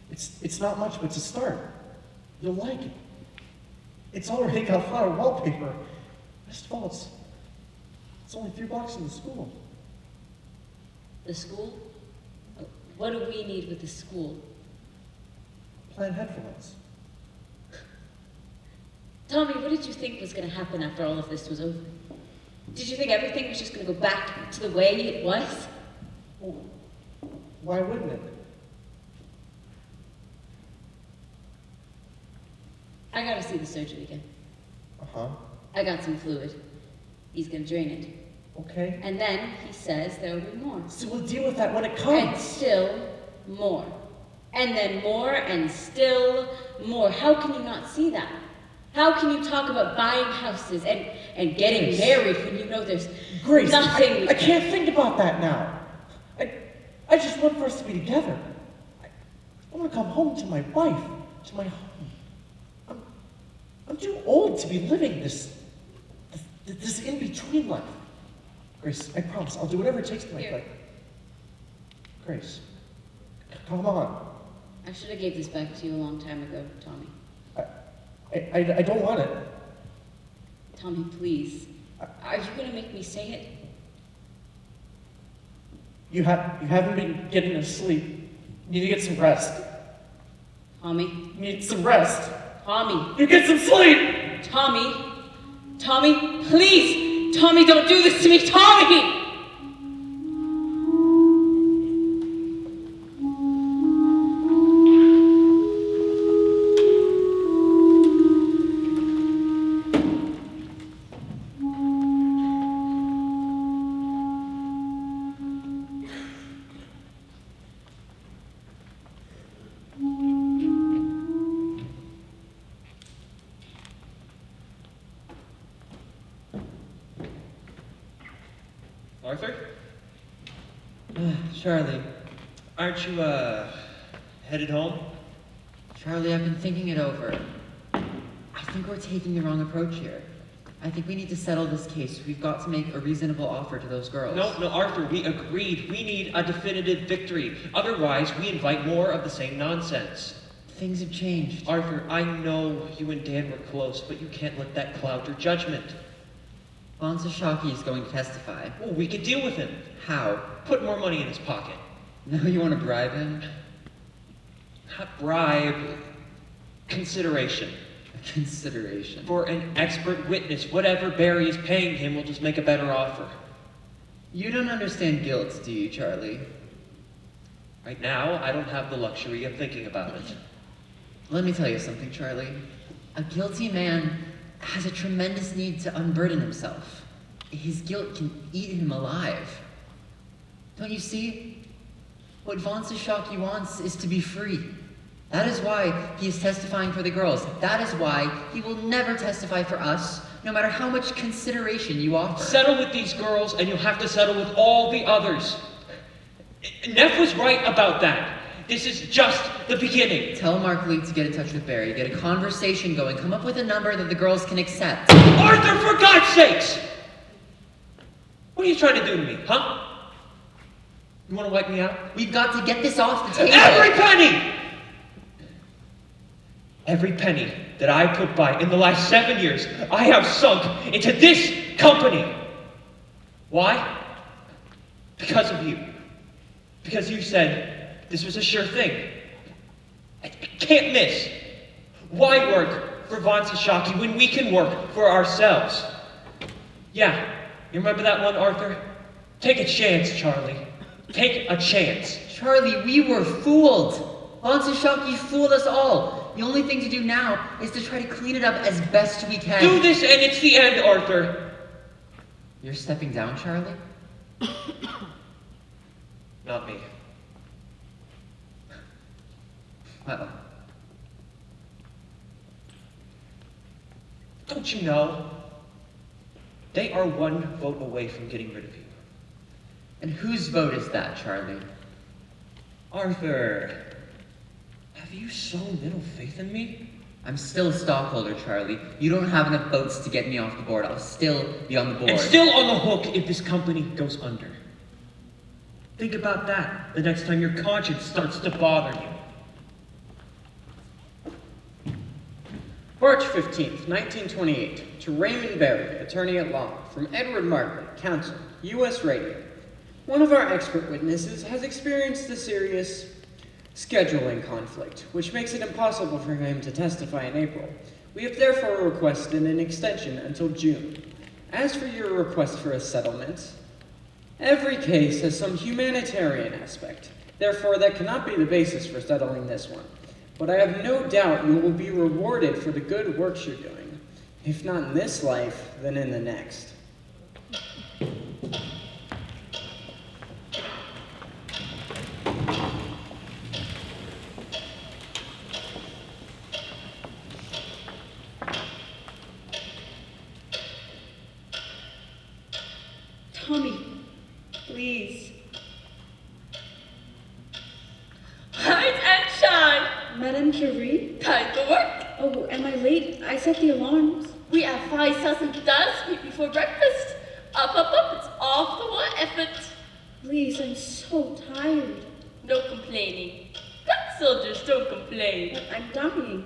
Speaker 13: It's not much, but it's a start. You'll like it. It's already got flower wallpaper. Best of all, it's only 3 blocks from the school.
Speaker 19: The school? What do we need with the school?
Speaker 13: Plan ahead for once.
Speaker 19: Tommy, what did you think was going to happen after all of this was over? Did you think everything was just going to go back to the way it was?
Speaker 13: Well, why wouldn't it?
Speaker 19: I got to see the surgeon again.
Speaker 13: Uh-huh.
Speaker 19: I got some fluid. He's going to drain it.
Speaker 13: Okay.
Speaker 19: And then he says there will be more.
Speaker 13: So we'll deal with that when it
Speaker 19: And
Speaker 13: comes.
Speaker 19: still more. And then more and still more. How can you not see that? How can you talk about buying houses and getting
Speaker 13: Grace.
Speaker 19: married when you know there's
Speaker 13: Grace,
Speaker 19: nothing?
Speaker 13: I can't think about that now. I just want for us to be together. I want to come home to my wife, to my home. I'm too old to be living this in-between life. Grace, I promise, I'll do whatever it takes to make life. Grace, come on.
Speaker 19: I should have gave this back to you a long time ago, Tommy.
Speaker 13: I don't want it.
Speaker 19: Tommy, please. Are you going to make me say it?
Speaker 13: You haven't been getting enough sleep. You need to get some rest.
Speaker 19: Tommy?
Speaker 13: You need some rest.
Speaker 19: Tommy.
Speaker 13: You get some sleep!
Speaker 19: Tommy. Tommy, please! Tommy, don't do this to me! Tommy!
Speaker 9: Arthur?
Speaker 10: Charlie.
Speaker 9: Aren't you, headed home?
Speaker 10: Charlie, I've been thinking it over. I think we're taking the wrong approach here. I think we need to settle this case. We've got to make a reasonable offer to those girls.
Speaker 9: No, Arthur, we agreed. We need a definitive victory. Otherwise, we invite more of the same nonsense.
Speaker 10: Things have changed.
Speaker 9: Arthur, I know you and Dan were close, but you can't let that cloud your judgment.
Speaker 10: Von Sashaki is going to testify.
Speaker 9: Well, we could deal with him.
Speaker 10: How?
Speaker 9: Put more money in his pocket.
Speaker 10: No, you want to bribe him?
Speaker 9: Not bribe. Consideration.
Speaker 10: Consideration.
Speaker 9: For an expert witness. Whatever Barry is paying him, we'll just make a better offer.
Speaker 10: You don't understand guilt, do you, Charlie?
Speaker 9: Right now, I don't have the luxury of thinking about it.
Speaker 10: Let me tell you something, Charlie. A guilty man has a tremendous need to unburden himself. His guilt can eat him alive. Don't you see? What Von Sashaki wants is to be free. That is why he is testifying for the girls. That is why he will never testify for us, no matter how much consideration you offer.
Speaker 9: Settle with these girls, and you'll have to settle with all the others. Neff was right about that. This is just the beginning.
Speaker 10: Tell Mark Lee to get in touch with Barry, get a conversation going, come up with a number that the girls can accept.
Speaker 9: Arthur, for God's sakes! What are you trying to do to me, huh? You want to wipe me out?
Speaker 10: We've got to get this off the table.
Speaker 9: Every penny! Every penny that I put by in the last 7 years, I have sunk into this company. Why? Because of you. Because you said this was a sure thing. I can't miss. Why work for Von Sashaki when we can work for ourselves? Yeah, you remember that one, Arthur? Take a chance, Charlie. Take a chance.
Speaker 10: Charlie, we were fooled. Von Sashaki fooled us all. The only thing to do now is to try to clean it up as best we can.
Speaker 9: Do this and it's the end, Arthur.
Speaker 10: You're stepping down, Charlie?
Speaker 9: Not me.
Speaker 10: Well.
Speaker 9: Don't you know? They are one vote away from getting rid of you.
Speaker 10: And whose vote is that, Charlie?
Speaker 9: Arthur, have you so little faith in me?
Speaker 10: I'm still a stockholder, Charlie. You don't have enough votes to get me off the board. I'll still be on the board.
Speaker 9: And still on the hook if this company goes under. Think about that the next time your conscience starts to bother you.
Speaker 7: March 15th, 1928, to Raymond Berry, attorney at law, from Edward Margaret, counsel, U.S. Radio. One of our expert witnesses has experienced a serious scheduling conflict, which makes it impossible for him to testify in April. We have therefore requested an extension until June. As for your request for a settlement, every case has some humanitarian aspect. Therefore, that cannot be the basis for settling this one. But I have no doubt you will be rewarded for the good works you're doing. If not in this life, then in the next.
Speaker 19: Tommy, please.
Speaker 11: Rise and shine.
Speaker 19: Madame Curie?
Speaker 11: Time to work.
Speaker 19: Oh, am I late? I set the alarms.
Speaker 11: We have 5,000 dollars before breakfast. Up, it's off the war effort.
Speaker 19: Please, I'm so tired.
Speaker 11: No complaining. Good soldiers don't complain.
Speaker 19: I'm dying.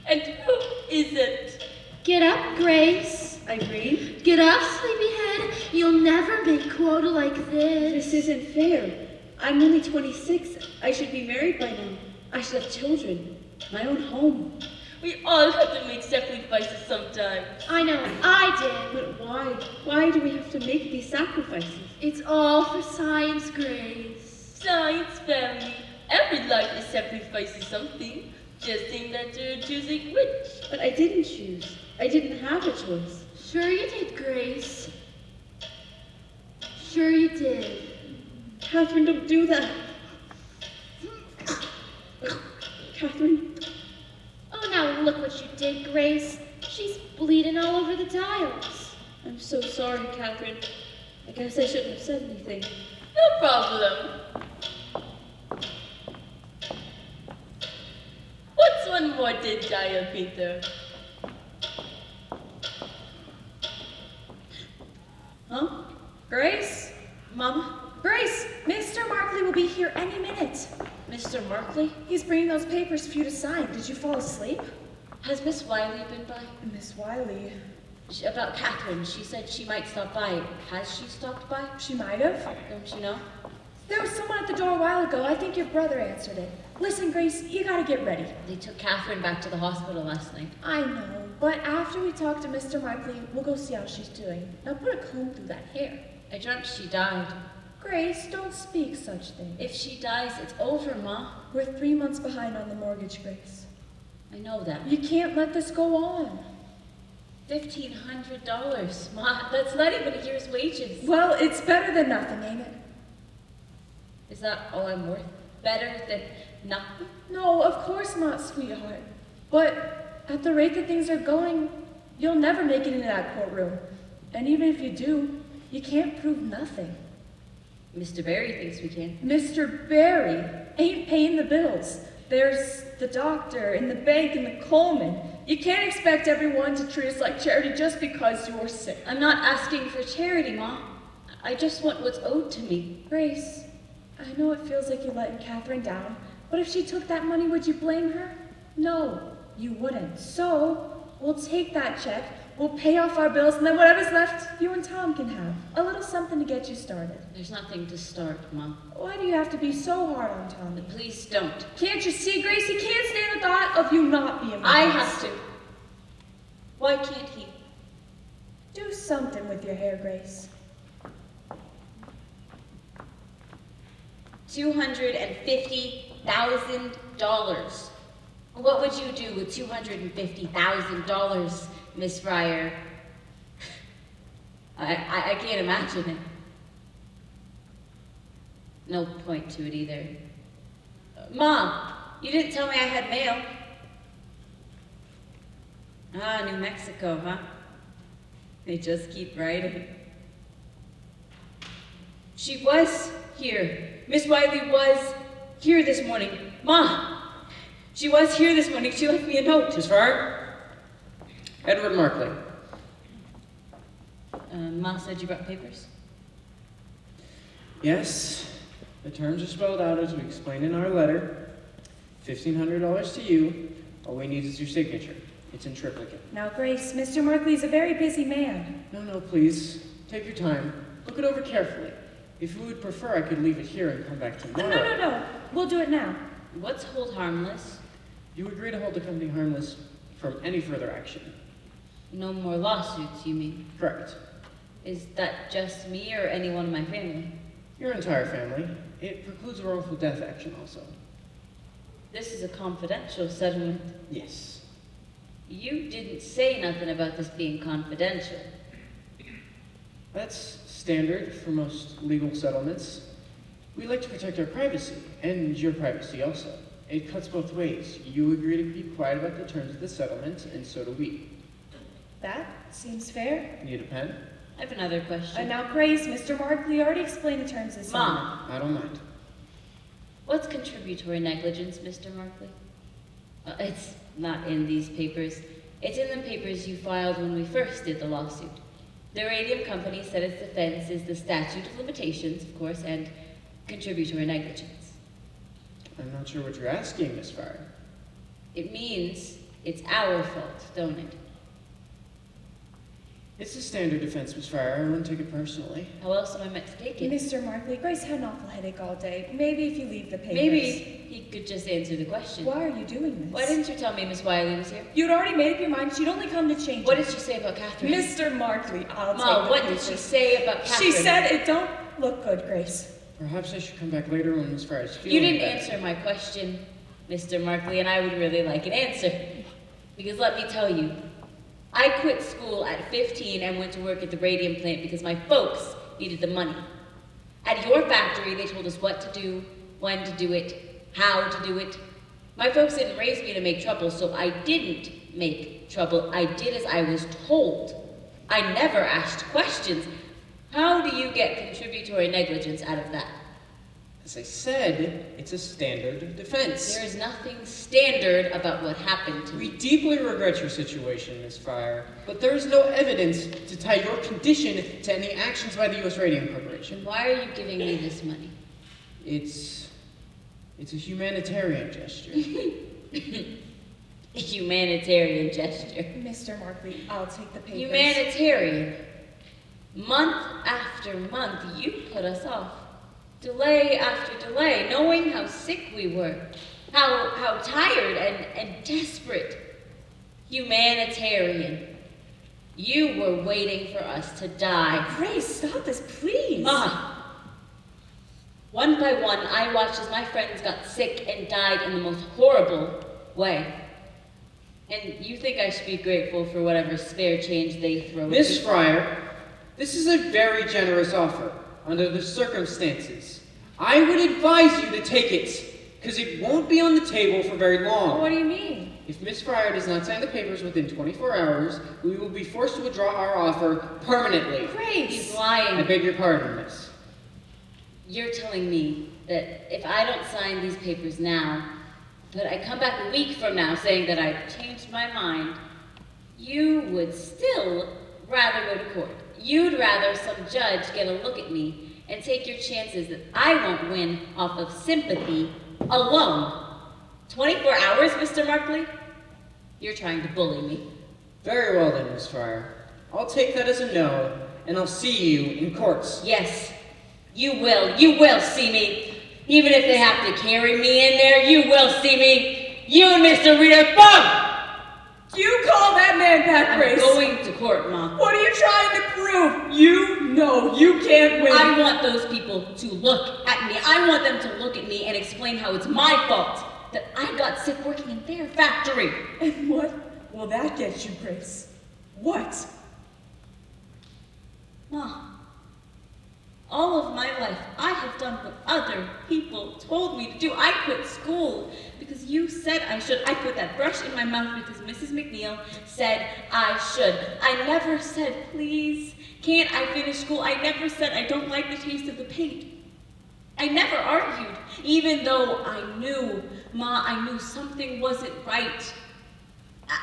Speaker 11: And who isn't?
Speaker 5: Get up, Grace.
Speaker 19: I agree.
Speaker 5: Get up, sleepyhead. You'll never make quota like this.
Speaker 19: This isn't fair. I'm only 26. I should be married by now. I should have children. My own home.
Speaker 11: We all have to make sacrifices sometimes.
Speaker 5: I know, I did.
Speaker 19: But why? Why do we have to make these sacrifices?
Speaker 5: It's all for science, Grace.
Speaker 11: Science, family. Every life is sacrificing something. Just think that you're choosing which.
Speaker 19: But I didn't choose. I didn't have a choice.
Speaker 5: Sure you did, Grace. Sure you did.
Speaker 19: Catherine, don't do that. Catherine.
Speaker 5: Oh, now look what you did, Grace. She's bleeding all over the tiles.
Speaker 19: I'm so sorry, Catherine. I guess I shouldn't have said anything.
Speaker 11: No problem. What's one more dead child, Peter?
Speaker 12: Huh? Grace?
Speaker 19: Mama?
Speaker 12: Grace, Mr. Markley will be here any minute.
Speaker 19: Mr. Markley?
Speaker 12: He's bringing those papers for you to sign. Did you fall asleep?
Speaker 19: Has Miss Wiley been by?
Speaker 12: Miss Wiley?
Speaker 19: About Catherine. She said she might stop by. Has she stopped by?
Speaker 12: She might have.
Speaker 19: Don't you know?
Speaker 12: There was someone at the door a while ago. I think your brother answered it. Listen, Grace, you gotta get ready.
Speaker 19: They took Catherine back to the hospital last night.
Speaker 12: I know, but after we talk to Mr. Markley, we'll go see how she's doing. Now put a comb through that hair.
Speaker 19: I dreamt she died.
Speaker 12: Grace, don't speak such things.
Speaker 19: If she dies, it's over, Ma.
Speaker 12: We're 3 months behind on the mortgage, Grace.
Speaker 19: I know that.
Speaker 12: You can't let this go on.
Speaker 19: $1,500, Ma. That's not even a year's wages.
Speaker 12: Well, it's better than nothing, ain't it?
Speaker 19: Is that all I'm worth? Better than nothing?
Speaker 12: No, of course not, sweetheart. But at the rate that things are going, you'll never make it into that courtroom. And even if you do, you can't prove nothing.
Speaker 19: Mr. Barry thinks we can.
Speaker 12: Mr. Barry ain't paying the bills. There's the doctor and the bank and the Coleman. You can't expect everyone to treat us like charity just because you're sick.
Speaker 19: I'm not asking for charity, Ma. I just want what's owed to me.
Speaker 12: Grace, I know it feels like you're letting Catherine down, but if she took that money, would you blame her? No, you wouldn't. So, we'll take that check, we'll pay off our bills, and then whatever's left, you and Tom can have. A little something to get you started.
Speaker 19: There's nothing to start, Mom.
Speaker 12: Why do you have to be so hard on Tommy?
Speaker 19: Please don't.
Speaker 12: Can't you see, Grace? He can't stand the thought of you not being with
Speaker 19: I
Speaker 12: us.
Speaker 19: have to. Why can't he?
Speaker 12: Do something with your hair, Grace.
Speaker 19: $250,000. What would you do with $250,000, Miss Fryer? I can't imagine it. No point to it either. Mom, you didn't tell me I had mail. Ah, New Mexico, huh? They just keep writing. She was here. Miss Wiley was here this morning. Ma, she was here this morning. She left me a note.
Speaker 7: Miss Fryer? Edward Markley.
Speaker 19: Ma said you brought papers?
Speaker 7: Yes. The terms are spelled out as we explained in our letter. $1,500 to you. All we need is your signature. It's in triplicate.
Speaker 12: Now, Grace, Mr. Markley's a very busy man.
Speaker 7: No, please. Take your time. Look it over carefully. If you would prefer, I could leave it here and come back tomorrow.
Speaker 12: No. We'll do it now.
Speaker 19: What's hold harmless?
Speaker 7: You agree to hold the company harmless from any further action.
Speaker 19: No more lawsuits, you mean?
Speaker 7: Correct.
Speaker 19: Is that just me or anyone in my family?
Speaker 7: Your entire family. It precludes a wrongful death action also.
Speaker 19: This is a confidential settlement.
Speaker 7: Yes.
Speaker 19: You didn't say nothing about this being confidential.
Speaker 7: That's standard for most legal settlements. We like to protect our privacy, and your privacy also. It cuts both ways. You agree to keep quiet about the terms of the settlement, and so do we.
Speaker 12: That seems fair.
Speaker 7: Need a pen?
Speaker 19: I have another question.
Speaker 12: Now, Grace, Mr. Markley already explained the terms of the settlement.
Speaker 19: Mom.
Speaker 7: I don't mind.
Speaker 19: What's contributory negligence, Mr. Markley? It's not in these papers. It's in the papers you filed when we first did the lawsuit. The Radium Company said its defense is the statute of limitations, of course, and contributory negligence.
Speaker 7: I'm not sure what you're asking, Miss Fryer.
Speaker 19: It means it's our fault, don't it?
Speaker 7: It's a standard defense, Miss Fryer. I wouldn't take it personally.
Speaker 19: How else am I meant to take it?
Speaker 12: Mr. Markley, Grace had an awful headache all day. Maybe if you leave the papers.
Speaker 19: Maybe he could just answer the question.
Speaker 12: Why are you doing this?
Speaker 19: Why didn't you tell me Miss Wiley was here?
Speaker 12: You'd already made up your mind. She'd only come to change
Speaker 19: What
Speaker 12: it.
Speaker 19: did she say about Catherine?
Speaker 12: Mr. Markley, I'll take
Speaker 19: Ma,
Speaker 12: the
Speaker 19: what
Speaker 12: papers.
Speaker 19: did she say about Catherine?
Speaker 12: She said it don't look good, Grace.
Speaker 7: Perhaps I should come back later when Miss Fryer's feeling
Speaker 19: You didn't
Speaker 7: better.
Speaker 19: answer my question, Mr. Markley, and I would really like an answer. Because let me tell you, I quit school at 15 and went to work at the radium plant because my folks needed the money. At your factory, they told us what to do, when to do it, how to do it. My folks didn't raise me to make trouble, so I didn't make trouble. I did as I was told. I never asked questions. How do you get contributory negligence out of that?
Speaker 7: As I said, it's a standard of defense.
Speaker 19: There is nothing standard about what happened to me.
Speaker 7: We deeply regret your situation, Miss Fryer, but there is no evidence to tie your condition to any actions by the U.S. Radium Corporation.
Speaker 19: Then why are you giving me this money?
Speaker 7: It's a humanitarian gesture.
Speaker 19: A humanitarian gesture.
Speaker 12: Mr. Markley, I'll take the papers.
Speaker 19: Humanitarian. Month after month, you put us off. Delay after delay, knowing how sick we were, how tired and desperate. Humanitarian. You were waiting for us to die.
Speaker 12: Grace, stop this, please.
Speaker 19: Ma. One by one, I watched as my friends got sick and died in the most horrible way. And you think I should be grateful for whatever spare change they throw at
Speaker 7: Miss
Speaker 19: me?
Speaker 7: Fryer, this is a very generous offer under the circumstances. I would advise you to take it, because it won't be on the table for very long.
Speaker 12: What do you mean?
Speaker 7: If Miss Fryer does not sign the papers within 24 hours, we will be forced to withdraw our offer permanently.
Speaker 12: Grace!
Speaker 19: He's lying.
Speaker 7: I beg your pardon, Miss.
Speaker 19: You're telling me that if I don't sign these papers now, but I come back a week from now saying that I've changed my mind, you would still rather go to court. You'd rather some judge get a look at me and take your chances that I won't win off of sympathy alone. 24 hours, Mr. Markley? You're trying to bully me.
Speaker 7: Very well then, Miss Fryer. I'll take that as a no, and I'll see you in courts.
Speaker 19: Yes, you will. You will see me. Even if they have to carry me in there, you will see me. You and Mr. Rita both!
Speaker 12: You call that man that, Grace?
Speaker 19: I'm going to court, Mom.
Speaker 12: What are you trying to prove? You know you can't win.
Speaker 19: I want those people to look at me. I want them to look at me and explain how it's my fault that I got sick working in their factory.
Speaker 12: And what will that get you, Grace? What?
Speaker 19: Mom, all of my life, I have done what other people told me to do. I quit school because you said I should. I put that brush in my mouth because Mrs. McNeil said I should. I never said, please, can't I finish school? I never said I don't like the taste of the paint. I never argued, even though I knew, Ma, I knew something wasn't right.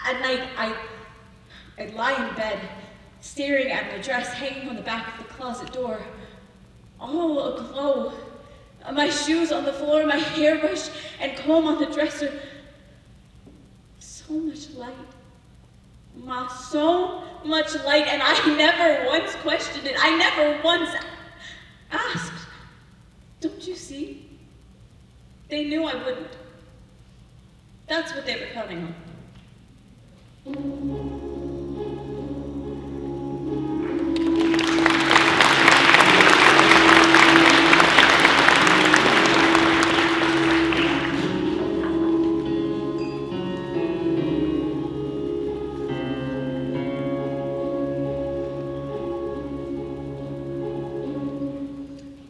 Speaker 19: At night, I'd lie in bed, staring at my dress hanging on the back of the closet door, all aglow. My shoes on the floor, my hairbrush and comb on the dresser. So much light. Ma, so much light, and I never once questioned it. I never once asked. Don't you see? They knew I wouldn't. That's what they were counting on.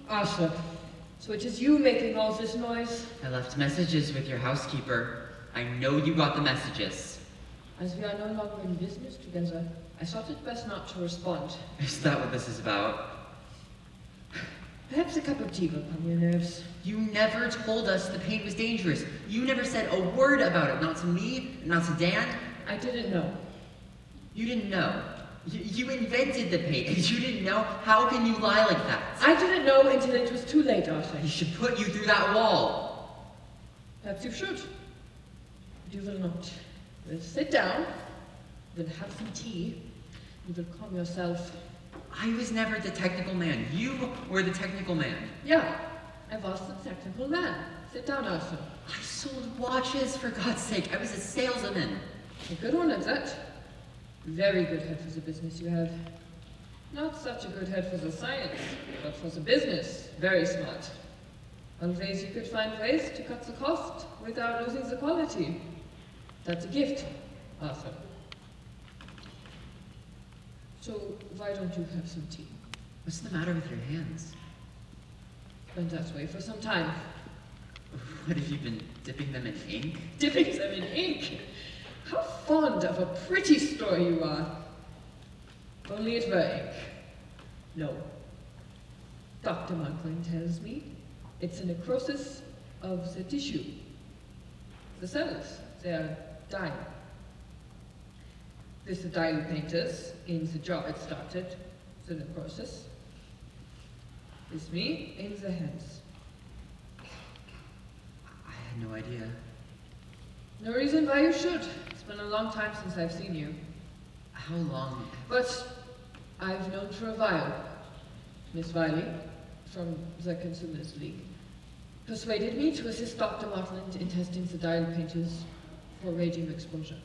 Speaker 8: Asha, so it is you making all this noise?
Speaker 10: I left messages with your housekeeper. I know you got the messages.
Speaker 8: As we are no longer in business together, I thought it best not to respond.
Speaker 10: Is that what this is about?
Speaker 8: Perhaps a cup of tea will calm your nerves.
Speaker 10: You never told us the paint was dangerous. You never said a word about it, not to me, not to Dan.
Speaker 8: I didn't know.
Speaker 10: You didn't know. You invented the paint, and you didn't know? How can you lie like that?
Speaker 8: I didn't know until it was too late, Arthur.
Speaker 10: He should put you through that wall.
Speaker 8: Perhaps you should. But you will not. You will sit down, you will have some tea, you will calm yourself.
Speaker 10: I was never the technical man. You were the technical man.
Speaker 8: Yeah, I was the technical man. Sit down, Arthur.
Speaker 10: I sold watches, for God's sake. I was a salesman.
Speaker 8: A good one at that. Very good head for the business you have. Not such a good head for the science, but for the business, very smart. Always you could find ways to cut the cost without losing the quality. That's a gift, Arthur. So why don't you have some tea?
Speaker 10: What's the matter with your hands?
Speaker 8: Been that way for some time.
Speaker 10: What, have you been dipping them in ink?
Speaker 8: Dipping them in ink? How fond of a pretty story you are. Only it were ink. No. Dr. Marklin tells me it's a necrosis of the tissue. The cells, they are dying. This the dial painters, in the jar it started, the necrosis. This me, in the hands.
Speaker 10: I had no idea.
Speaker 8: No reason why you should. It's been a long time since I've seen you.
Speaker 10: How long?
Speaker 8: But I've known for a while. Miss Wiley, from the Consumers League, persuaded me to assist Dr. Martland in testing the dial painters for radium exposure.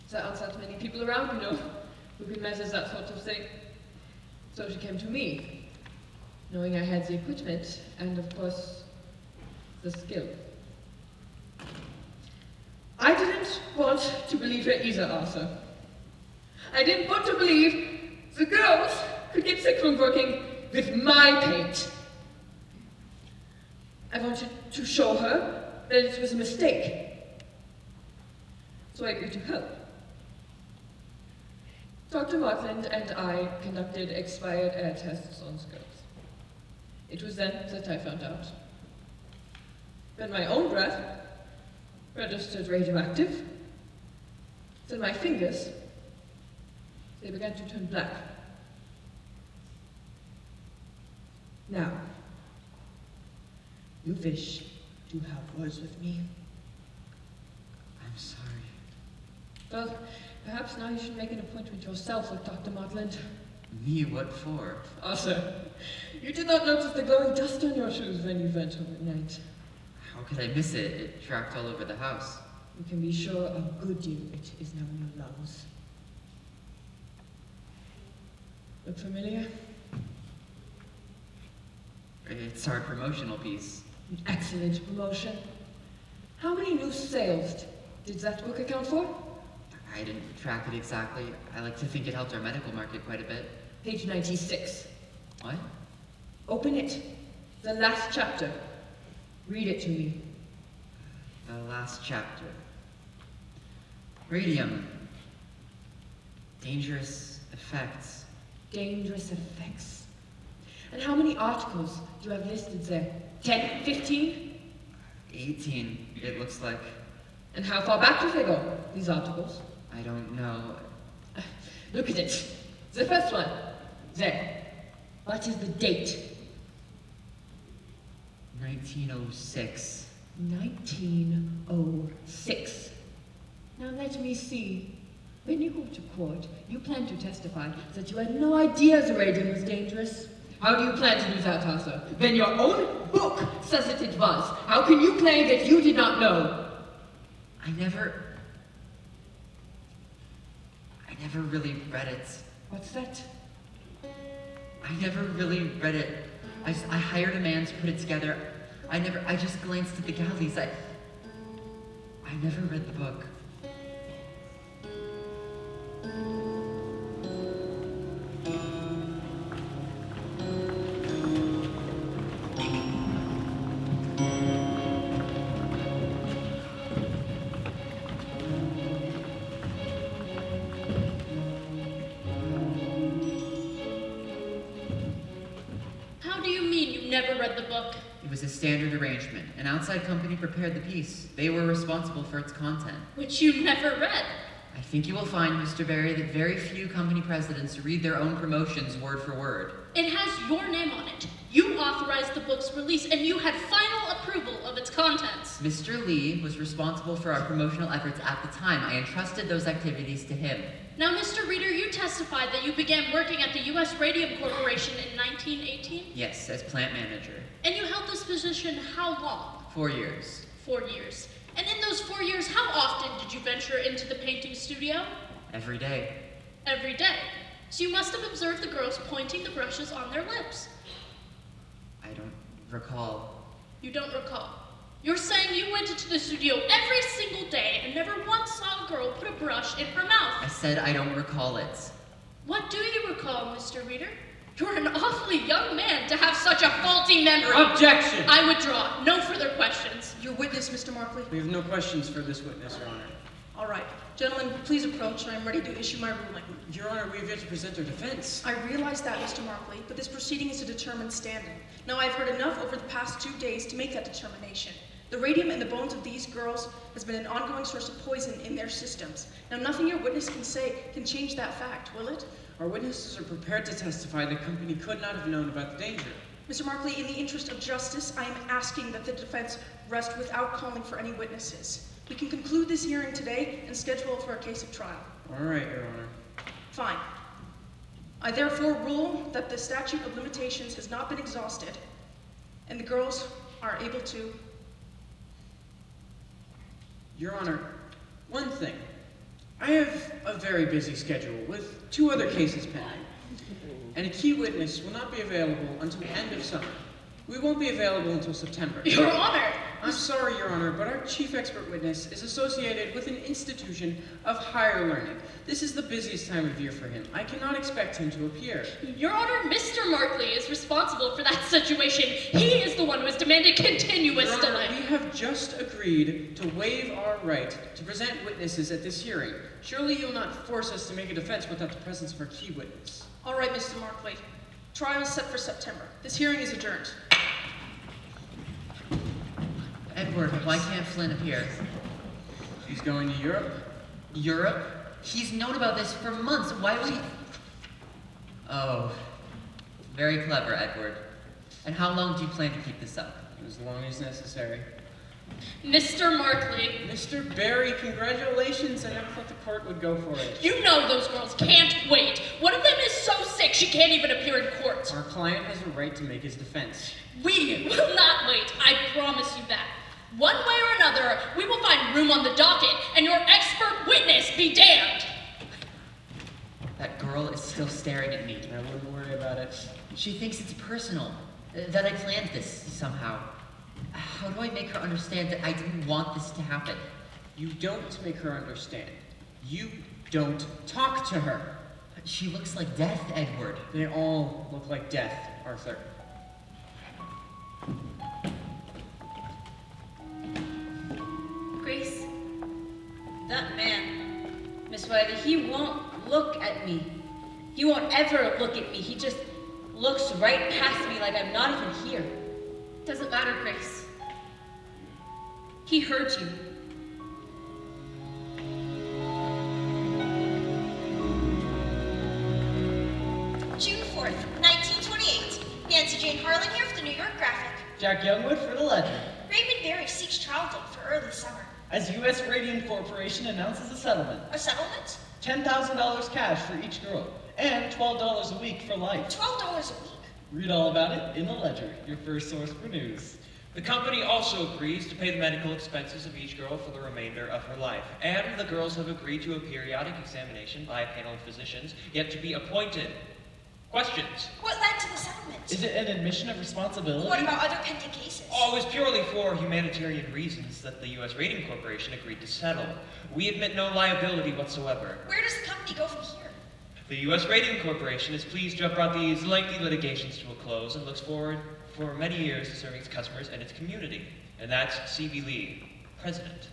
Speaker 8: There aren't that many people around, you know, who can measure that sort of thing. So she came to me, knowing I had the equipment and, of course, the skill. I didn't want to believe her either, Arthur. I didn't want to believe the girls could get sick from working with my paint. I wanted to show her that it was a mistake. So I agreed to help. Dr. Markland and I conducted expired air tests on the girls. It was then that I found out. When my own breath registered radioactive, then my fingers, they began to turn black. Now, you wish to have words with me?
Speaker 10: I'm sorry.
Speaker 8: Well, perhaps now you should make an appointment yourself with Dr. Martland.
Speaker 10: Me? What for?
Speaker 8: Arthur, you did not notice the glowing dust on your shoes when you went home at night.
Speaker 10: How could I miss it? It tracked all over the house.
Speaker 8: You can be sure a good deal of it is now in your lungs. Look familiar?
Speaker 10: It's our promotional piece.
Speaker 8: An excellent promotion. How many new sales did that book account for?
Speaker 10: I didn't track it exactly. I like to think it helped our medical market quite a bit.
Speaker 8: Page 96.
Speaker 10: What?
Speaker 8: Open it. The last chapter. Read it to me.
Speaker 10: The last chapter. Radium. Dangerous effects.
Speaker 8: Dangerous effects. And how many articles do you have listed there? 10? 15?
Speaker 10: 18, it looks like.
Speaker 8: And how far back do they go, these articles?
Speaker 10: I don't know.
Speaker 8: Look at it. The first one. There. What is the date?
Speaker 10: 1906.
Speaker 8: 1906. Now let me see. When you go to court, you plan to testify that you had no idea the radium was dangerous. How do you plan to do that, Arthur? When your own book says that it was. How can you claim that you did not know?
Speaker 10: I never really read it.
Speaker 8: What's that?
Speaker 10: I never really read it. I hired a man to put it together. I just glanced at the galleys. I never read the book.
Speaker 11: How do you
Speaker 10: was a standard arrangement. An outside company prepared the piece. They were responsible for its content.
Speaker 5: Which you never read.
Speaker 10: I think you will find, Mr. Barry, that very few company presidents read their own promotions word for word.
Speaker 5: It has your name on it. You authorized the book's release, and you had final approval of its contents.
Speaker 10: Mr. Lee was responsible for our promotional efforts at the time. I entrusted those activities to him.
Speaker 5: Now, Mr. Reader, you testified that you began working at the U.S. Radium Corporation in 1918?
Speaker 10: Yes, as plant manager.
Speaker 5: And you held this position how long?
Speaker 10: 4 years.
Speaker 5: 4 years. And in those 4 years, how often did you venture into the painting studio?
Speaker 10: Every day.
Speaker 5: Every day. So you must have observed the girls pointing the brushes on their lips.
Speaker 10: I don't recall.
Speaker 5: You don't recall. You're saying you went into the studio every single day and never once saw a girl put a brush in her mouth.
Speaker 10: I said I don't recall it.
Speaker 5: What do you recall, Mr. Reader? You're an awfully young man to have such a faulty memory.
Speaker 7: Objection!
Speaker 5: I withdraw. No further questions.
Speaker 16: Your witness, Mr. Markley.
Speaker 7: We have no questions for this witness, Your Honor.
Speaker 16: All right. Gentlemen, please approach. I am ready to issue my ruling.
Speaker 7: Your Honor, we have yet to present our defense.
Speaker 16: I realize that, Mr. Markley, but this proceeding is to determine standing. Now, I've heard enough over the past 2 days to make that determination. The radium in the bones of these girls has been an ongoing source of poison in their systems. Now, nothing your witness can say can change that fact, will it?
Speaker 7: Our witnesses are prepared to testify the company could not have known about the danger.
Speaker 16: Mr. Markley, in the interest of justice, I am asking that the defense rest without calling for any witnesses. We can conclude this hearing today and schedule it for a case of trial.
Speaker 7: All right, Your Honor.
Speaker 16: Fine. I therefore rule that the statute of limitations has not been exhausted, and the girls are able to...
Speaker 7: Your Honor, one thing. I have a very busy schedule with 2 other cases pending, and a key witness will not be available until the end of summer. We won't be available until September.
Speaker 5: Your Honor!
Speaker 7: I'm sorry, Your Honor, but our chief expert witness is associated with an institution of higher learning. This is the busiest time of year for him. I cannot expect him to appear.
Speaker 5: Your Honor, Mr. Markley is responsible for that situation. He is the one who has demanded continuous
Speaker 7: Your Honor,
Speaker 5: delay.
Speaker 7: we have just agreed to waive our right to present witnesses at this hearing. Surely you'll not force us to make a defense without the presence of our key witness.
Speaker 16: All right, Mr. Markley. Trial is set for September. This hearing is adjourned.
Speaker 10: Edward, why can't Flynn appear?
Speaker 7: He's going to Europe.
Speaker 10: Europe? He's known about this for months. Why would he... Oh. Very clever, Edward. And how long do you plan to keep this up?
Speaker 7: As long as necessary.
Speaker 5: Mr. Markley.
Speaker 7: Mr. Barry, congratulations. I never thought the court would go for it.
Speaker 5: You know those girls can't wait. One of them is so sick she can't even appear in court.
Speaker 7: Our client has a right to make his defense.
Speaker 5: We will not wait. I promise you that. One way or another, we will find room on the docket, and your expert witness be damned.
Speaker 10: That girl is still staring at me.
Speaker 7: I wouldn't worry about it.
Speaker 10: She thinks it's personal, that I planned this somehow. How do I make her understand that I didn't want this to happen?
Speaker 7: You don't make her understand. You don't talk to her.
Speaker 10: She looks like death, Edward.
Speaker 7: They all look like death, Arthur.
Speaker 19: Grace, that man, Miss Wiley, he won't look at me. He won't ever look at me. He just looks right past me like I'm not even here.
Speaker 5: Doesn't matter, Grace.
Speaker 19: He heard you.
Speaker 2: June 4th, 1928. Nancy Jane Harlan here for the New York Graphic.
Speaker 14: Jack Youngwood for the Ledger.
Speaker 2: Raymond Barry seeks trial date for early summer.
Speaker 14: As U.S. Radium Corporation announces a settlement.
Speaker 2: A settlement?
Speaker 14: $10,000 cash for each girl, and $12 a week for life.
Speaker 2: $12 a week?
Speaker 14: Read all about it in the Ledger, your first source for news.
Speaker 9: The company also agrees to pay the medical expenses of each girl for the remainder of her life. And the girls have agreed to a periodic examination by a panel of physicians yet to be appointed. Questions?
Speaker 2: What led to the settlement?
Speaker 14: Is it an admission of responsibility?
Speaker 2: What about other pending cases?
Speaker 9: Oh, it was purely for humanitarian reasons that the U.S. Radium Corporation agreed to settle. We admit no liability whatsoever.
Speaker 2: Where does the company go from here?
Speaker 9: The U.S. Radium Corporation is pleased to have brought these lengthy litigations to a close and looks forward for many years to serving its customers and its community. And that's C.B. Lee, President.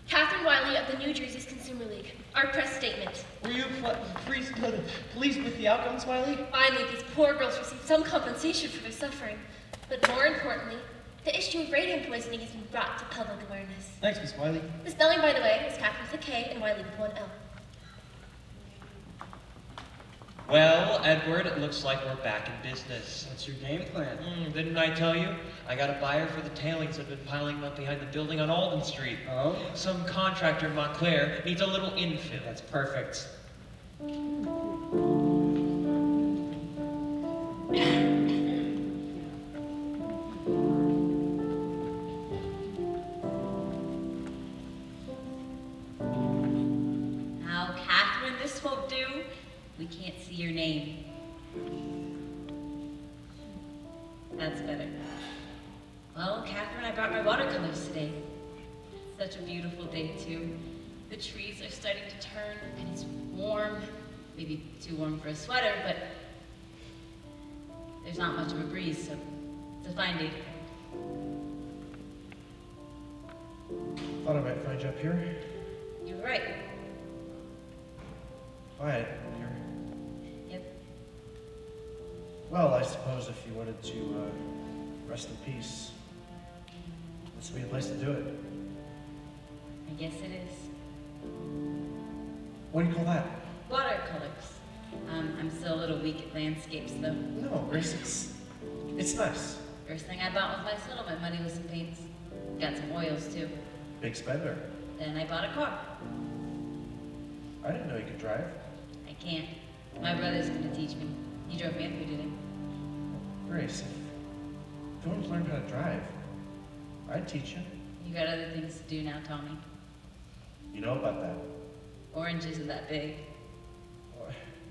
Speaker 5: Catherine Wiley of the New Jersey's Consumer League. Our press statement.
Speaker 14: Were you pleased with the outcomes, Wiley?
Speaker 5: Finally, these poor girls received some compensation for their suffering. But more importantly, The issue of radium poisoning has been brought to public awareness.
Speaker 14: Thanks, Miss Wiley.
Speaker 5: The spelling, by the way, is Catherine with a K and Wiley with one L.
Speaker 9: Well, Edward, it looks like we're back in business.
Speaker 14: What's your game plan?
Speaker 9: Didn't I tell you? I got a buyer for the tailings that have been piling up behind the building on Alden Street.
Speaker 14: Oh?
Speaker 9: Some contractor in Montclair needs a little infill.
Speaker 14: That's perfect.
Speaker 4: Now, Catherine, this won't do. We can't see your name. That's better. Well, Catherine, I brought my watercolors today. Such a beautiful day, too. The trees are starting to turn, and it's warm. Maybe too warm for a sweater, but there's not much of a breeze, so it's a fine day to paint.
Speaker 13: Thought I might find you up here.
Speaker 4: You were right.
Speaker 13: Quiet here.
Speaker 4: Yep.
Speaker 13: Well, I suppose if you wanted to rest in peace, this would be the place to do it.
Speaker 4: I guess it is.
Speaker 13: What do you call that?
Speaker 4: Watercolors. I'm still a little weak at landscapes, though.
Speaker 13: No, Grace, it's nice.
Speaker 4: First thing I bought with my settlement money was some paints. Got some oils, too.
Speaker 13: Big spender.
Speaker 4: Then I bought a car.
Speaker 13: I didn't know you could drive.
Speaker 4: I can't. My brother's gonna teach me. He drove me up here today.
Speaker 13: Grace, if you wanted to learn how to drive, I'd teach you.
Speaker 4: You got other things to do now, Tommy.
Speaker 13: You know about that.
Speaker 4: Orange isn't that big.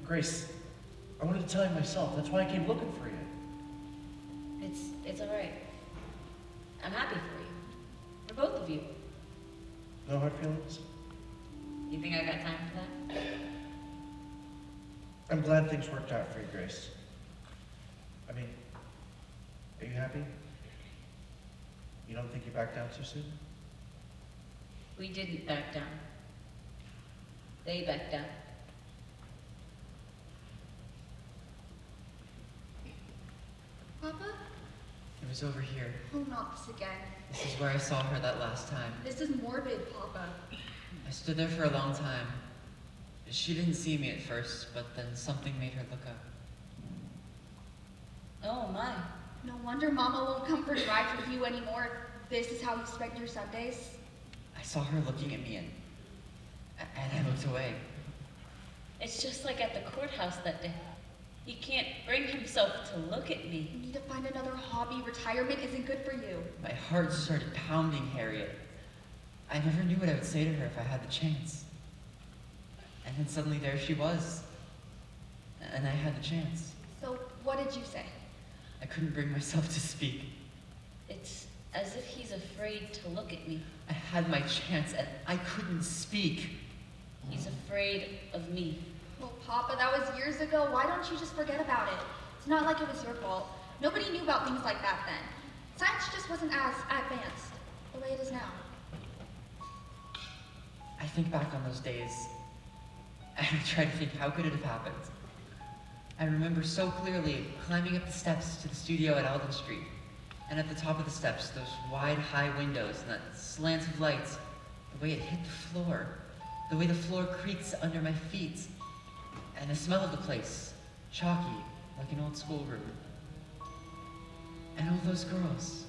Speaker 13: Grace, I wanted to tell you myself. That's why I came looking for you.
Speaker 4: It's all right. I'm happy for you. For both of you.
Speaker 13: No hard feelings?
Speaker 4: You think I got time for that?
Speaker 13: I'm glad things worked out for you, Grace. I mean, are you happy? You don't think you backed down too soon?
Speaker 4: We didn't back down. They backed down.
Speaker 20: Papa?
Speaker 10: It was over here.
Speaker 20: Oh, not this again.
Speaker 10: This is where I saw her that last time.
Speaker 20: This is morbid, Papa.
Speaker 10: I stood there for a long time. She didn't see me at first, but then something made her look up.
Speaker 4: Oh, my.
Speaker 20: No wonder Mama won't come for drives with you anymore. This is how you spend your Sundays.
Speaker 10: I saw her looking at me and I looked away.
Speaker 4: It's just like at the courthouse that day. He can't bring himself to look at me.
Speaker 20: You need to find another hobby. Retirement isn't good for you.
Speaker 10: My heart started pounding, Harriet. I never knew what I would say to her if I had the chance. And then suddenly there she was. And I had the chance.
Speaker 20: So, what did you say?
Speaker 10: I couldn't bring myself to speak.
Speaker 4: It's as if he's afraid to look at me.
Speaker 10: I had my chance and I couldn't speak.
Speaker 4: He's afraid of me.
Speaker 20: Well, Papa, that was years ago. Why don't you just forget about it? It's not like it was your fault. Nobody knew about things like that then. Science just wasn't as advanced the way it is now.
Speaker 10: I think back on those days, and I try to think how could it have happened. I remember so clearly climbing up the steps to the studio at Alden Street, and at the top of the steps, those wide, high windows and that slant of lights, the way it hit the floor, the way the floor creaks under my feet, and the smell of the place, chalky, like an old schoolroom. And all those girls,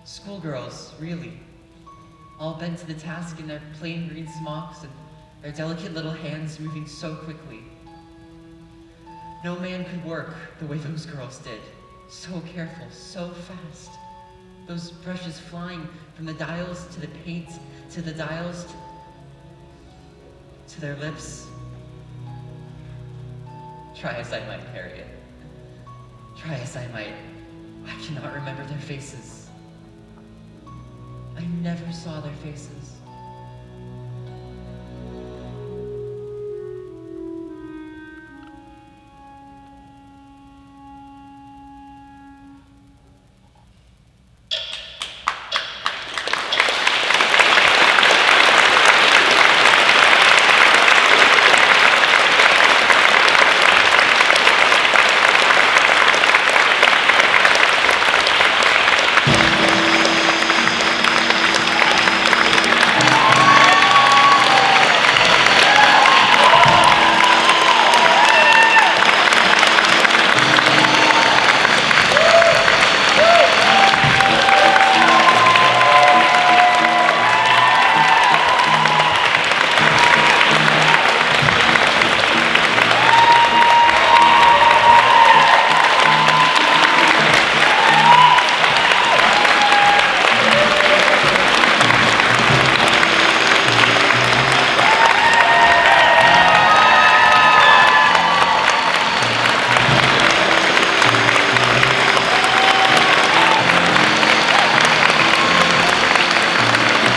Speaker 10: schoolgirls, really, all bent to the task in their plain green smocks and their delicate little hands moving so quickly. No man could work the way those girls did. So careful, so fast. Those brushes flying from the dials to the paint, to the dials to their lips. Try as I might, Harriet. Try as I might, I cannot remember their faces. I never saw their faces.